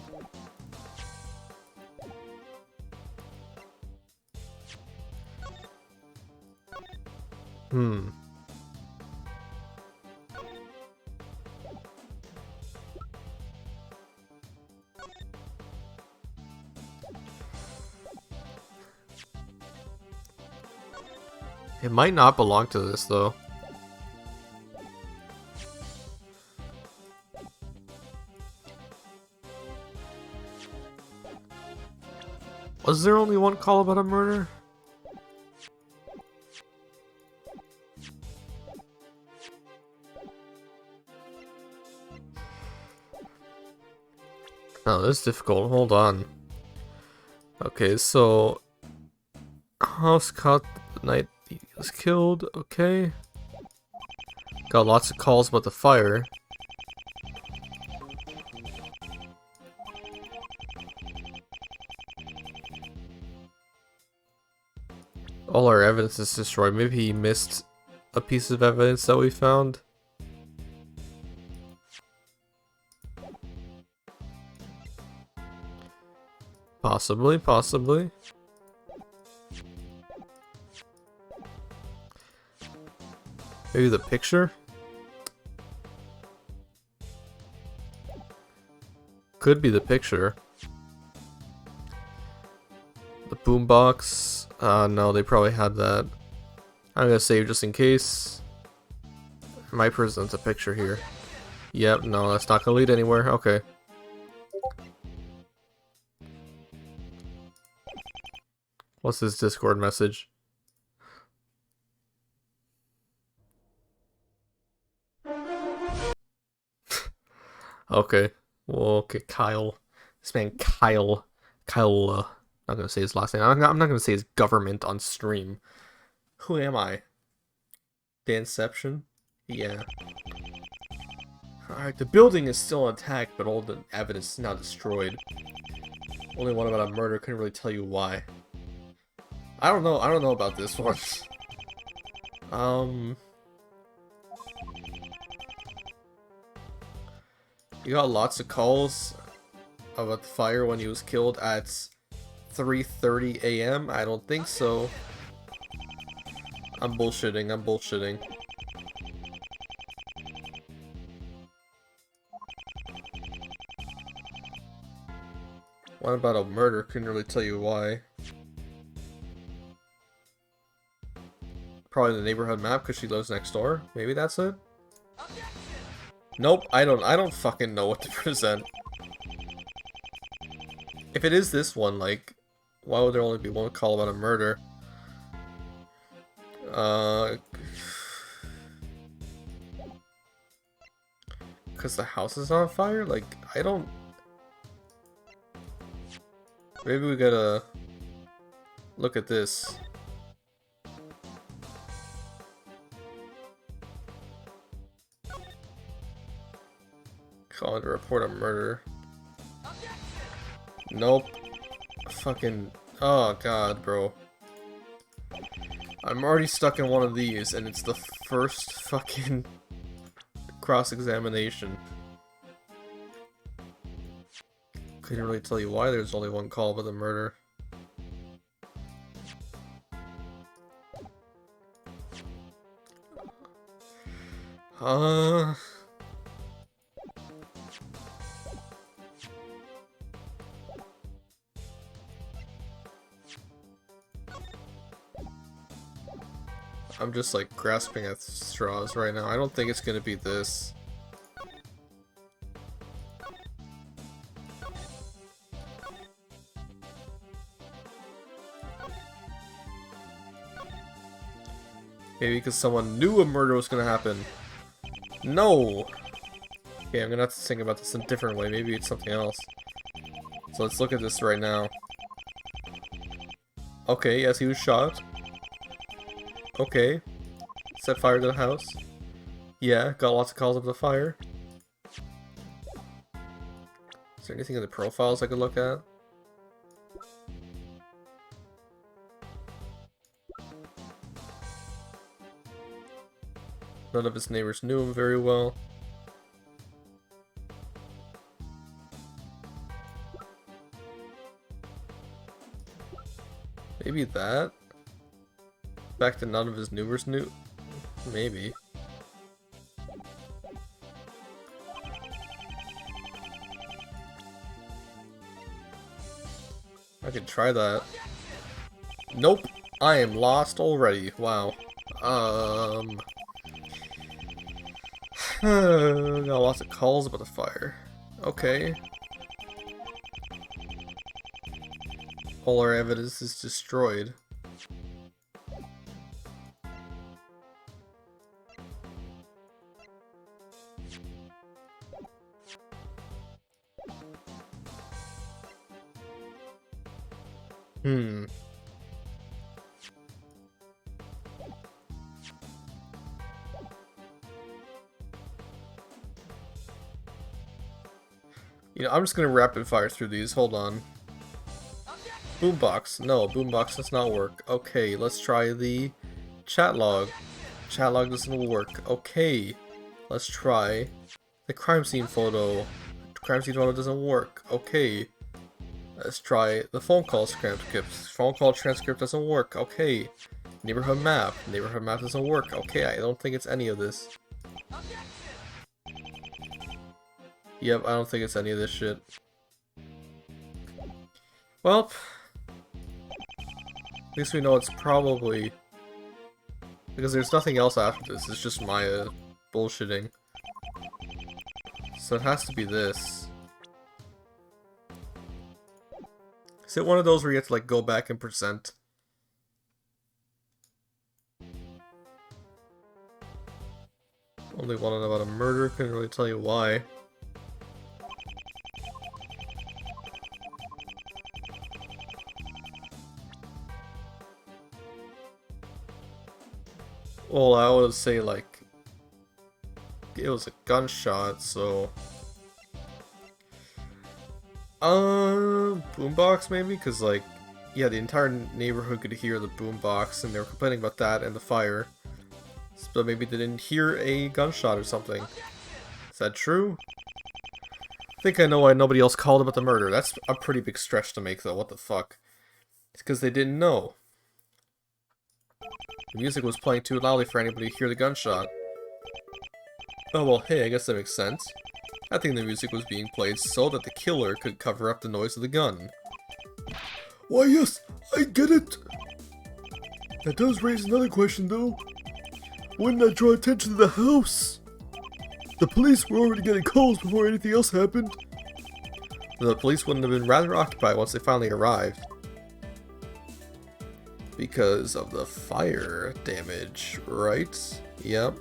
It might not belong to this, though. Was there only one call about a murder? Oh, this is difficult. Hold on. Okay, so house caught the night he was killed. Okay. Got lots of calls about the fire. All our evidence is destroyed. Maybe he missed a piece of evidence that we found. Possibly, possibly. Maybe the picture? Could be the picture. The boombox. No, they probably had that. I'm gonna save just in case. It might present a picture here. Yep, no, that's not gonna lead anywhere. Okay. What's this Discord message? Okay. Well, okay, Kyle. This man, Kyle. I'm not gonna say his last name. I'm not gonna say his government on stream. Who am I? The Inception? Yeah. Alright, the building is still intact, but all the evidence is now destroyed. Only one about a murder, couldn't really tell you why. I don't know about this one. You got lots of calls about the fire when he was killed at 3:30 a.m. I don't think so. I'm bullshitting. What about a murder? Couldn't really tell you why. Probably the neighborhood map because she lives next door. Maybe that's it. Nope, I don't fucking know what to present. If it is this one, like, why would there only be one call about a murder? Because the house is on fire? Like, I don't... Maybe we gotta look at this. Calling to report a murder. Nope. Fucking... Oh god, bro. I'm already stuck in one of these, and it's the first fucking cross-examination. Couldn't really tell you why there's only one call about the murder. Uh... I'm just like grasping at straws right now. I don't think it's gonna be this. Maybe because someone knew a murder was gonna happen. No! Okay, I'm gonna have to think about this in a different way. Maybe it's something else. So let's look at this right now. Okay, yes, he was shot. Okay. Set fire to the house. Yeah, got lots of calls of the fire. Is there anything in the profiles I could look at? None of his neighbors knew him very well. Maybe that? Back to none of his neighbors knew? Maybe. I could try that. Nope! I am lost already. Wow. Got lots of calls about the fire. Okay. All our evidence is destroyed. Hmm. You know, I'm just gonna rapid fire through these. Hold on. Boombox. No, boombox does not work. Okay, let's try the chat log. Chat log doesn't work. Okay, let's try the crime scene photo. Crime scene photo doesn't work. Okay, let's try the phone call transcript. Phone call transcript doesn't work. Okay, neighborhood map. Neighborhood map doesn't work. Okay, I don't think it's any of this. Yep, I don't think it's any of this shit. Well, at least we know it's probably... because there's nothing else after this, it's just Maya bullshitting. So it has to be this. Is it one of those where you have to like go back and present? Only want to know about a murder, couldn't really tell you why. Well, I would say like it was a gunshot, so boombox maybe, because like yeah, the entire neighborhood could hear the boombox, and they were complaining about that and the fire. So maybe they didn't hear a gunshot or something. Is that true? I think I know why nobody else called about the murder. That's a pretty big stretch to make, though. What the fuck? It's because they didn't know. The music was playing too loudly for anybody to hear the gunshot. Oh well, hey, I guess that makes sense. I think the music was being played so that the killer could cover up the noise of the gun. Why yes, I get it! That does raise another question though. Wouldn't that draw attention to the house? The police were already getting calls before anything else happened. The police wouldn't have been rather occupied once they finally arrived. Because of the fire damage, right? Yep.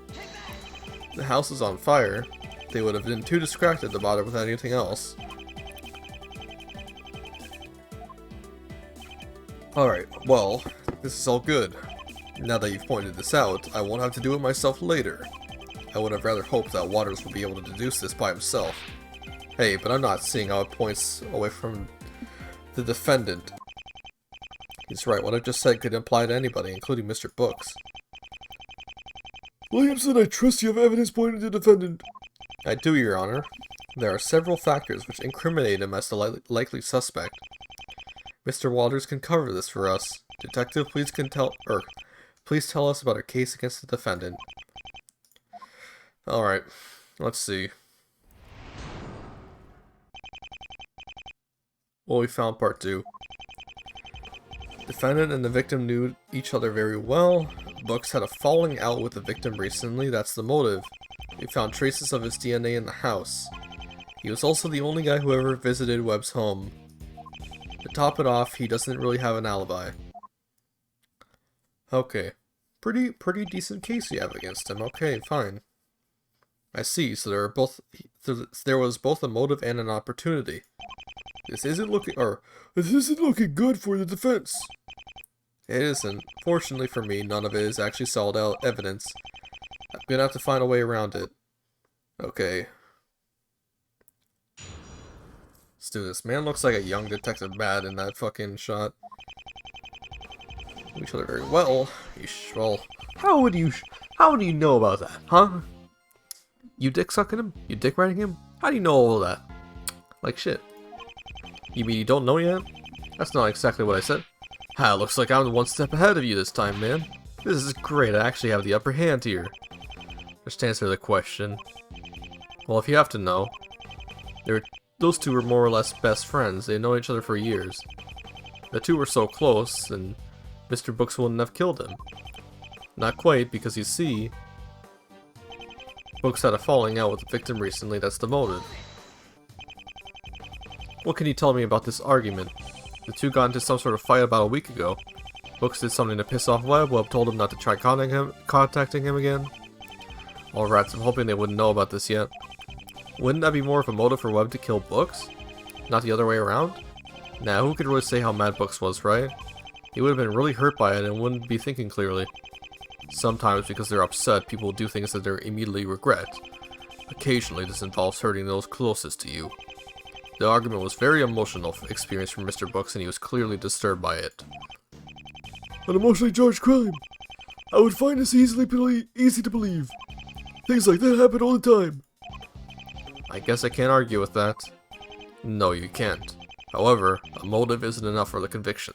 The house is on fire. They would have been too distracted to bother with anything else. Alright, well, this is all good. Now that you've pointed this out, I won't have to do it myself later. I would have rather hoped that Waters would be able to deduce this by himself. Hey, but I'm not seeing how it points away from the defendant. He's right, what I just said could apply to anybody, including Mr. Books. Williamson, I trust you have evidence pointing to the defendant. I do, Your Honor. There are several factors which incriminate him as the likely suspect. Mr. Waters can cover this for us. Detective, please tell us about our case against the defendant. Alright, let's see. Well, we found part 2. Defendant and the victim knew each other very well. Bucks had a falling out with the victim recently, that's the motive. We found traces of his DNA in the house. He was also the only guy who ever visited Webb's home. To top it off, he doesn't really have an alibi. Okay. Pretty decent case you have against him. Okay, fine. I see, so there was both a motive and an opportunity. This isn't looking good for the defense. It isn't. Fortunately for me, none of it is actually solid evidence. I'm gonna have to find a way around it. Okay. Let's do this. Man looks like a young Detective Bad in that fucking shot. Know each other very well. Well, how would you know about that, huh? You dick sucking him? You dick riding him? How do you know all of that? Like shit. You mean you don't know yet? That's not exactly what I said. Ha, looks like I'm one step ahead of you this time, man. This is great, I actually have the upper hand here. Just answer the question. Well, if you have to know, those two were more or less best friends. They know each other for years. The two were so close, and Mr. Brooks wouldn't have killed him. Not quite, because you see, Brooks had a falling out with the victim recently, that's the motive. What can you tell me about this argument? The two got into some sort of fight about a week ago. Brooks did something to piss off Webb. Webb told him not to try contacting him again. All rats, I'm hoping they wouldn't know about this yet. Wouldn't that be more of a motive for Webb to kill Brooks? Not the other way around? Nah, who could really say how mad Brooks was, right? He would have been really hurt by it and wouldn't be thinking clearly. Sometimes, because they're upset, people do things that they immediately regret. Occasionally, this involves hurting those closest to you. The argument was very emotional experience for Mr. Brooks, and he was clearly disturbed by it. An emotionally charged crime. I would find this easy to believe. Things like that happen all the time. I guess I can't argue with that. No, you can't. However, a motive isn't enough for the conviction.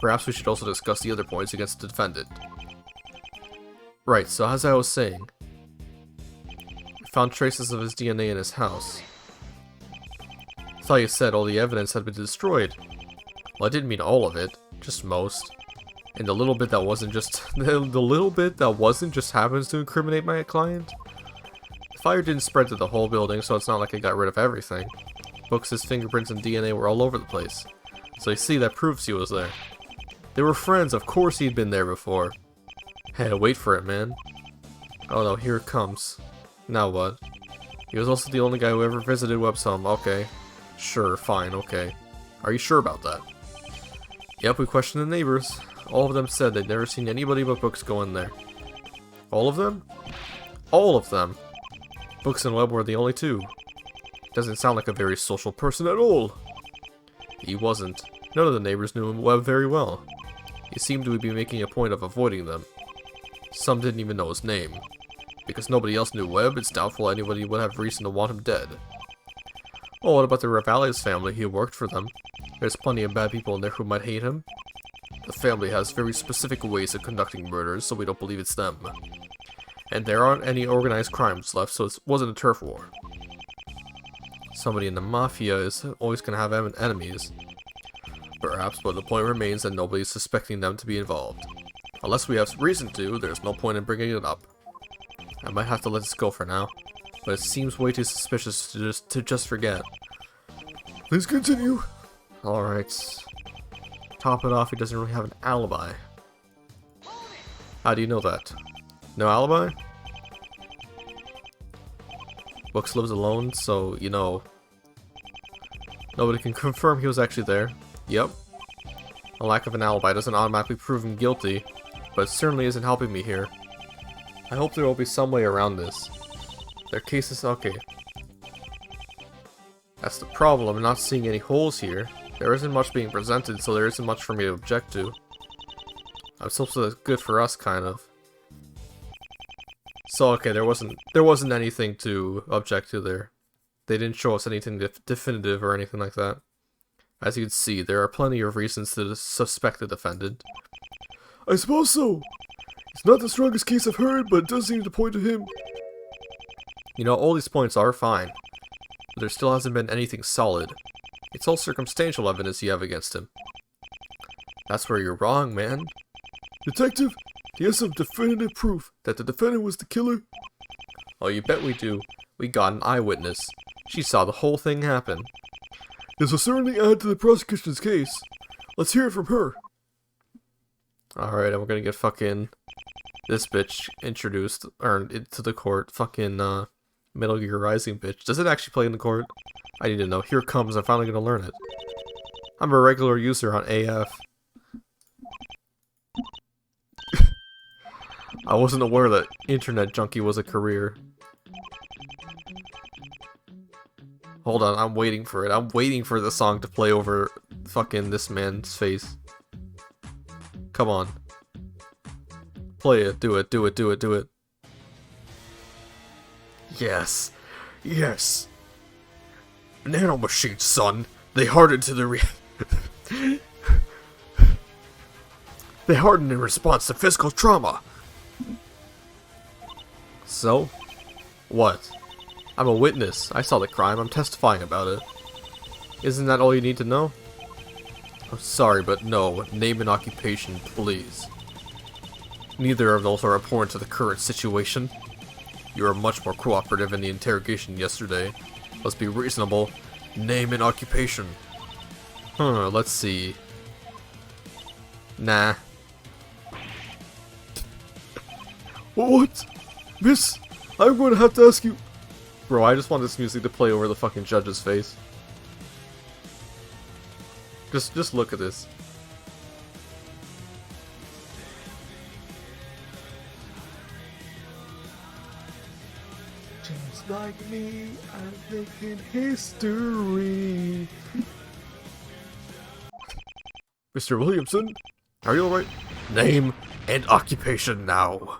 Perhaps we should also discuss the other points against the defendant. Right, so as I was saying, we found traces of his DNA in his house. I thought you said all the evidence had been destroyed. Well, I didn't mean all of it, just most. And the little bit that wasn't just happens to incriminate my client. The fire didn't spread to the whole building, so it's not like it got rid of everything. Brooks' fingerprints and DNA were all over the place. So you see, that proves he was there. They were friends, of course he'd been there before. Hey, wait for it, man. Oh no, here it comes. Now what? He was also the only guy who ever visited Webb's home. Okay. Sure, fine, okay. Are you sure about that? Yep, we questioned the neighbors. All of them said they'd never seen anybody but Brooks go in there. All of them? All of them! Brooks and Webb were the only two. Doesn't sound like a very social person at all. He wasn't. None of the neighbors knew Webb very well. He seemed to be making a point of avoiding them. Some didn't even know his name. Because nobody else knew Webb, it's doubtful anybody would have reason to want him dead. Well, what about the Ravales family? He worked for them. There's plenty of bad people in there who might hate him. The family has very specific ways of conducting murders, so we don't believe it's them. And there aren't any organized crimes left, so it wasn't a turf war. Somebody in the mafia is always going to have enemies. Perhaps, but the point remains that nobody is suspecting them to be involved. Unless we have reason to, there's no point in bringing it up. I might have to let this go for now, but it seems way too suspicious to just forget. Please continue. Alright. Top it off, he doesn't really have an alibi. How do you know that? No alibi? Brooks lives alone, so, you know, nobody can confirm he was actually there. Yep. A lack of an alibi doesn't automatically prove him guilty, but it certainly isn't helping me here. I hope there will be some way around this. Their case is okay. That's the problem, I'm not seeing any holes here. There isn't much being presented, so there isn't much for me to object to. I'm supposed to that's good for us, kind of. So okay, there wasn't anything to object to there. They didn't show us anything definitive or anything like that. As you can see, there are plenty of reasons to suspect the defendant. I suppose so. It's not the strongest case I've heard, but it does seem to point to him. You know, all these points are fine, but there still hasn't been anything solid. It's all circumstantial evidence you have against him. That's where you're wrong, man. Detective, do you have some definitive proof that the defendant was the killer? Oh, you bet we do. We got an eyewitness. She saw the whole thing happen. This will certainly add to the prosecution's case. Let's hear it from her. Alright, and we're gonna get fucking this bitch introduced, or into the court. Fucking, Metal Gear Rising bitch. Does it actually play in the court? I need to know. Here it comes, I'm finally gonna learn it. I'm a regular user on AF. I wasn't aware that internet junkie was a career. Hold on, I'm waiting for it. I'm waiting for the song to play over fucking this man's face. Come on. Play it, do it, do it, do it, do it. Yes. Yes. Nanomachines, son. They harden to the They harden in response to physical trauma. So? What? I'm a witness. I saw the crime. I'm testifying about it. Isn't that all you need to know? I'm sorry, but no. Name and occupation, please. Neither of those are important to the current situation. You were much more cooperative in the interrogation yesterday. Let's be reasonable. Name and occupation. Let's see. Nah. What? Miss, I'm going to have to ask you... Bro, I just want this music to play over the fucking judge's face. Just look at this. Just like me, I'm making history. Mr. Williamson? Are you alright? Name and occupation now.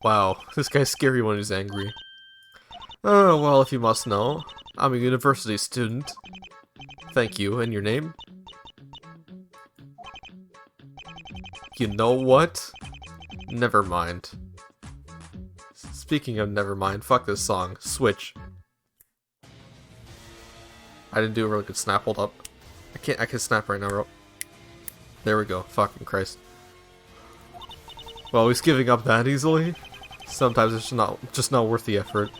Wow, this guy's scary when he's angry. Oh, well, if you must know, I'm a university student. Thank you, and your name? You know what? Never mind. Speaking of never mind, fuck this song. Switch. I didn't do a really good snap, hold up. I can snap right now, bro. There we go, fucking Christ. Well, he's giving up that easily. Sometimes it's just not worth the effort.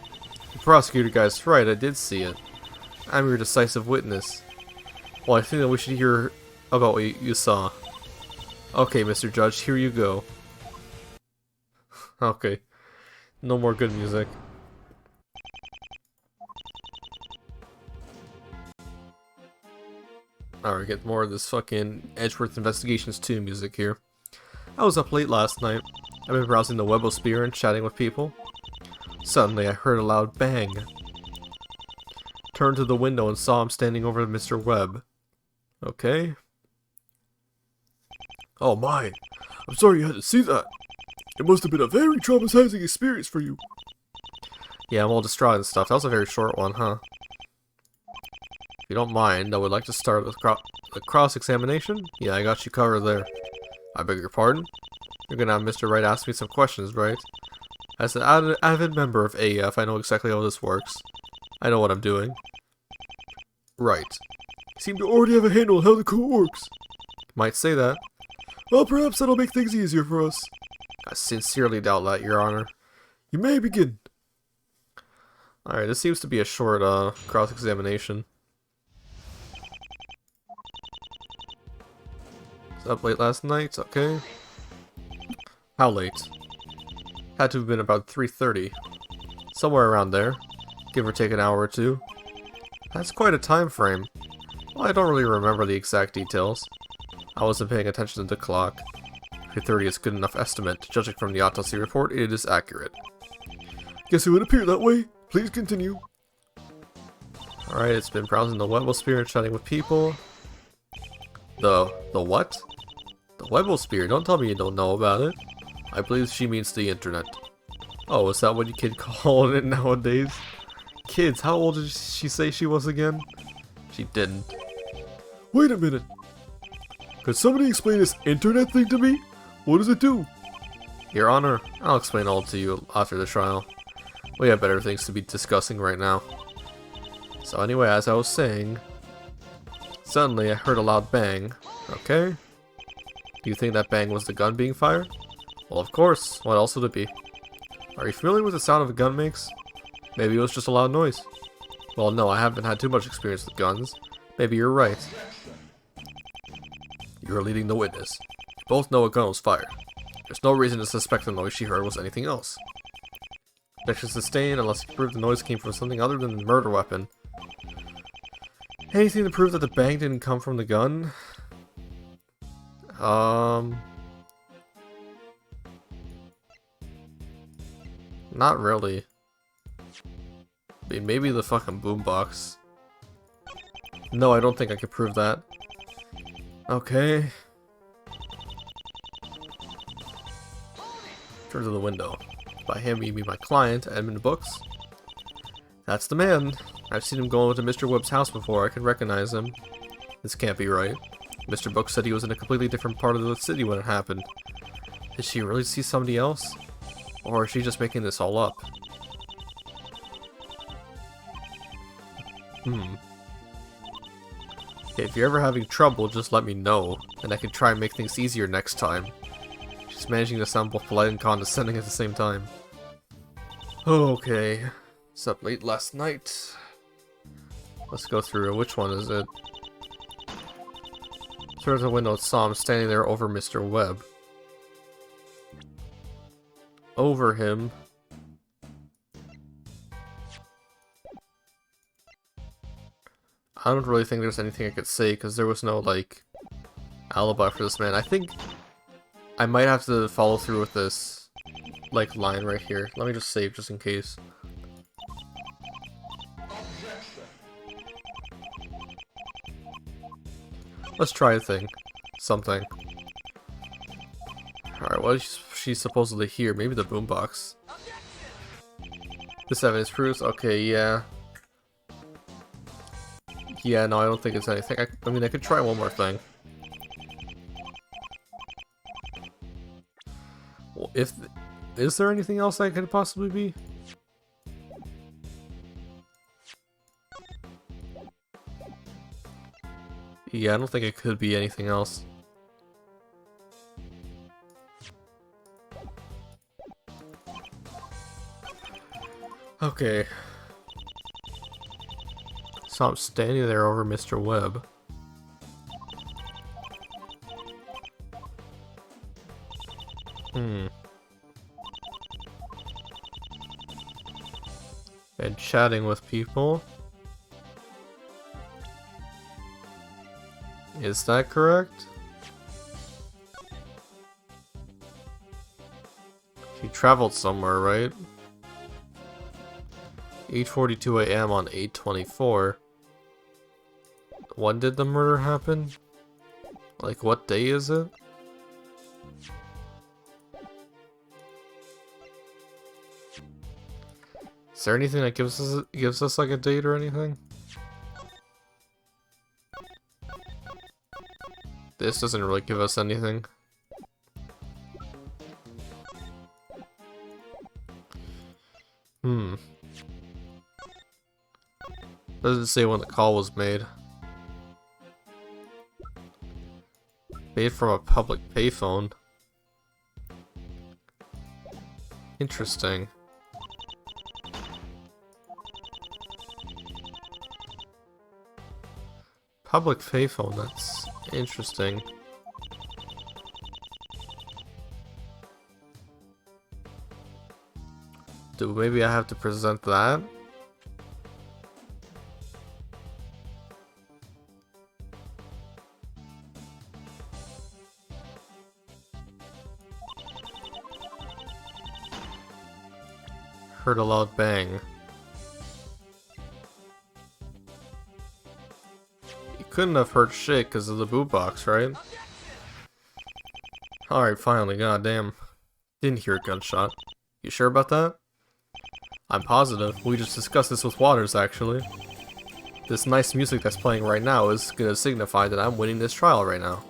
The prosecutor guy's right, I did see it. I'm your decisive witness. Well, I think that we should hear about what you saw. Okay, Mr. Judge, here you go. Okay. No more good music. Alright, get more of this fucking Edgeworth Investigations 2 music here. I was up late last night. I've been browsing the webosphere and chatting with people. Suddenly, I heard a loud bang. Turned to the window and saw him standing over Mr. Webb. Okay. Oh my, I'm sorry you had to see that. It must have been a very traumatizing experience for you. Yeah, I'm all distraught and stuff. That was a very short one, huh? If you don't mind, I would like to start with the cross-examination. Yeah, I got you covered there. I beg your pardon? You're gonna have Mr. Wright ask me some questions, right? As an avid member of AF, I know exactly how this works. I know what I'm doing. Right. You seem to already have a handle on how the court works. Might say that. Well, perhaps that'll make things easier for us. I sincerely doubt that, Your Honor. You may begin. Alright, this seems to be a short, cross-examination. Was up late last night? Okay. How late? Had to have been about 3:30. Somewhere around there. Give or take an hour or two. That's quite a time frame. Well, I don't really remember the exact details. I wasn't paying attention to the clock. 3:30 is good enough estimate. Judging from the autopsy report, it is accurate. Guess it would appear that way. Please continue. Alright, it's been browsing the webosphere and chatting with people. The what? The webosphere? Don't tell me you don't know about it. I believe she means the internet. Oh, is that what you kid call it nowadays? Kids, how old did she say she was again? She didn't. Wait a minute. Could somebody explain this internet thing to me? What does it do? Your Honor, I'll explain all to you after the trial. We have better things to be discussing right now. So anyway, as I was saying, suddenly I heard a loud bang. Okay. Do you think that bang was the gun being fired? Well, of course. What else would it be? Are you familiar with the sound a gun makes? Maybe it was just a loud noise. Well, no, I haven't had too much experience with guns. Maybe you're right. You're leading the witness. You both know a gun was fired. There's no reason to suspect the noise she heard was anything else. Objection sustained unless you prove the noise came from something other than the murder weapon. Anything to prove that the bang didn't come from the gun? Not really. I mean, maybe the fucking boombox. No, I don't think I can prove that. Okay. Turn to the window. By him, you mean my client, Edmund Books? That's the man. I've seen him go into Mr. Webb's house before. I can recognize him. This can't be right. Mr. Books said he was in a completely different part of the city when it happened. Did she really see somebody else? Or is she just making this all up? Okay, if you're ever having trouble, just let me know, and I can try and make things easier next time. She's managing to sound both polite and condescending at the same time. Okay. It's up late last night. Let's go through. Which one is it? Through the window, saw him standing there over Mr. Webb. Over him. I don't really think there's anything I could say because there was no, like, alibi for this man. I think I might have to follow through with this, like, line right here. Let me just save just in case. Let's try a thing. Something. Alright, what is she supposedly hear? Maybe the boombox. This evidence proves? Okay, yeah. Yeah, no, I don't think it's anything. I mean, I could try one more thing. Well, is there anything else that could possibly be? Yeah, I don't think it could be anything else. Okay. So I'm standing there over Mr. Webb. And chatting with people. Is that correct? He traveled somewhere, right? 8:42 a.m. on 8/24. When did the murder happen? Like, what day is it? Is there anything that gives us like a date or anything? This doesn't really give us anything. Doesn't say when the call was made. Made from a public payphone. Interesting. Public payphone, that's interesting. Do maybe I have to present that? Heard a loud bang. You couldn't have heard shit because of the boombox, right? Alright, finally, goddamn. Didn't hear a gunshot. You sure about that? I'm positive. We just discussed this with Waters, actually. This nice music that's playing right now is gonna signify that I'm winning this trial right now.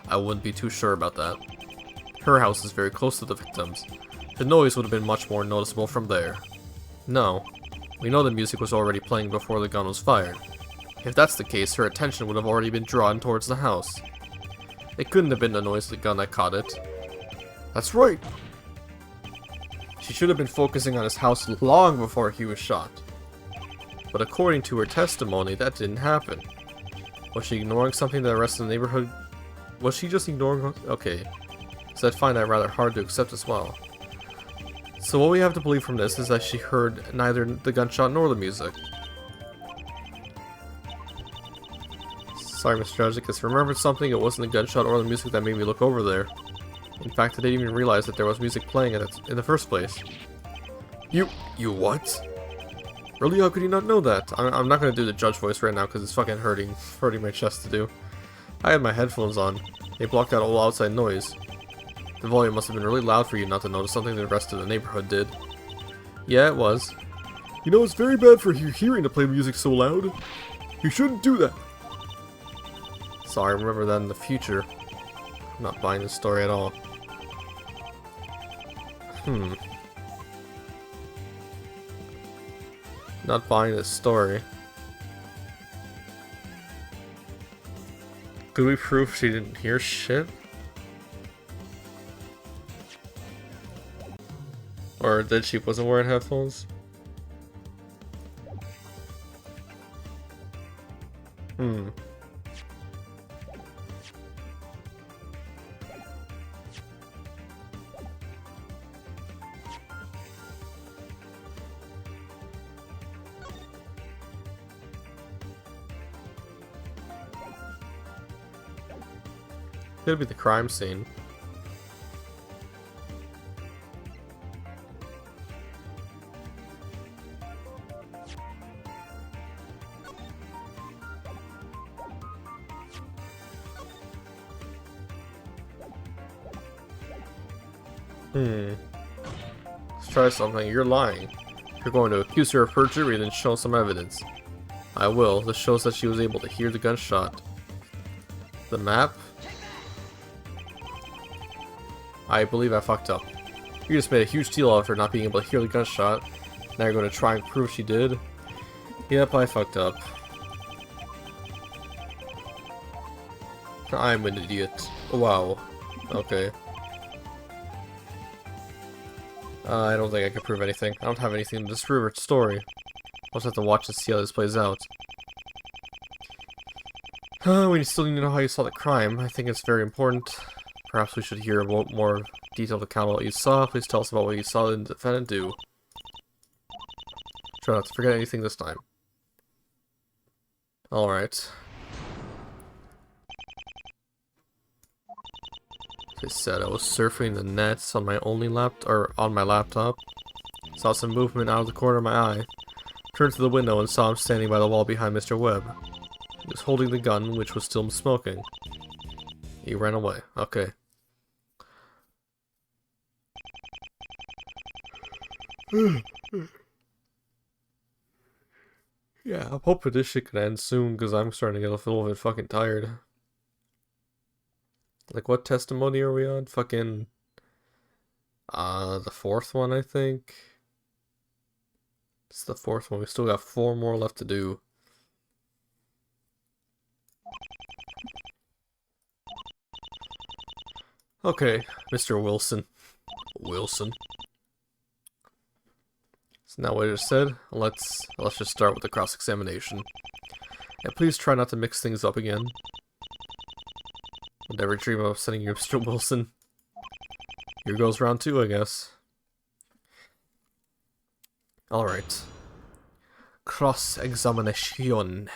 I wouldn't be too sure about that. Her house is very close to the victim's. the noise would have been much more noticeable from there. No, we know the music was already playing before the gun was fired. If that's the case, her attention would have already been drawn towards the house. It couldn't have been the noise of the gun that caught it. That's right! She should have been focusing on his house long before he was shot. But according to her testimony, that didn't happen. Was she ignoring something that the rest of the neighborhood... Was she just ignoring... Okay. So I'd find that rather hard to accept as well. So what we have to believe from this is that she heard neither the gunshot nor the music. Sorry, Mr. Judgicus, remembered something, it wasn't the gunshot or the music that made me look over there. In fact, I didn't even realize that there was music playing in the first place. You what? Really, how could you not know that? I'm not gonna do the judge voice right now because it's fucking hurting my chest to do. I had my headphones on. They blocked out all outside noise. The volume must have been really loud for you not to notice something the rest of the neighborhood did. Yeah, it was. You know, it's very bad for your hearing to play music so loud. You shouldn't do that. Sorry, remember that in the future. I'm not buying this story at all. Not buying this story. Could we prove she didn't hear shit? Or that she wasn't wearing headphones? Could be the crime scene. Let's try something. You're lying. You're going to accuse her of perjury and then show some evidence. I will. This shows that she was able to hear the gunshot. The map? I believe I fucked up. You just made a huge deal out of her not being able to hear the gunshot. Now you're going to try and prove she did? Yep, I fucked up. I'm an idiot. Wow. Okay. I don't think I can prove anything. I don't have anything to disprove her story. I'll just have to watch and see how this plays out. We still need to know how you saw the crime. I think it's very important. Perhaps we should hear a more detailed account of what you saw. Please tell us about what you saw the defendant do. Try not to forget anything this time. Alright. As I said, I was surfing the nets on my laptop. Saw some movement out of the corner of my eye. Turned to the window and saw him standing by the wall behind Mr. Webb. He was holding the gun, which was still smoking. He ran away. Okay. Yeah, I'm hoping this shit can end soon, because I'm starting to get a little bit fucking tired. Like, what testimony are we on? Fucking... the fourth one, I think? It's the fourth one. We still got 4 more left to do. Okay, Mr. Wilson. Wilson. So now what I just said, let's just start with the cross-examination. And please try not to mix things up again. Would never dream of upsetting you, Mr. Wilson. Here goes round 2, I guess. Alright. Cross-examination.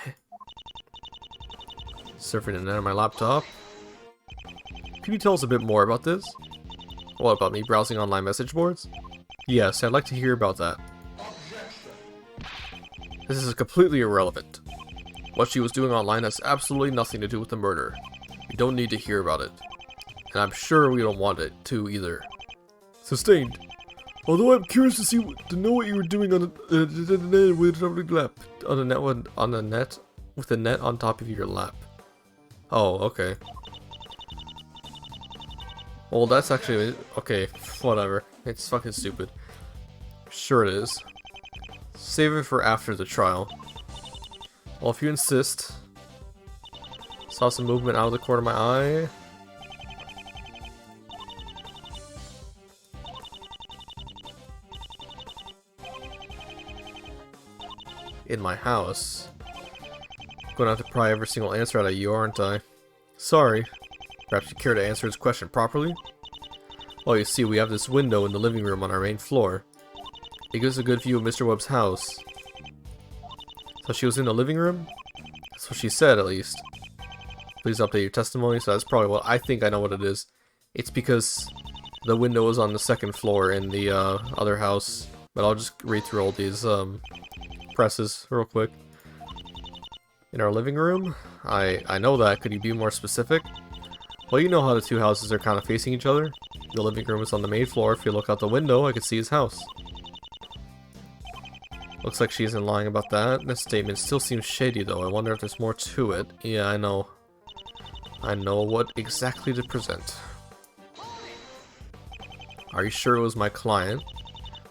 Surfing the net on my laptop. Can you tell us a bit more about this? What, about me browsing online message boards? Yes, I'd like to hear about that. This is completely irrelevant. What she was doing online has absolutely nothing to do with the murder. We don't need to hear about it. And I'm sure we don't want it to either. Sustained. Although I'm curious to know what you were doing on the net with the net on top of your lap. Oh, okay. Well, that's actually okay. Whatever. It's fucking stupid. Sure it is. Save it for after the trial. Well, if you insist. Saw some movement out of the corner of my eye. In my house. Gonna have to pry every single answer out of you, aren't I? Sorry. Perhaps you care to answer his question properly? Well, you see, we have this window in the living room on our main floor. It gives a good view of Mr. Webb's house. So she was in the living room? That's what she said, at least. Please update your testimony. So that's probably what I think I know what it is. It's because the window was on the second floor in the other house. But I'll just read through all these presses real quick. In our living room? I know that. Could you be more specific? Well, you know how the two houses are kind of facing each other. The living room is on the main floor. If you look out the window, I could see his house. Looks like she isn't lying about that. This statement still seems shady, though. I wonder if there's more to it. Yeah, I know. I know what exactly to present. Are you sure it was my client?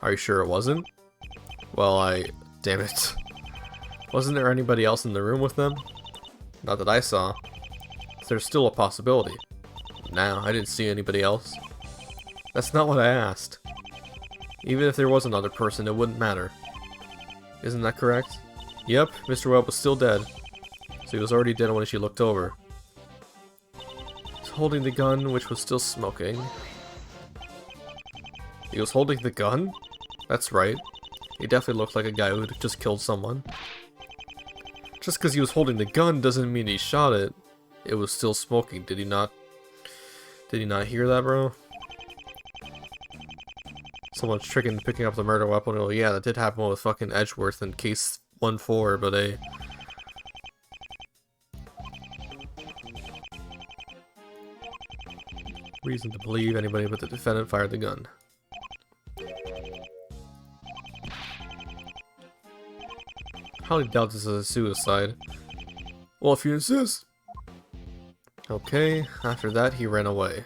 Are you sure it wasn't? Well, damn it. Wasn't there anybody else in the room with them? Not that I saw. There's still a possibility. Nah, I didn't see anybody else. That's not what I asked. Even if there was another person, it wouldn't matter. Isn't that correct? Yep, Mr. Webb was still dead. So he was already dead when she looked over. He was holding the gun, which was still smoking. He was holding the gun? That's right. He definitely looked like a guy who had just killed someone. Just because he was holding the gun doesn't mean he shot it. It was still smoking. Did he not hear that, bro? Someone's tricking picking up the murder weapon. Oh yeah, that did happen with fucking Edgeworth in case 1-4, but hey. Reason to believe anybody but the defendant fired the gun. Highly doubt this is a suicide. Well, if you insist. Okay, after that he ran away.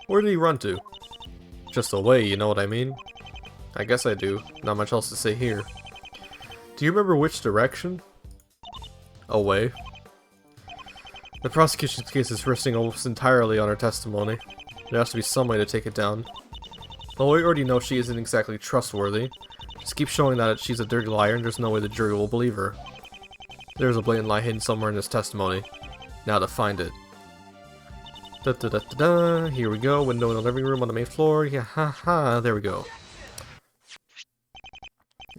Where did he run to? Just away, you know what I mean? I guess I do. Not much else to say here. Do you remember which direction? Away. The prosecution's case is resting almost entirely on her testimony. There has to be some way to take it down. Though we already know she isn't exactly trustworthy. Just keep showing that she's a dirty liar and there's no way the jury will believe her. There's a blatant lie hidden somewhere in this testimony. Now to find it. Da da da da da. Here we go. Window in the living room on the main floor. Yeah, ha ha. There we go.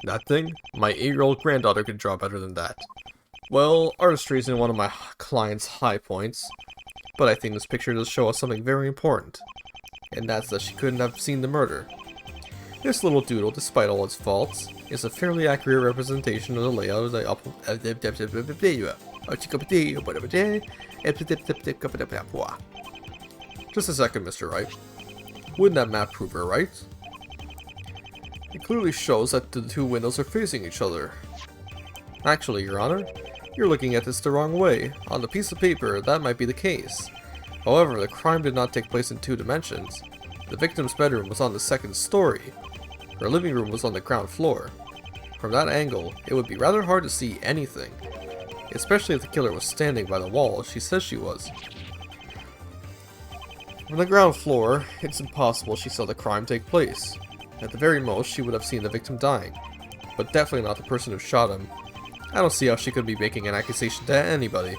That thing? My 8-year-old granddaughter could draw better than that. Well, artistry isn't one of my client's high points, but I think this picture does show us something very important, and that's that she couldn't have seen the murder. This little doodle, despite all its faults, is a fairly accurate representation of the layout of the Just a second, Mr. Wright. Wouldn't that map prove her right? It clearly shows that the two windows are facing each other. Actually, Your Honor, you're looking at this the wrong way. On the piece of paper, that might be the case. However, the crime did not take place in 2 dimensions. The victim's bedroom was on the 2nd story. Her living room was on the ground floor. From that angle, it would be rather hard to see anything, especially if the killer was standing by the wall she says she was. From the ground floor, it's impossible she saw the crime take place. At the very most, she would have seen the victim dying, but definitely not the person who shot him. I don't see how she could be making an accusation to anybody.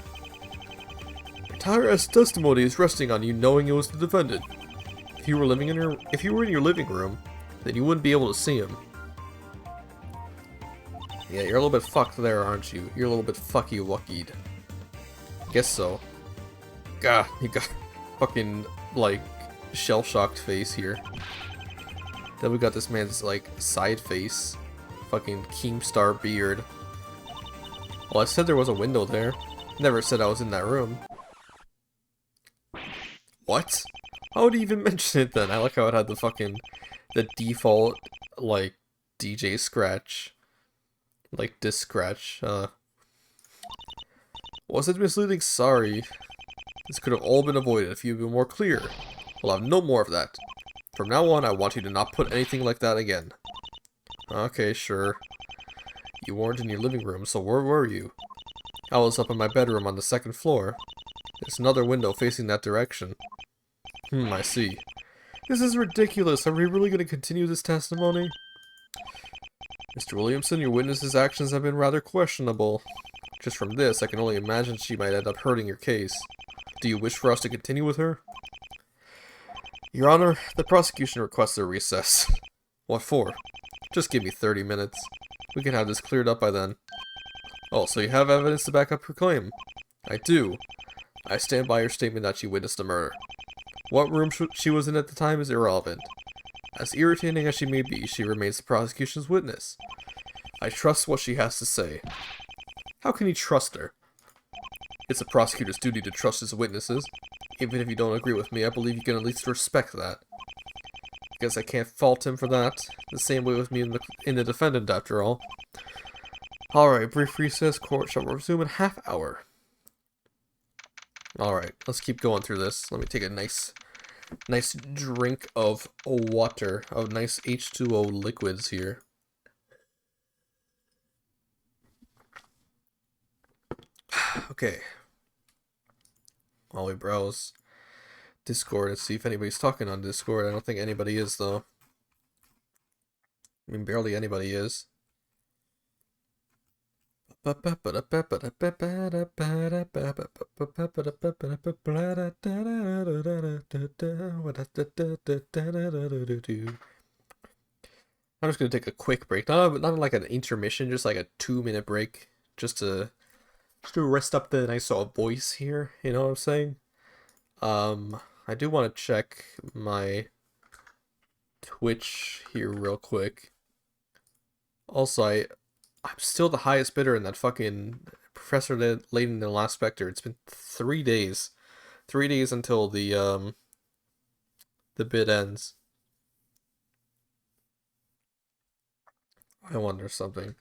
Entire testimony is resting on you knowing it was the defendant. If you were in your living room, then you wouldn't be able to see him. Yeah, you're a little bit fucked there, aren't you? You're a little bit fucky-wuckied. Guess so. God, you got fucking, like, shell-shocked face here. Then we got this man's, like, side face. Fucking Keemstar beard. Well, I said there was a window there. Never said I was in that room. What? How would you even mention it then? I like how it had the default, like, DJ scratch. Like, disc scratch. Was it misleading? Sorry. This could have all been avoided if you had been more clear. We'll have no more of that. From now on, I want you to not put anything like that again. Okay, sure. You weren't in your living room, so where were you? I was up in my bedroom on the 2nd floor. There's another window facing that direction. I see. This is ridiculous. Are we really going to continue this testimony? Mr. Williamson, your witness's actions have been rather questionable. Just from this, I can only imagine she might end up hurting your case. Do you wish for us to continue with her? Your Honor, the prosecution requests a recess. What for? Just give me 30 minutes. We can have this cleared up by then. Oh, so you have evidence to back up your claim? I do. I stand by your statement that she witnessed a murder. What room she was in at the time is irrelevant. As irritating as she may be, she remains the prosecution's witness. I trust what she has to say. How can you trust her? It's a prosecutor's duty to trust his witnesses. Even if you don't agree with me, I believe you can at least respect that. Guess I can't fault him for that. The same way with me in the defendant, after all. Alright, brief recess. Court shall resume in half hour. Alright, let's keep going through this. Let me take a nice drink of water, of nice H2O liquids here. Okay. While we browse Discord and see if anybody's talking on Discord. I don't think anybody is, though. I mean, barely anybody is. What are I'm just gonna take a quick break, not like an intermission, just like a 2-minute break, just to rest up the nice voice here. You know what I'm saying? I do want to check my Twitch here real quick. Also, I'm still the highest bidder in that fucking Professor Layton and the Last Spectre. It's been 3 days. 3 days until the bid ends. I wonder something.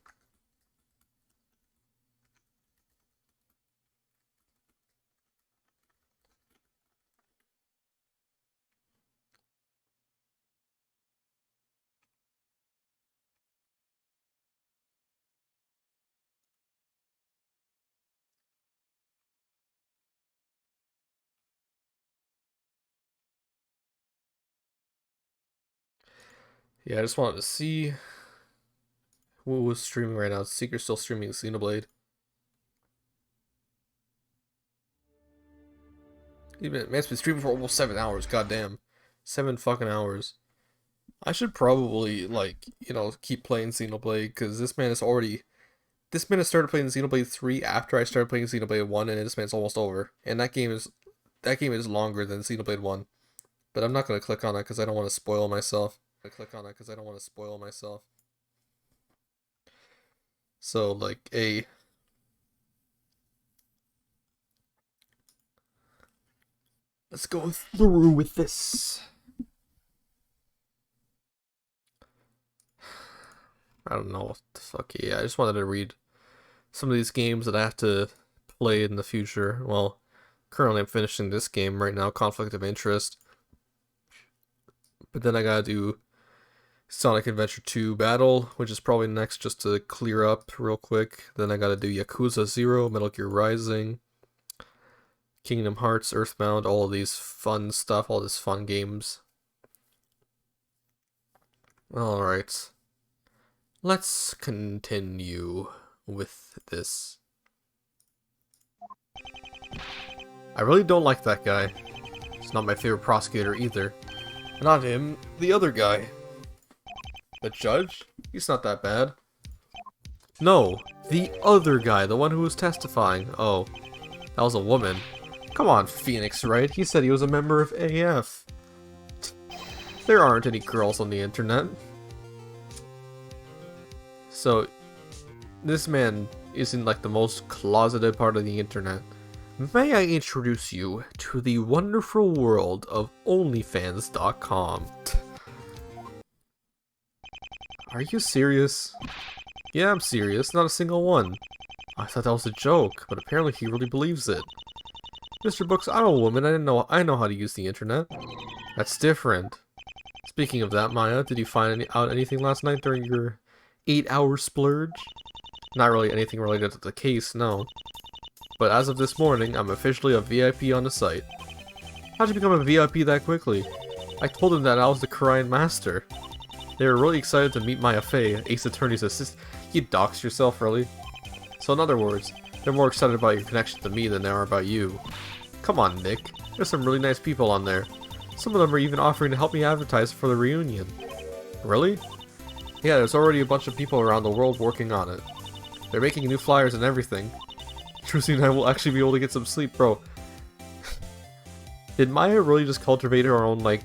Yeah, I just wanted to see who was streaming right now. Seeker's still streaming Xenoblade. Man's been streaming for almost 7 hours. Goddamn, 7 fucking hours. I should probably, like, you know, keep playing Xenoblade, because this man has started playing Xenoblade 3 after I started playing Xenoblade 1, and this man's almost over. And that game is longer than Xenoblade 1. But I'm not gonna click on it because I don't want to spoil myself. So, like, let's go through with this. I don't know what the fuck. Yeah, I just wanted to read some of these games that I have to play in the future. Well, currently I'm finishing this game right now, Conflict of Interest. But then I gotta do Sonic Adventure 2 Battle, which is probably next, just to clear up real quick. Then I gotta do Yakuza 0, Metal Gear Rising, Kingdom Hearts, Earthbound, all of these fun stuff, all these fun games. Alright. Let's continue with this. I really don't like that guy. He's not my favorite prosecutor either. Not him, the other guy. The judge? He's not that bad. No, the other guy, the one who was testifying. Oh, that was a woman. Come on, Phoenix Wright. He said he was a member of AF. There aren't any girls on the internet. So, this man is in like the most closeted part of the internet. May I introduce you to the wonderful world of OnlyFans.com. Are you serious? Yeah, I'm serious. Not a single one. I thought that was a joke, but apparently he really believes it. Mr. Books, I'm a woman. I know how to use the internet. That's different. Speaking of that, Maya, did you find out anything last night during your 8-hour splurge? Not really anything related to the case, no. But as of this morning, I'm officially a VIP on the site. How'd you become a VIP that quickly? I told them that I was the Korean master. They were really excited to meet Maya Fei, Ace Attorney's assistant. You doxed yourself, really? So in other words, they're more excited about your connection to me than they are about you. Come on, Nick. There's some really nice people on there. Some of them are even offering to help me advertise for the reunion. Really? Yeah, there's already a bunch of people around the world working on it. They're making new flyers and everything. Trucy and I will actually be able to get some sleep, bro. Did Maya really just cultivate her own, like,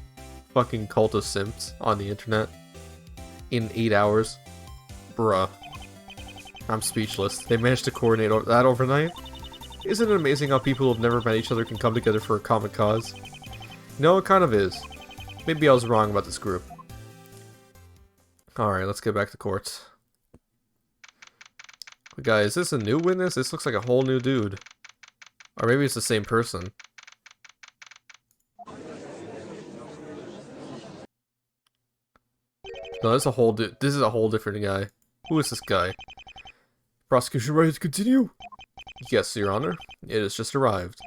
fucking cult of simps on the internet? In 8 hours? Bruh. I'm speechless. They managed to coordinate that overnight? Isn't it amazing how people who have never met each other can come together for a common cause? No, it kind of is. Maybe I was wrong about this group. Alright, let's get back to court. Guys, is this a new witness? This looks like a whole new dude. Or maybe it's the same person. No, this is a whole different guy. Who is this guy? Prosecution ready to continue? Yes, Your Honor. It has just arrived.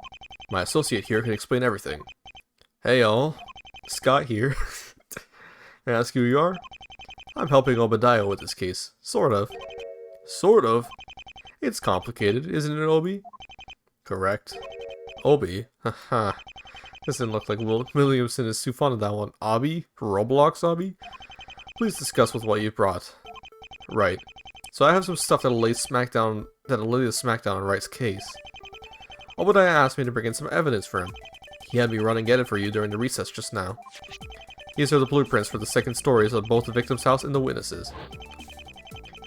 My associate here can explain everything. Hey all. Scott here. May I ask who you are? I'm helping Obadiah with this case. Sort of. Sort of? It's complicated, isn't it, Obi? Correct. Obi? Haha. Doesn't look like Williamson is too fond of that one. Obby? Roblox Obby? Please discuss with what you brought. Right. So I have some stuff that'll lay the smackdown on Wright's case. Obadiah asked me to bring in some evidence for him. He had me run and get it for you during the recess just now. These are the blueprints for the second stories of both the victim's house and the witnesses.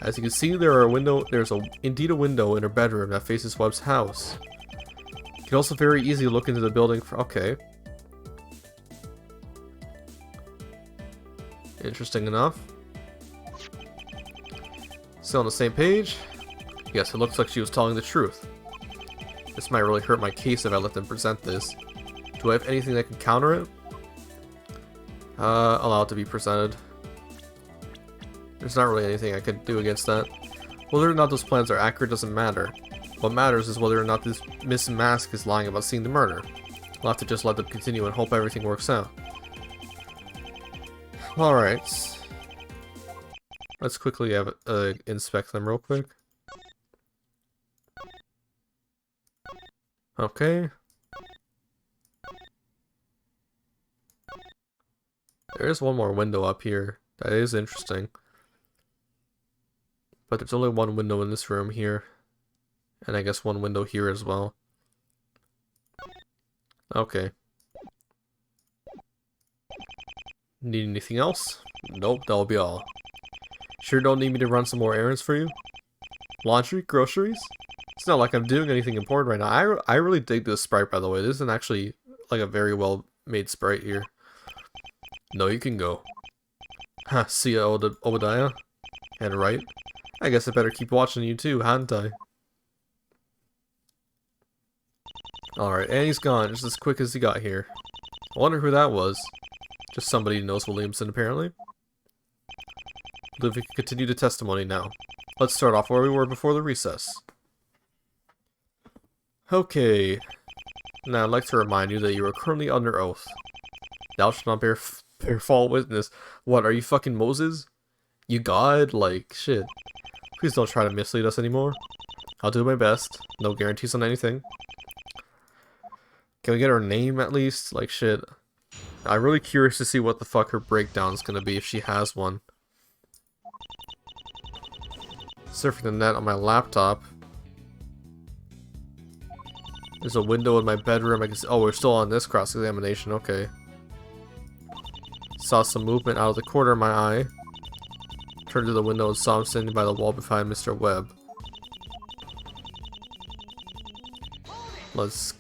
As you can see, there's indeed a window in her bedroom that faces Webb's house. You can also very easily look into the building okay. Interesting enough. Still on the same page? Yes, it looks like she was telling the truth. This might really hurt my case if I let them present this. Do I have anything that can counter it? Allow it to be presented. There's not really anything I could do against that. Whether or not those plans are accurate doesn't matter. What matters is whether or not this Miss Mask is lying about seeing the murder. I'll have to just let them continue and hope everything works out. Alright. Let's quickly inspect them real quick. Okay. There is one more window up here. That is interesting. But there's only one window in this room here. And I guess one window here as well. Okay. Need anything else? Nope, that'll be all. Sure don't need me to run some more errands for you? Laundry? Groceries? It's not like I'm doing anything important right now. I really dig this sprite, by the way. This isn't actually like a very well made sprite here. No, you can go. Ha, see ya, Obadiah. And right? I guess I better keep watching you too, hadn't I? Alright, and he's gone just as quick as he got here. I wonder who that was. Just somebody who knows Williamson, apparently. I believe we can continue the testimony now. Let's start off where we were before the recess. Okay. Now, I'd like to remind you that you are currently under oath. Thou shalt not bear false witness. What, are you fucking Moses? You God? Like, shit. Please don't try to mislead us anymore. I'll do my best. No guarantees on anything. Can we get her name at least? Like, shit. I'm really curious to see what the fuck her breakdown's gonna be if she has one. Surfing the net on my laptop. There's a window in my bedroom. I can see. Oh, we're still on this cross-examination. Okay. Saw some movement out of the corner of my eye. Turned to the window and saw him standing by the wall behind Mr. Webb. Let's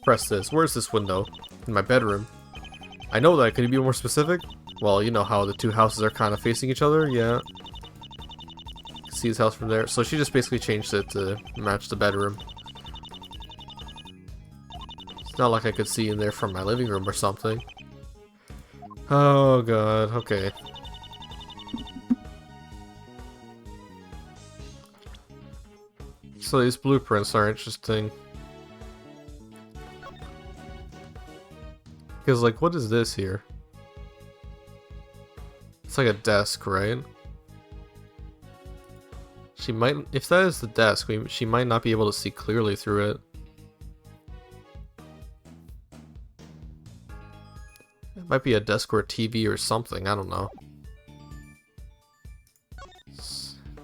press this. Where's this window? In my bedroom. I know that. Could you be more specific? Well, you know how the two houses are kind of facing each other. Yeah. See his house from there. So she just basically changed it to match the bedroom. It's not like I could see in there from my living room or something. Oh god, okay. So these blueprints are interesting. Because, like, what is this here? It's like a desk, right? She might, if that is the desk, she might not be able to see clearly through it. It might be a desk or a TV or something, I don't know.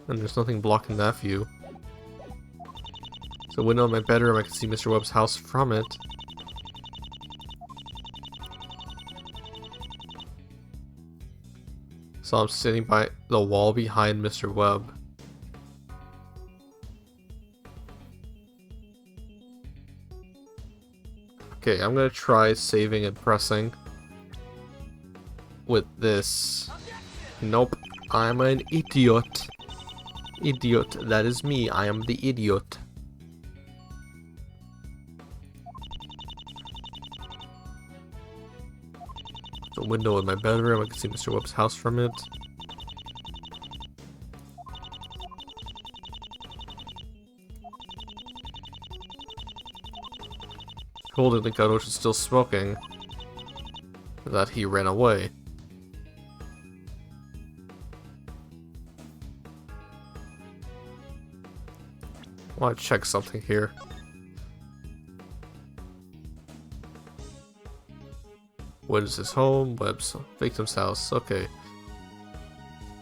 And there's nothing blocking that view. So window in my bedroom, I can see Mr. Webb's house from it. So I'm sitting by the wall behind Mr. Webb. Okay, I'm gonna try saving and pressing with this. Nope, I'm an idiot. Idiot, that is me, I am the idiot. The window in my bedroom, I can see Mr. Webb's house from it. Holding the gun, which is still smoking, that he ran away. I want to check something here. What is his home? Webb's victim's house. Okay.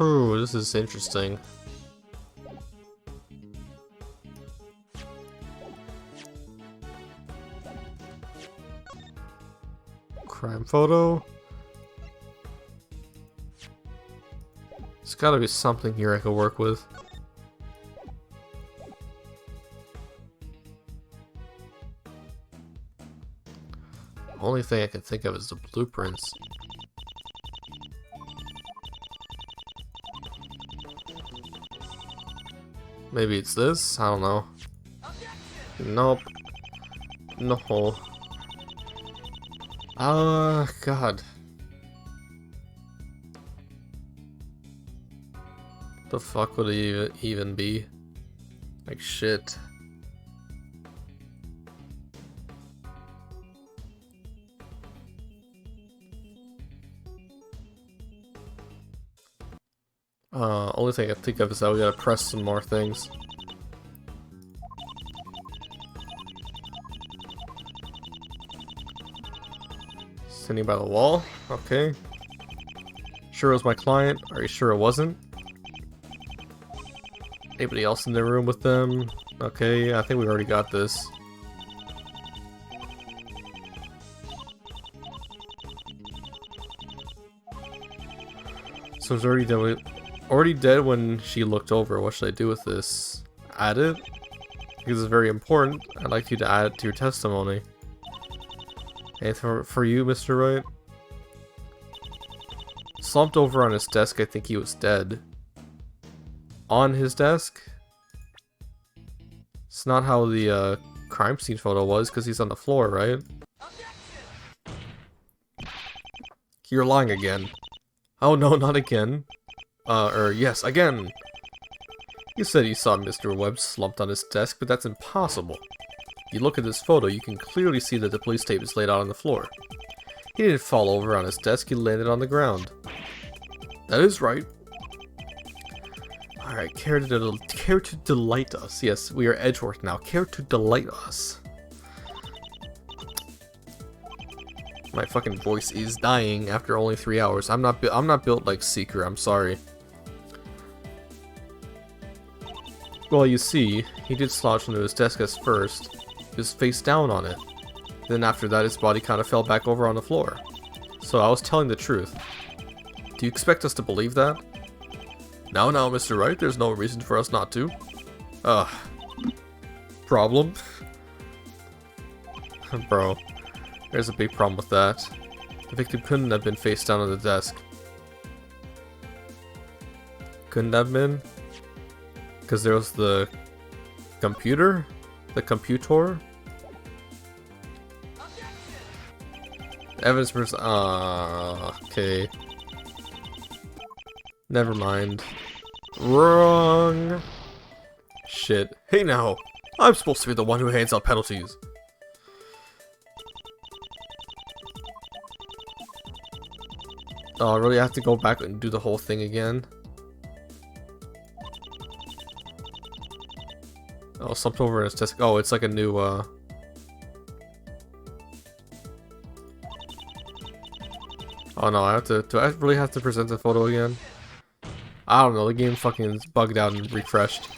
Oh, this is interesting. Crime photo. There's gotta be something here I can work with. Only thing I can think of is the blueprints. Maybe it's this? I don't know. Nope. No. God. The fuck would it even be? Like shit. Only thing I can think of is that we gotta press some more things. Sitting by the wall? Okay. Sure it was my client? Are you sure it wasn't? Anybody else in the room with them? Okay, I think we already got this. So it's already dead when she looked over. What should I do with this? Add it? Because it's very important. I'd like you to add it to your testimony. Anything for you, Mr. Wright? Slumped over on his desk, I think he was dead. On his desk? It's not how the crime scene photo was, because he's on the floor, right? You're lying again. Oh no, not again. Yes, again! You said you saw Mr. Webb slumped on his desk, but that's impossible. You look at this photo, you can clearly see that the police tape is laid out on the floor. He didn't fall over on his desk, he landed on the ground. That is right. Alright, care to delight us. Yes, we are Edgeworth now. Care to delight us. My fucking voice is dying after only 3 hours. I'm not built like Seeker, I'm sorry. Well, you see, he did slouch into his desk at first. He was face down on it. Then after that, his body kind of fell back over on the floor. So I was telling the truth. Do you expect us to believe that? Now, Mr. Wright, there's no reason for us not to. Problem? Bro, there's a big problem with that. The victim couldn't have been face down on the desk. Couldn't have been? Because there was the computer? The computer? Evidence person. Okay. Never mind. Wrong. Shit. Hey now! I'm supposed to be the one who hands out penalties. Oh, I really have to go back and do the whole thing again? Oh, slumped over in his desk. Oh, it's like a new, Oh no, I have to. Do I really have to present the photo again? I don't know, the game fucking bugged out and refreshed.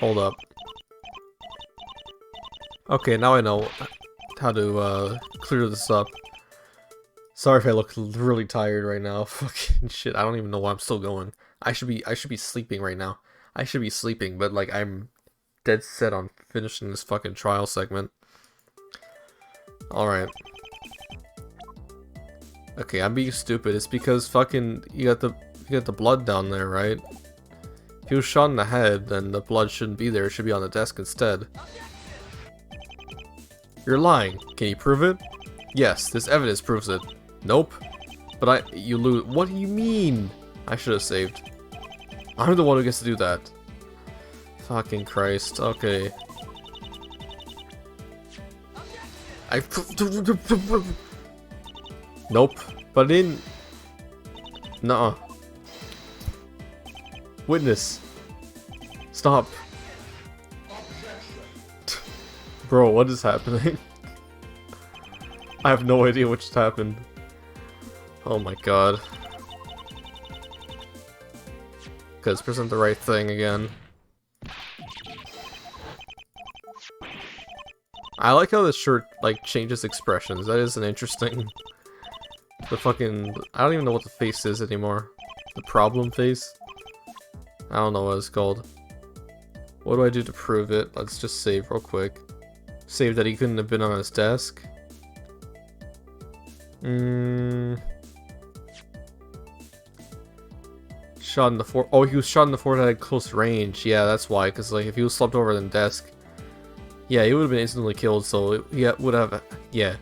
Hold up. Okay, now I know how to, clear this up. Sorry if I look really tired right now. Fucking shit, I don't even know why I'm still going. I should be sleeping right now. I should be sleeping, but like I'm dead set on finishing this fucking trial segment. Alright. Okay, I'm being stupid. It's because fucking you got the blood down there, right? If he was shot in the head, then the blood shouldn't be there. It should be on the desk instead. You're lying. Can you prove it? Yes, this evidence proves it. Nope. But you lose. What do you mean? I should have saved. I'm the one who gets to do that. Fucking Christ. Okay. Nope. But in. Nuh-uh. Witness. Stop. Bro, what is happening? I have no idea what just happened. Oh my god. Cause present the right thing again. I like how this shirt like changes expressions. That is an interesting. The fucking I don't even know what the face is anymore. The problem face? I don't know what it's called. What do I do to prove it? Let's just save real quick. Save that he couldn't have been on his desk. Shot in the forehead. Oh, he was shot in the forehead at close range. Yeah, that's why. Because like, if he was slumped over the desk, yeah, he would have been instantly killed. So yeah, would have. Yeah,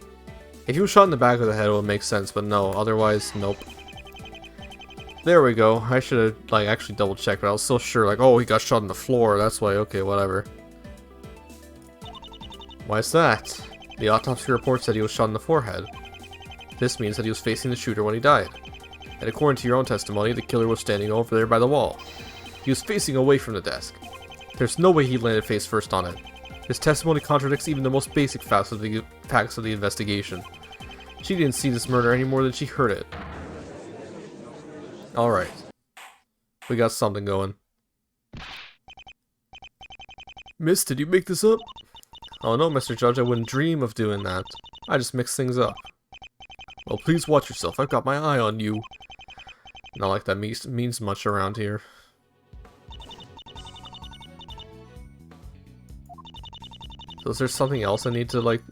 if he was shot in the back of the head, it would make sense. But no, otherwise, nope. There we go. I should have like actually double checked, but I was so sure. Like, oh, he got shot in the floor. That's why. Okay, whatever. Why is that? The autopsy report said he was shot in the forehead. This means that he was facing the shooter when he died. And according to your own testimony, the killer was standing over there by the wall. He was facing away from the desk. There's no way he landed face first on it. His testimony contradicts even the most basic facts of the investigation. She didn't see this murder any more than she heard it. Alright. We got something going. Miss, did you make this up? Oh no, Mr. Judge, I wouldn't dream of doing that. I just mix things up. Well, please watch yourself. I've got my eye on you. Not like that means much around here. So is there something else I need to, like,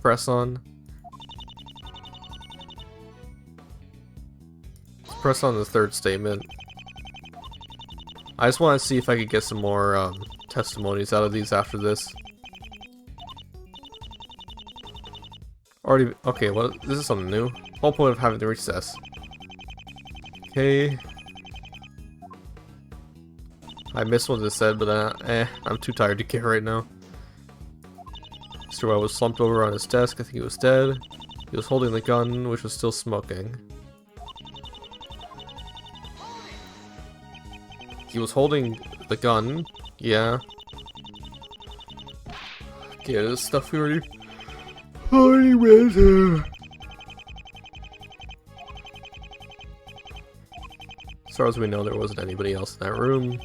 press on? Let's press on the third statement. I just want to see if I could get some more, testimonies out of these after this. Already, okay, well, this is something new. Whole point of having the recess. Okay. I missed what this said, but I'm too tired to care right now. Mr. Well was slumped over on his desk. I think he was dead. He was holding the gun, which was still smoking. He was holding the gun. Yeah. Okay, this stuff we already went through. As far as we know, there wasn't anybody else in that room.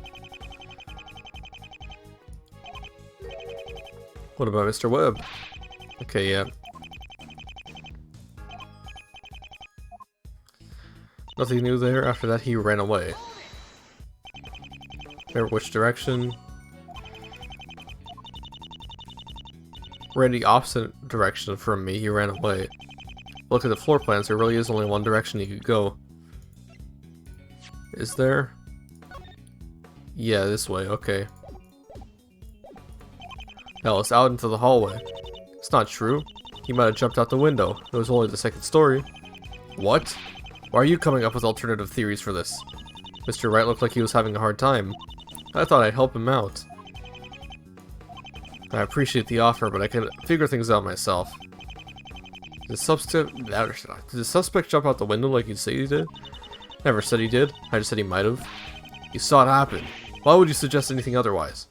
What about Mr. Webb? Okay, yeah. Nothing new there. After that, he ran away. Remember which direction? Ran the opposite direction from me. He ran away. Look at the floor plans. There really is only one direction he could go. Is there? Yeah, this way. Okay. Now it's out into the hallway. It's not true. He might have jumped out the window. It was only the second story. What? Why are you coming up with alternative theories for this? Mr. Wright looked like he was having a hard time. I thought I'd help him out. I appreciate the offer, but I can figure things out myself. Did the suspect jump out the window like you say he did? Never said he did. I just said he might have. You saw it happen. Why would you suggest anything otherwise?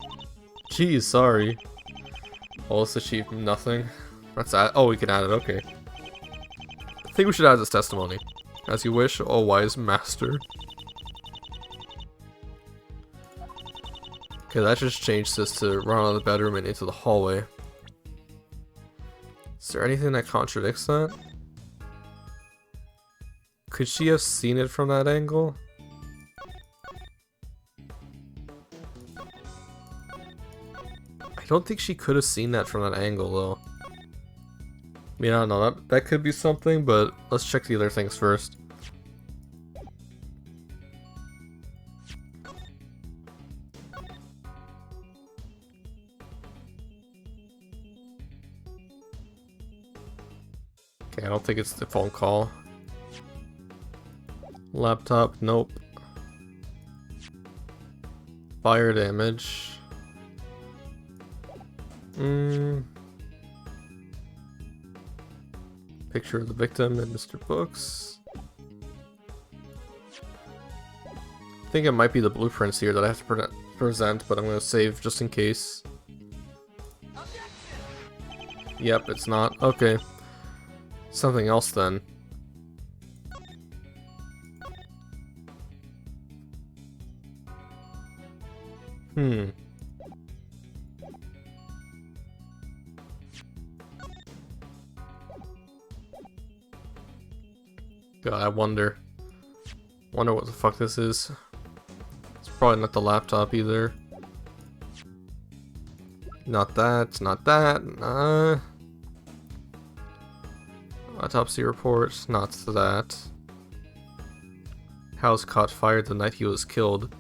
Geez, sorry. Well, let's achieve nothing. That's that. Oh, we can add it. Okay. I think we should add this testimony. As you wish, O wise master. Okay, that just changed this to run out of the bedroom and into the hallway. Is there anything that contradicts that? Could she have seen it from that angle? I don't think she could have seen that from that angle, though. I mean, I don't know, that could be something, but let's check the other things first. Okay, I don't think it's the phone call. Laptop, nope. Fire damage. Picture of the victim and Mr. Books. I think it might be the blueprints here that I have to present, but I'm going to save just in case. Yep, it's not. Okay. Something else then. God, I wonder what the fuck this is. It's probably not the laptop either. Not that, not that. Autopsy report, not that. House caught fire the night he was killed.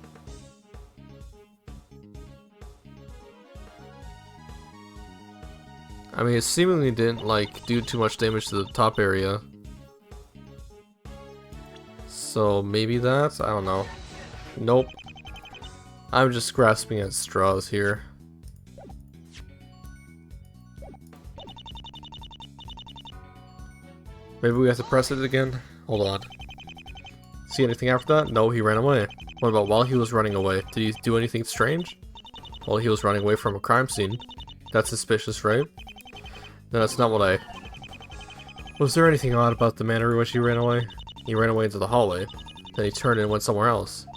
I mean, it seemingly didn't, like, do too much damage to the top area. So, maybe that? I don't know. Nope. I'm just grasping at straws here. Maybe we have to press it again? Hold on. See anything after that? No, he ran away. What about while he was running away? Did he do anything strange? While he was running away from a crime scene. That's suspicious, right? No, that's not what I... Was there anything odd about the manner in which he ran away? He ran away into the hallway. Then he turned and went somewhere else.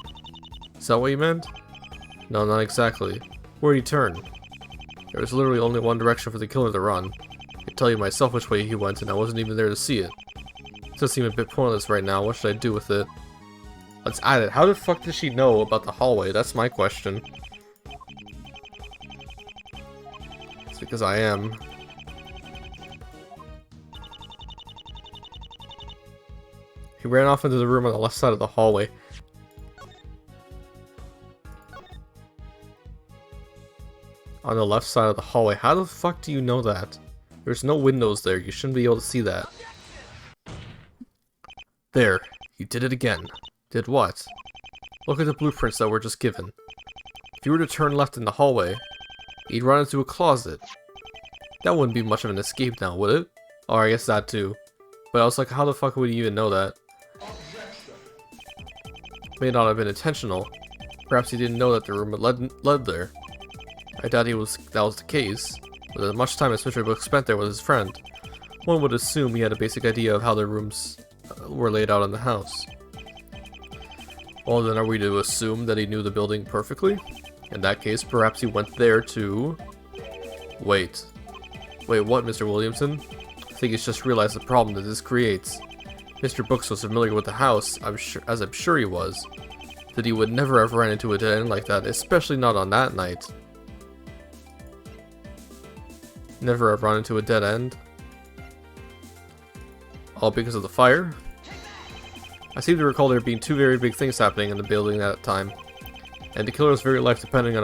Is that what you meant? No, not exactly. Where'd he turn? There was literally only one direction for the killer to run. I could tell you myself which way he went, and I wasn't even there to see it. It does seem a bit pointless right now. What should I do with it? Let's add it. How the fuck did she know about the hallway? That's my question. It's because I am. He ran off into the room on the left side of the hallway. On the left side of the hallway. How the fuck do you know that? There's no windows there. You shouldn't be able to see that. There. You did it again. Did what? Look at the blueprints that were just given. If you were to turn left in the hallway, you'd run into a closet. That wouldn't be much of an escape now, would it? Or I guess that too. But I was like, how the fuck would you even know that? May not have been intentional. Perhaps he didn't know that the room led there. I doubt that was the case. With as much time as Mr. Book spent there with his friend, one would assume he had a basic idea of how the rooms were laid out in the house. Well, then are we to assume that he knew the building perfectly? In that case, perhaps he went there to... Wait, what, Mr. Williamson? I think he's just realized the problem that this creates. Mr. Brooks was familiar with the house, I'm sure he was, that he would never have run into a dead end like that, especially not on that night. Never have run into a dead end? All because of the fire? I seem to recall there being two very big things happening in the building at that time, and the killer's very life depended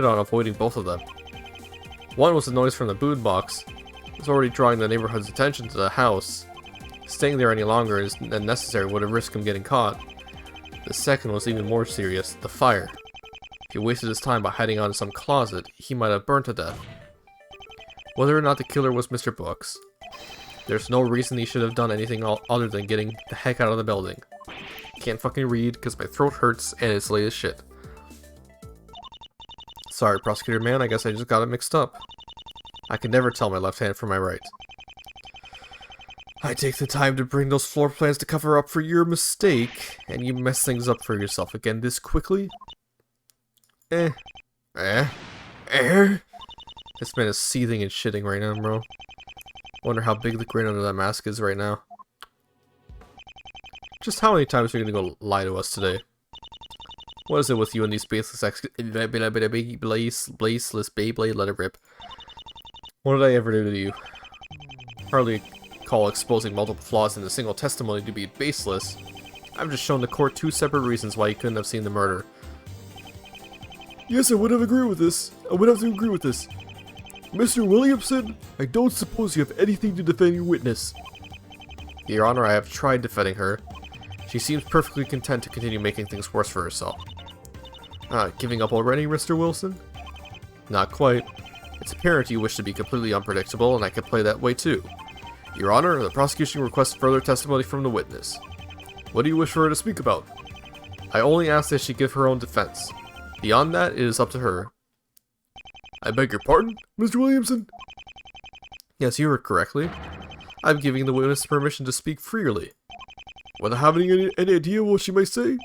on avoiding both of them. One was the noise from the boombox, is already drawing the neighborhood's attention to the house. Staying there any longer is unnecessary would have risked him getting caught. The second was even more serious, the fire. If he wasted his time by hiding out in some closet, he might have burned to death. Whether or not the killer was Mr. Books, there's no reason he should have done anything other than getting the heck out of the building. Can't fucking read because my throat hurts and it's late as shit. Sorry, prosecutor man, I guess I just got it mixed up. I can never tell my left hand from my right. I take the time to bring those floor plans to cover up for your mistake, and you mess things up for yourself again this quickly? This man is seething and shitting right now, bro. Wonder how big the grin under that mask is right now. Just how many times are you gonna go lie to us today? What is it with you and these baseless baseless Beyblade, let it rip? What did I ever do to you? Hardly call exposing multiple flaws in a single testimony to be baseless. I've just shown the court 2 separate reasons why you couldn't have seen the murder. Yes, I would have agreed with this. I would have to agree with this. Mr. Williamson, I don't suppose you have anything to defend your witness. Your Honor, I have tried defending her. She seems perfectly content to continue making things worse for herself. Giving up already, Mr. Wilson? Not quite. It's apparent you wish to be completely unpredictable, and I could play that way too. Your Honor, the prosecution requests further testimony from the witness. What do you wish for her to speak about? I only ask that she give her own defense. Beyond that, it is up to her. I beg your pardon, Mr. Williamson? Yes, you heard correctly. I'm giving the witness permission to speak freely. Without having any idea what she might say?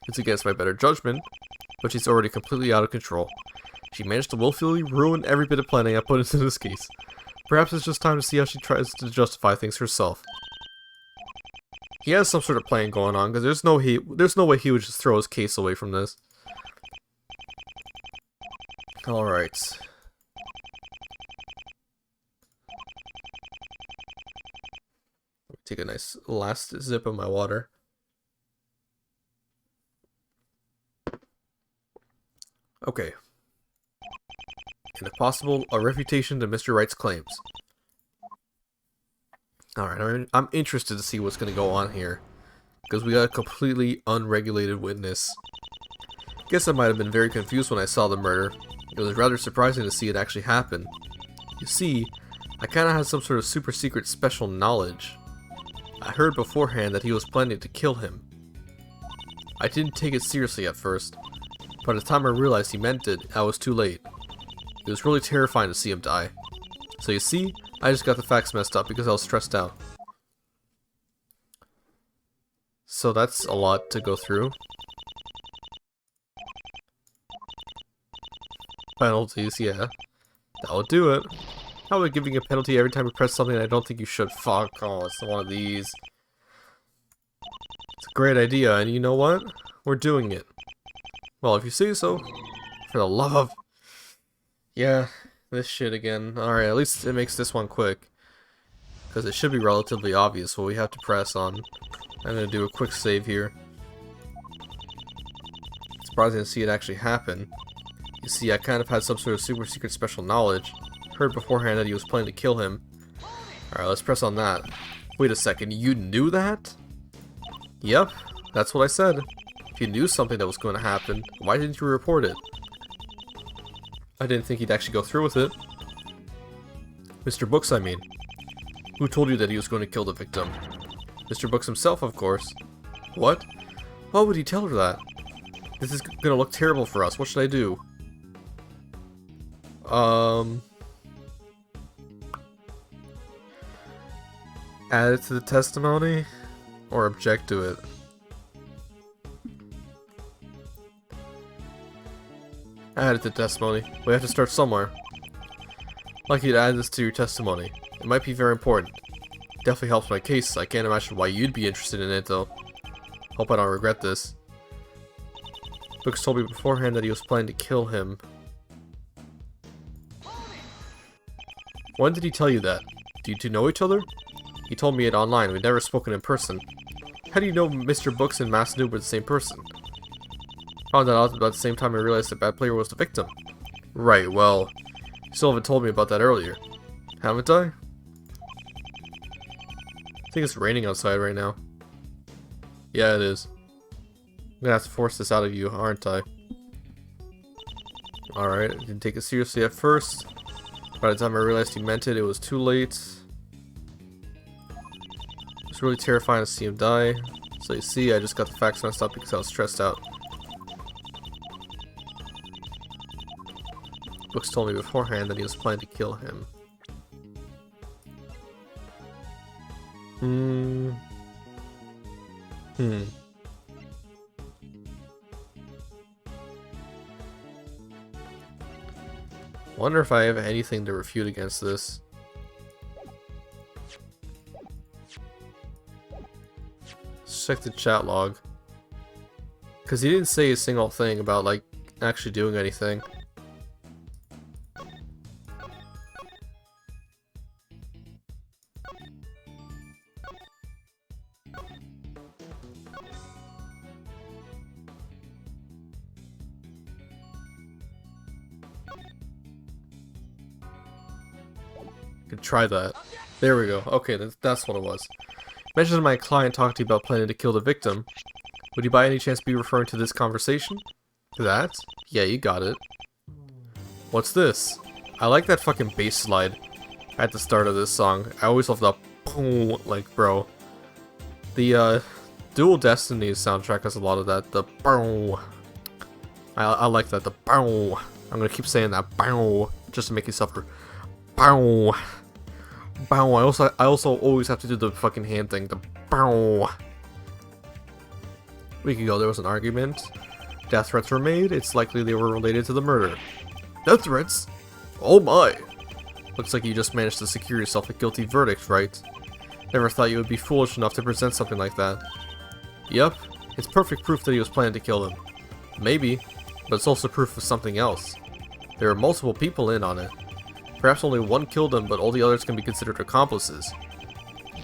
It's against my better judgment, but she's already completely out of control. She managed to willfully ruin every bit of planning I put into this case. Perhaps it's just time to see how she tries to justify things herself. He has some sort of plan going on, because there's no way he would just throw his case away from this. Alright. Take a nice last sip of my water. Okay. And if possible, a refutation to Mr. Wright's claims. Alright, I'm interested to see what's going to go on here. Because we got a completely unregulated witness. Guess I might have been very confused when I saw the murder. It was rather surprising to see it actually happen. You see, I kinda had some sort of super secret special knowledge. I heard beforehand that he was planning to kill him. I didn't take it seriously at first. By the time I realized he meant it, I was too late. It was really terrifying to see him die. So you see, I just got the facts messed up because I was stressed out. So that's a lot to go through. Penalties, yeah. That'll do it. How about giving a penalty every time you press something I don't think you should? Fuck, oh, it's one of these. It's a great idea, and you know what? We're doing it. Well, if you say so. For the love of... Yeah, this shit again. Alright, at least it makes this one quick. Because it should be relatively obvious what we have to press on. I'm gonna do a quick save here. It's surprising to see it actually happen. You see, I kind of had some sort of super secret special knowledge. Heard beforehand that he was planning to kill him. Alright, let's press on that. Wait a second, you knew that? Yep, that's what I said. If you knew something that was going to happen, why didn't you report it? I didn't think he'd actually go through with it. Mr. Books, I mean. Who told you that he was going to kill the victim? Mr. Books himself, of course. What? Why would he tell her that? This is going to look terrible for us. What should I do? Add it to the testimony? Or object to it? Add it to testimony. We have to start somewhere. I'd like you to add this to your testimony. It might be very important. Definitely helps my case. I can't imagine why you'd be interested in it though. Hope I don't regret this. Books told me beforehand that he was planning to kill him. When did he tell you that? Do you two know each other? He told me it online. We'd never spoken in person. How do you know Mr. Books and Mass Noob were the same person? Found that out about the same time I realized the bad player was the victim. Right, well, you still haven't told me about that earlier. Haven't I? I think it's raining outside right now. Yeah, it is. I'm gonna have to force this out of you, aren't I? Alright, I didn't take it seriously at first. By the time I realized he meant it, it was too late. It's really terrifying to see him die. So you see, I just got the facts messed up because I was stressed out. Books told me beforehand that he was planning to kill him. Wonder if I have anything to refute against this. Let's check the chat log. Because he didn't say a single thing about, like, actually doing anything. Could try that. There we go. Okay, that's what it was. Mentioned my client talked to you about planning to kill the victim. Would you by any chance be referring to this conversation? That? Yeah, you got it. What's this? I like that fucking bass slide at the start of this song. I always love the boom, like, bro. The Dual Destinies soundtrack has a lot of that. The boom. I like that. The boom. I'm gonna keep saying that boom just to make you suffer. Bow. Bow. I also always have to do the fucking hand thing. The bow. A week ago there was an argument. Death threats were made. It's likely they were related to the murder. Death threats? Oh my. Looks like you just managed to secure yourself a guilty verdict, right? Never thought you would be foolish enough to present something like that. Yep. It's perfect proof that he was planning to kill him. Maybe. But it's also proof of something else. There are multiple people in on it. Perhaps only one killed him, but all the others can be considered accomplices.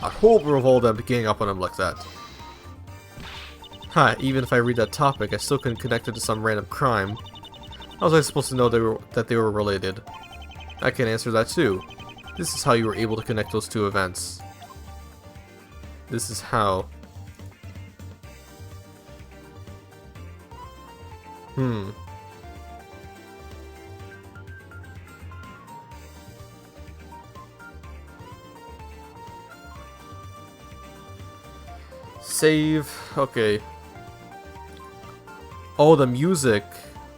I hope of all of them to gang up on him like that. Ha, even if I read that topic, I still couldn't connect it to some random crime. How was I supposed to know that they were related? I can answer that too. This is how you were able to connect those two events. This is how. Save. Okay. Oh, the music.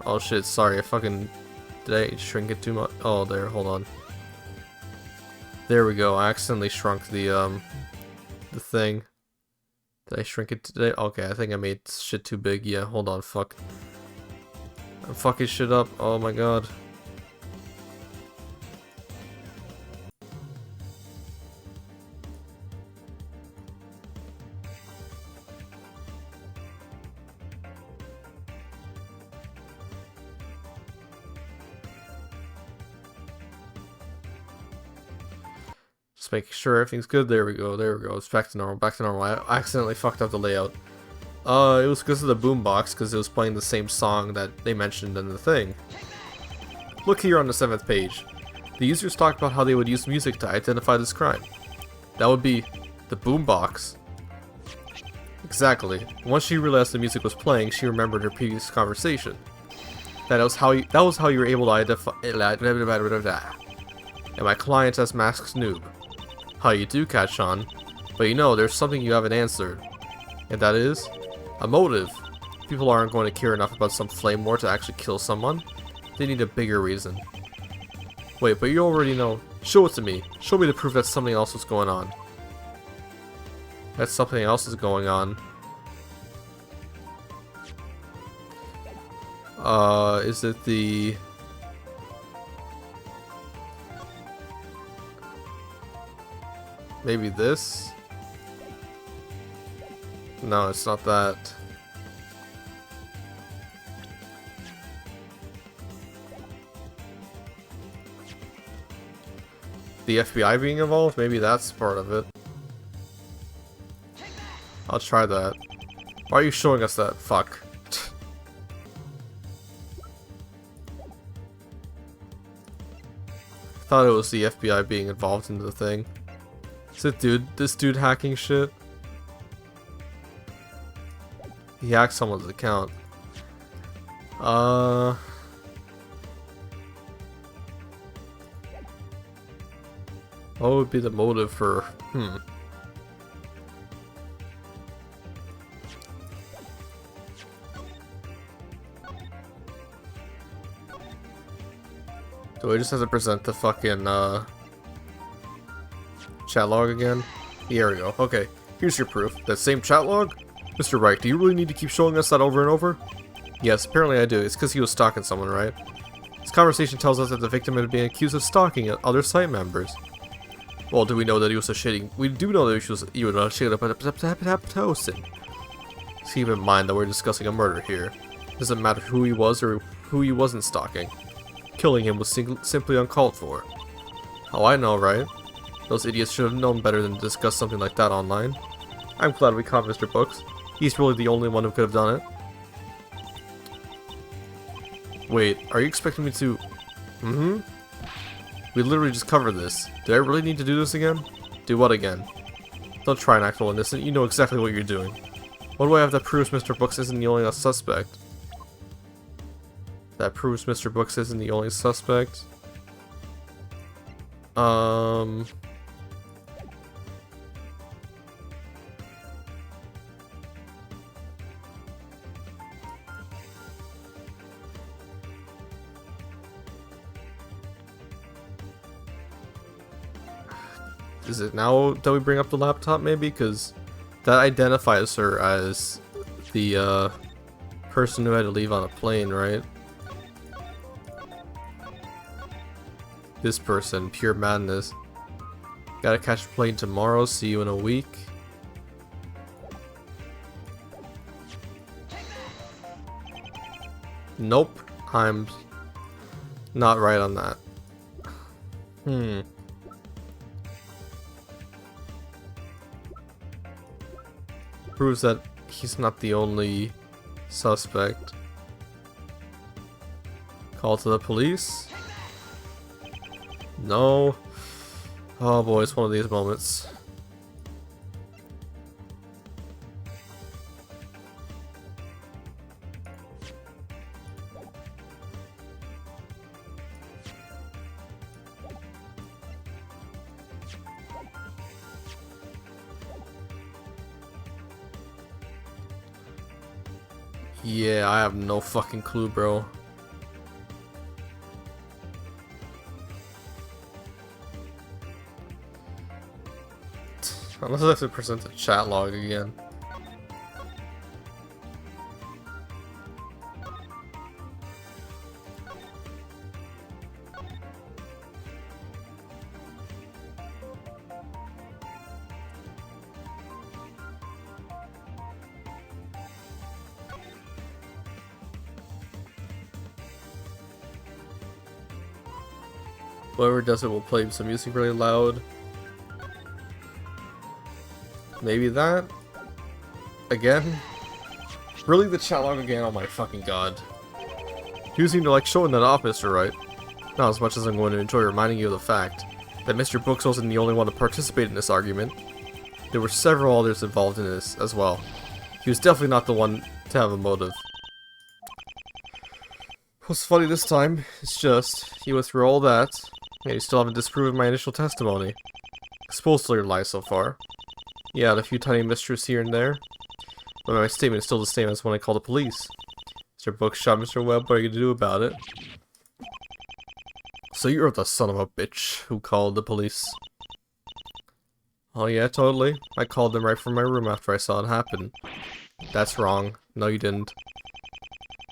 Oh shit, sorry, I fucking... Did I shrink it too much? Oh, there, hold on. There we go, I accidentally shrunk the thing. Did I shrink it today? Okay, I think I made shit too big. Yeah, hold on, fuck. I'm fucking shit up, oh my god. Just making sure everything's good. There we go. There we go. It's back to normal. Back to normal. I accidentally fucked up the layout. It was because of the boombox, because it was playing the same song that they mentioned in the thing. Look here on the 7th page. The users talked about how they would use music to identify this crime. That would be the boombox. Exactly. Once she realized the music was playing, she remembered her previous conversation. That was how you were able to identify. And my client as Masked Noob. How you do catch on, but you know there's something you haven't answered, and that is a motive. People aren't going to care enough about some flame war to actually kill someone. They need a bigger reason. Wait, but you already know. Show it to me. Show me the proof that something else was going on. That something else is going on. Is it the... Maybe this? No, it's not that. The FBI being involved? Maybe that's part of it. I'll try that. Why are you showing us that? Fuck. thought it was the FBI being involved in the thing. Is it this dude hacking shit? He hacked someone's account. What would be the motive for, Do I just have to present the fucking, chat log again? Here we go. Okay, here's your proof. That same chat log? Mr. Wright, do you really need to keep showing us that over and over? Yes, apparently I do. It's because he was stalking someone, right? This conversation tells us that the victim had been accused of stalking other site members. Well, do we know that he was a shitting? We do know that he was even a shitting. Keep in mind that we're discussing a murder here. It doesn't matter who he was or who he wasn't stalking. Killing him was simply uncalled for. Oh, I know, right? Those idiots should have known better than to discuss something like that online. I'm glad we caught Mr. Books. He's really the only one who could have done it. Wait, are you expecting me to... We literally just covered this. Do I really need to do this again? Do what again? Don't try and act all innocent, you know exactly what you're doing. What do I have that proves Mr. Books isn't the only suspect? That proves Mr. Books isn't the only suspect? Is it now that we bring up the laptop, maybe? Because that identifies her as the person who had to leave on a plane, right? This person, pure madness. Gotta catch a plane tomorrow, see you in a week. Nope, I'm not right on that. Proves that he's not the only suspect. Call to the police? No. Oh boy, it's one of these moments. Yeah, I have no fucking clue, bro. Unless I have to present the chat log again. Whoever does it will play some music really loud. Maybe that? Again? Really, the chat log again? Oh my fucking god. You seem to like showing that off, Mr. Wright. Not as much as I'm going to enjoy reminding you of the fact that Mr. Brooks wasn't the only one to participate in this argument. There were several others involved in this as well. He was definitely not the one to have a motive. What's funny this time, it's just, you went through all that, and you still haven't disproven my initial testimony. Exposed to your lies so far. Yeah, a few tiny mistruths here and there, but my statement is still the same as when I called the police. Mr. Brooks shot Mr. Webb, what are you gonna do about it? So you're the son of a bitch who called the police. Oh yeah, totally. I called them right from my room after I saw it happen. That's wrong. No, you didn't.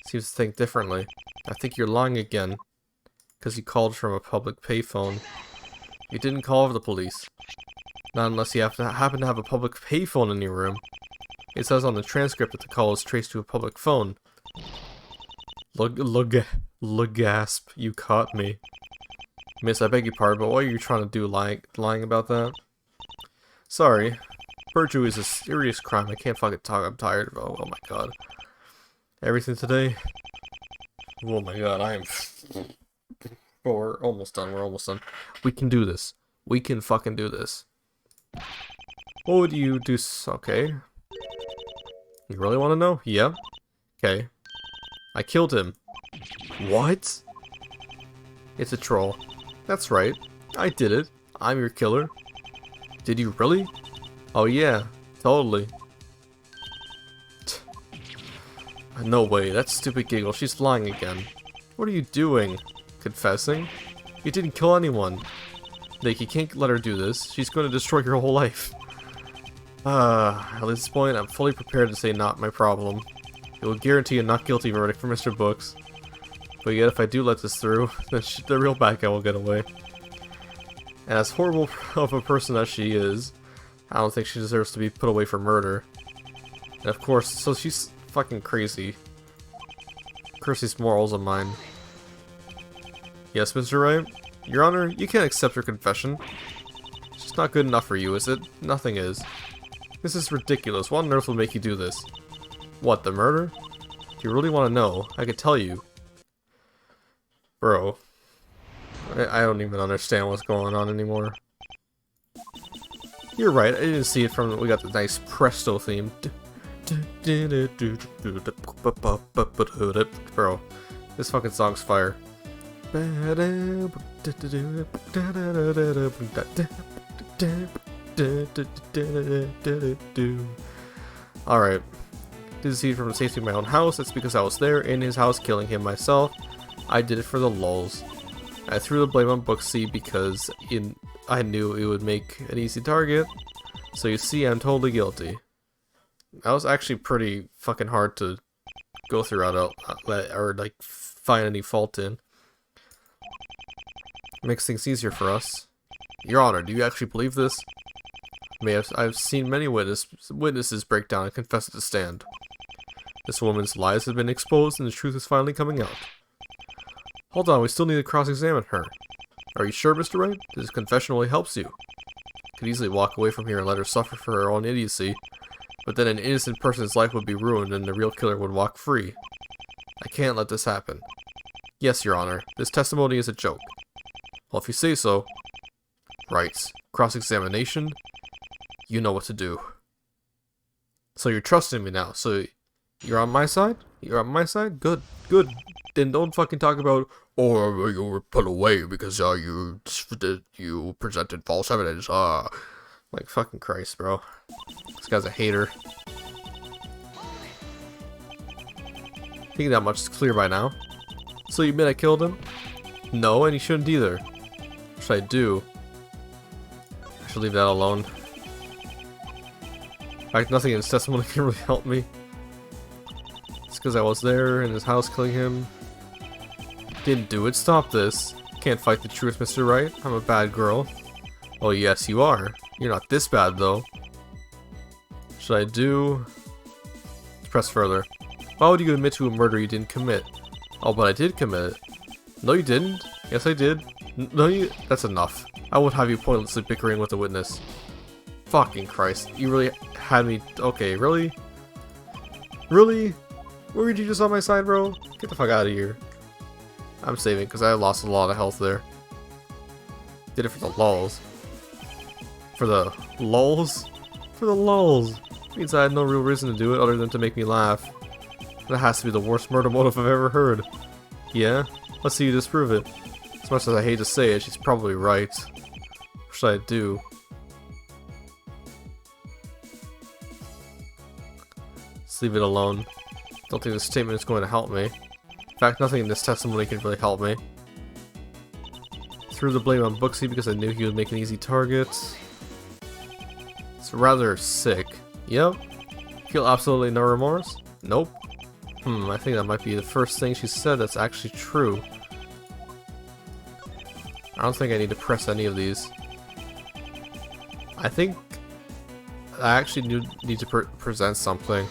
Seems to think differently. I think you're lying again. Because you called from a public payphone. You didn't call the police. Not unless you happen to have a public payphone in your room. It says on the transcript that the call was traced to a public phone. Look, gasp, you caught me. Miss, I beg your pardon, but what are you trying to do, lying about that? Sorry. Perjury is a serious crime. I can't fucking talk. I'm tired. Oh my god. Everything today? Oh my god, I am... Bro, we're almost done. We're almost done. We can do this. We can fucking do this. What would you do? Okay. You really want to know? Yeah. Okay. I killed him. What? It's a troll. That's right. I did it. I'm your killer. Did you really? Oh yeah. Totally. No way. That stupid giggle. She's lying again. What are you doing? Confessing? You didn't kill anyone. Nick, you can't let her do this. She's going to destroy your whole life. At this point, I'm fully prepared to say not my problem. It will guarantee a not guilty verdict for Mr. Books. But yet, if I do let this through, then the real bad guy will get away. And as horrible of a person as she is, I don't think she deserves to be put away for murder. And of course, so she's fucking crazy. Curse these morals of mine. Yes, Mr. Wright? Your Honor, you can't accept her confession. It's just not good enough for you, is it? Nothing is. This is ridiculous. What on earth will make you do this? What, the murder? If you really want to know, I could tell you. Bro. I don't even understand what's going on anymore. You're right, I didn't see it from... We got the nice Presto theme. Bro, this fucking song's fire. Alright. Did see from the safety of my own house. That's because I was there in his house killing him myself. I did it for the lulz. I threw the blame on Booksy because I knew it would make an easy target. So you see, I'm totally guilty. That was actually pretty fucking hard to go through or like find any fault in. Makes things easier for us. Your Honor, do you actually believe this? I've seen many witnesses break down and confess at the stand. This woman's lies have been exposed and the truth is finally coming out. Hold on, we still need to cross-examine her. Are you sure, Mr. Wright? This confession only helps you. Could easily walk away from here and let her suffer for her own idiocy, but then an innocent person's life would be ruined and the real killer would walk free. I can't let this happen. Yes, Your Honor, this testimony is a joke. Well, if you say so. Right. Cross-examination? You know what to do. So you're trusting me now, so you're on my side? You're on my side? Good, good. Then don't fucking talk about, oh, you were put away because you presented false evidence. Like fucking Christ, bro. This guy's a hater. I think that much is clear by now. So you admit I killed him? No, and you shouldn't either. What should I do? I should leave that alone. In fact, nothing in his testimony can really help me. It's because I was there in his house killing him. Didn't do it. Stop this. Can't fight the truth, Mr. Wright. I'm a bad girl. Oh yes, you are. You're not this bad, though. Should I do... Let's press further. Why would you admit to a murder you didn't commit? Oh, but I did commit it. No, you didn't. Yes, I did. No, you... That's enough. I won't have you pointlessly bickering with a witness. Fucking Christ. You really had me... Okay, really? Really? Were you just on my side, bro? Get the fuck out of here. I'm saving, because I lost a lot of health there. Did it for the lulz. For the lulz? For the lulz. Means I had no real reason to do it other than to make me laugh. That has to be the worst murder motive I've ever heard. Yeah? Let's see you disprove it. As much as I hate to say it, she's probably right. What should I do? Let's leave it alone. Don't think this statement is going to help me. In fact, nothing in this testimony can really help me. Threw the blame on Booksy because I knew he would make an easy target. It's rather sick. Yep. Feel absolutely no remorse? Nope. I think that might be the first thing she said that's actually true. I don't think I need to press any of these. I think I actually need to present something.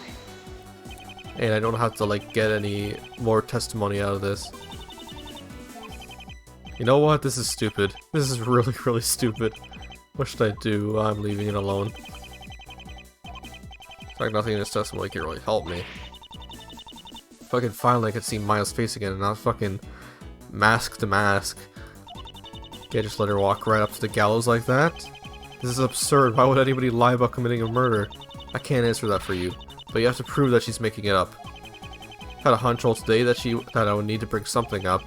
And I don't have to like get any more testimony out of this. You know what? This is stupid. This is really, really stupid. What should I do? I'm leaving it alone. It's like nothing in this testimony can really help me. If I could finally see Maya's face again and not fucking mask to mask. Can't just let her walk right up to the gallows like that. This is absurd. Why would anybody lie about committing a murder? I can't answer that for you, but you have to prove that she's making it up. Had a hunch all today that I would need to bring something up,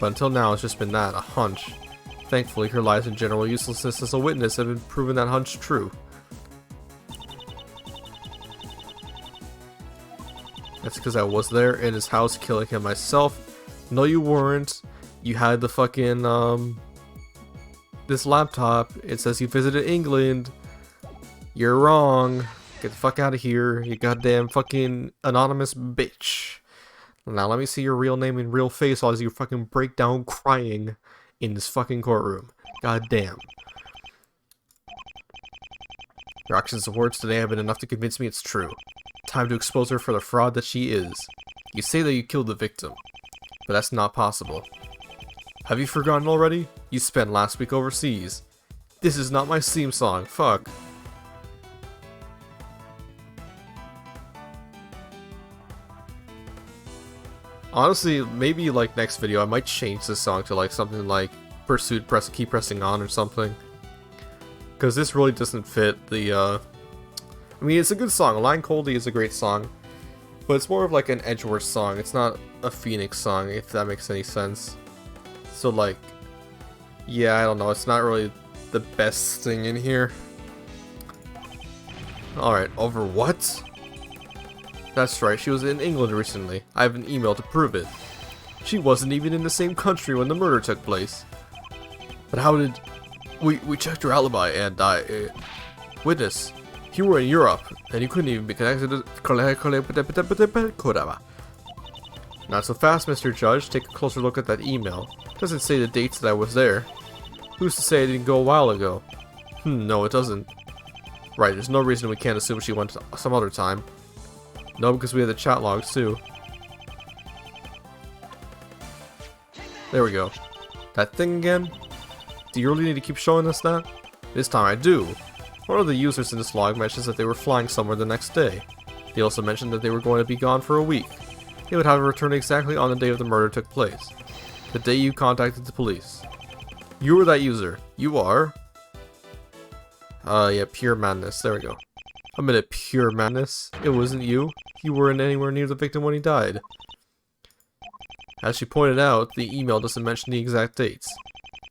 but until now it's just been that, a hunch. Thankfully, her lies and general uselessness as a witness have been proven that hunch true. That's because I was there in his house killing him myself. No, you weren't. You had the fucking, this laptop. It says you visited England. You're wrong. Get the fuck out of here, you goddamn fucking anonymous bitch. Now let me see your real name and real face as you fucking break down crying in this fucking courtroom. God damn. Your actions and words today have been enough to convince me it's true. Time to expose her for the fraud that she is. You say that you killed the victim, but that's not possible. Have you forgotten already? You spent last week overseas. This is not my theme song, fuck. Honestly, maybe like next video I might change this song to like something like Pursuit, Keep Pressing On or something. Because this really doesn't fit the, I mean, it's a good song. Line Coldie is a great song. But it's more of like an Edgeworth song. It's not a Phoenix song, if that makes any sense. So like, yeah, I don't know. It's not really the best thing in here. Alright, over what? That's right, she was in England recently. I have an email to prove it. She wasn't even in the same country when the murder took place. But how did... We checked her alibi and witness, you were in Europe, and you couldn't even be connected to... Not so fast, Mr. Judge. Take a closer look at that email. Doesn't say the dates that I was there. Who's to say it didn't go a while ago? No, it doesn't. Right, there's no reason we can't assume she went some other time. No, because we have the chat logs too. There we go. That thing again? Do you really need to keep showing us that? This time I do. One of the users in this log mentions that they were flying somewhere the next day. They also mentioned that they were going to be gone for a week. They would have returned exactly on the day of the murder took place. The day you contacted the police. You were that user. You are? Yeah, Pure Madness. There we go. A minute, Pure Madness. It wasn't you. You weren't anywhere near the victim when he died. As she pointed out, the email doesn't mention the exact dates.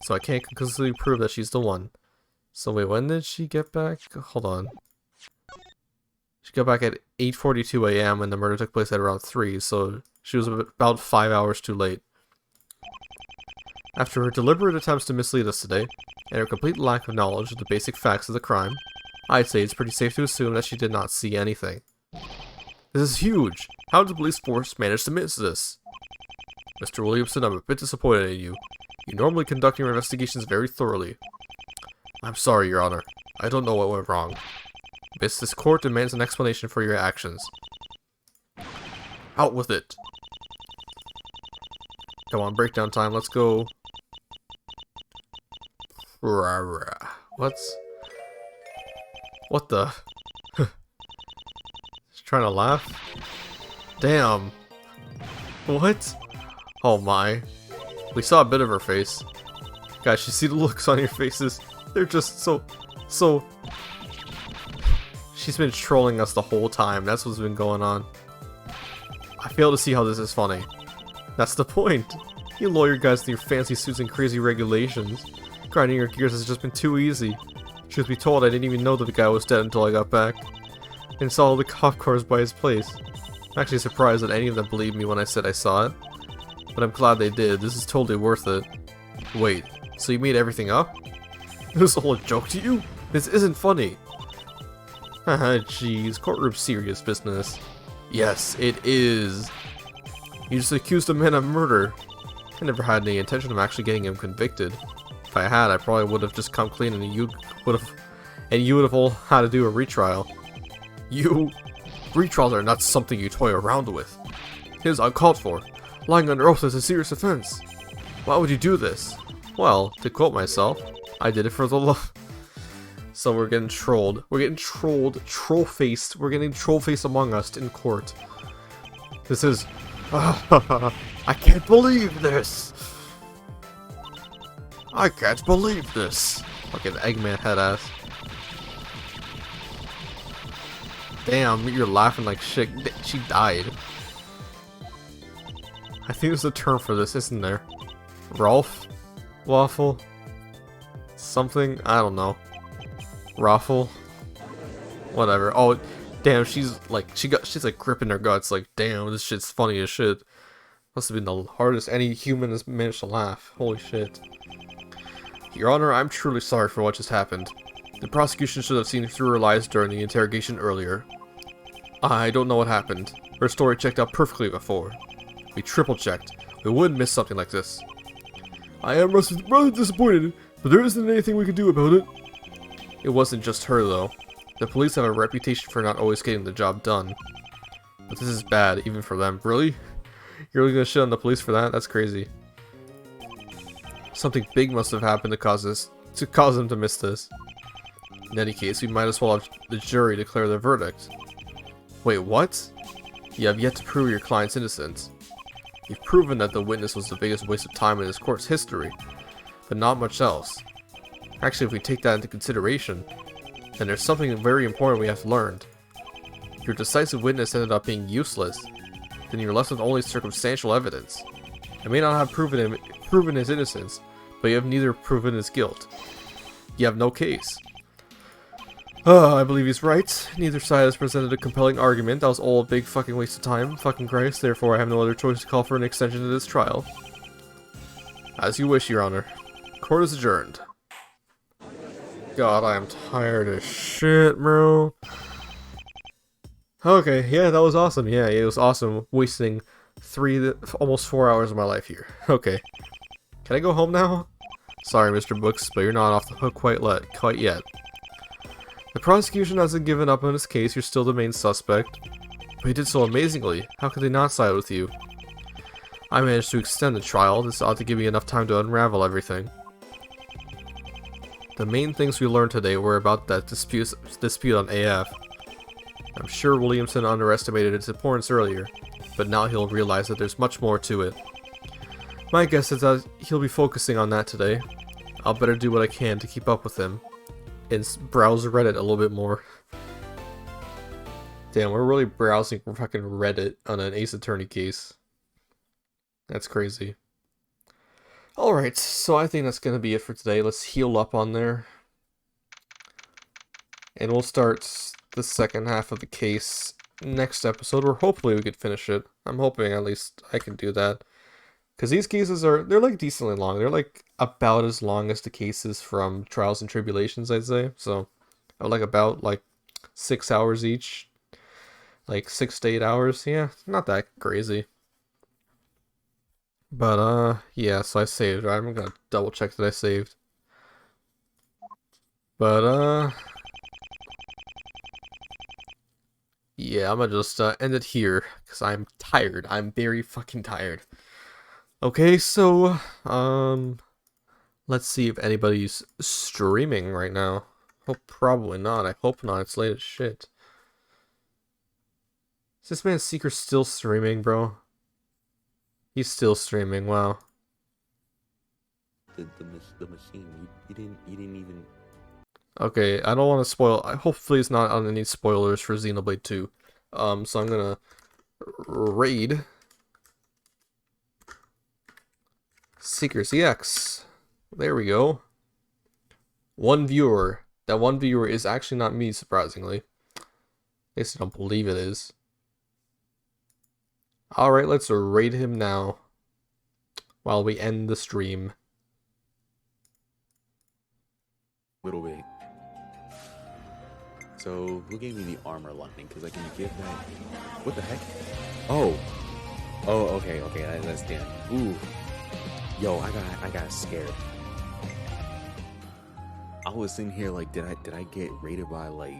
So I can't conclusively prove that she's the one. So wait, when did she get back? Hold on. She got back at 8:42 AM and the murder took place at around 3, so she was about 5 hours too late. After her deliberate attempts to mislead us today, and her complete lack of knowledge of the basic facts of the crime, I'd say it's pretty safe to assume that she did not see anything. This is huge! How did the police force manage to miss this? Mr. Williamson, I'm a bit disappointed in you. You normally conduct your investigations very thoroughly. I'm sorry, Your Honor. I don't know what went wrong. This court demands an explanation for your actions. Out with it! Come on, breakdown time, let's go. What's... What the... She's trying to laugh? Damn. What? Oh my. We saw a bit of her face. Guys, you see the looks on your faces? They're just so... She's been trolling us the whole time. That's what's been going on. I fail to see how this is funny. That's the point. You lawyer guys with your fancy suits and crazy regulations. Grinding your gears has just been too easy. Truth be told, I didn't even know that the guy was dead until I got back. And saw all the cop cars by his place. I'm actually surprised that any of them believed me when I said I saw it. But I'm glad they did. This is totally worth it. Wait, so you made everything up? It was all a joke to you? This isn't funny. Haha, jeez, courtroom serious business. Yes, it is. You just accused a man of murder. I never had any intention of actually getting him convicted. If I had, I probably would have just come clean and you would have all had to do a retrial. Retrials are not something you toy around with. It is uncalled for. Lying under oath is a serious offense. Why would you do this? Well, to quote myself, I did it for the love. So we're getting trolled. We're getting trolled, troll-faced. We're getting troll-faced among us in court. This is... I can't believe this! I can't believe this. Fucking Eggman head ass. Damn, you're laughing like shit. She died. I think there's a term for this, isn't there? Rolf? Waffle? Something? I don't know. Raffle? Whatever. Oh, damn, she's like gripping her guts like, damn, this shit's funny as shit. Must have been the hardest any human has managed to laugh. Holy shit. Your Honor, I'm truly sorry for what just happened. The prosecution should have seen through her lies during the interrogation earlier. I don't know what happened. Her story checked out perfectly before. We triple-checked. We wouldn't miss something like this. I am rather disappointed, but there isn't anything we can do about it. It wasn't just her, though. The police have a reputation for not always getting the job done. But this is bad, even for them. Really? You're really gonna shit on the police for that? That's crazy. Something big must have happened to cause them to miss this. In any case, we might as well have the jury declare their verdict. Wait, what? You have yet to prove your client's innocence. You've proven that the witness was the biggest waste of time in this court's history, but not much else. Actually, if we take that into consideration, then there's something very important we have learned. Your decisive witness ended up being useless. Then you're left with only circumstantial evidence. I may not have proven his innocence, but you have neither proven his guilt. You have no case. I believe he's right. Neither side has presented a compelling argument. That was all a big fucking waste of time. Fucking Christ. Therefore, I have no other choice to call for an extension to this trial. As you wish, Your Honor. Court is adjourned. God, I am tired as shit, bro. Okay, yeah, that was awesome. Yeah, it was awesome wasting almost 4 hours of my life here. Okay. Can I go home now? Sorry, Mr. Books, but you're not off the hook quite yet. The prosecution hasn't given up on his case. You're still the main suspect. But he did so amazingly. How could they not side with you? I managed to extend the trial. This ought to give me enough time to unravel everything. The main things we learned today were about that dispute on AF. I'm sure Williamson underestimated its importance earlier, but now he'll realize that there's much more to it. My guess is that he'll be focusing on that today. I'll better do what I can to keep up with him and browse Reddit a little bit more. Damn, we're really browsing fucking Reddit on an Ace Attorney case. That's crazy. Alright, so I think that's gonna be it for today. Let's heal up on there. And we'll start the second half of the case next episode, or hopefully we could finish it. I'm hoping at least I can do that. Because these cases they're like decently long. They're like about as long as the cases from Trials and Tribulations, I'd say. So, like about like 6 hours each. Like 6 to 8 hours. Yeah, not that crazy. But, yeah, so I saved. I'm gonna double check that I saved. But, yeah, I'm gonna just end it here, because I'm tired. I'm very fucking tired. Okay, so, let's see if anybody's streaming right now. Oh, probably not. I hope not. It's late as shit. Is this man Seeker still streaming, bro? He's still streaming, wow. The machine, you didn't even... Okay, I don't want to spoil. Hopefully it's not on any spoilers for Xenoblade 2. So I'm gonna raid Seekers EX. There we go. One viewer. That one viewer is actually not me, surprisingly. At least I don't believe it is. Alright, let's raid him now. While we end the stream. Little bit. So, who gave me the armor lining? Because I can give that... What the heck? Oh, okay, that's damn. Ooh. Yo, I got scared. I was sitting here like, did I get raided by like...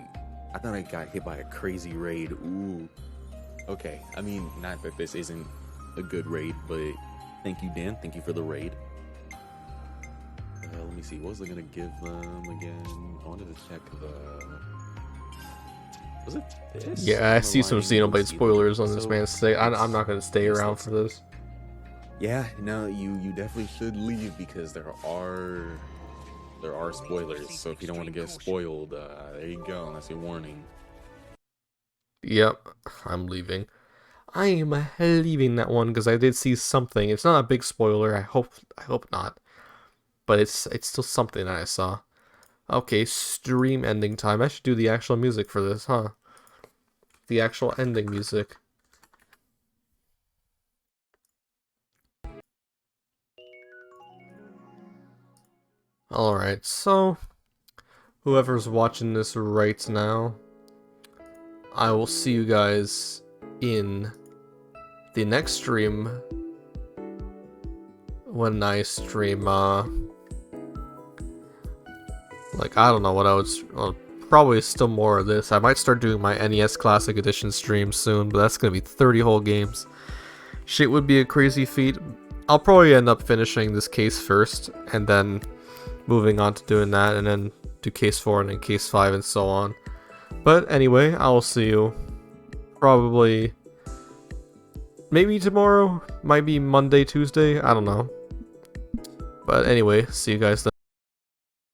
I thought I got hit by a crazy raid. Ooh. Okay, I mean, not that this isn't a good raid, but thank you, Dan. Thank you for the raid. Let me see. What was I gonna give them again? I wanted to check the... Was it this? Yeah, I see some Xenoblade spoilers on this man's site. I'm not gonna stay around for this. Yeah, no, you definitely should leave because there are spoilers. So if you don't want to get spoiled, there you go. That's your warning. Yep, I'm leaving. I am leaving that one because I did see something. It's not a big spoiler. I hope not. But it's still something that I saw. Okay, stream ending time. I should do the actual music for this, huh? The actual ending music. Alright, so whoever's watching this right now, I will see you guys in the next stream when I stream, like, I don't know what I would, well, probably still more of this. I might start doing my NES Classic Edition stream soon, but that's gonna be 30 whole games. Shit would be a crazy feat. I'll probably end up finishing this case first, and then moving on to doing that, and then do case 4 and then case 5 and so on. But anyway, I will see you probably maybe tomorrow, might be Monday, Tuesday, I don't know. But anyway, see you guys then.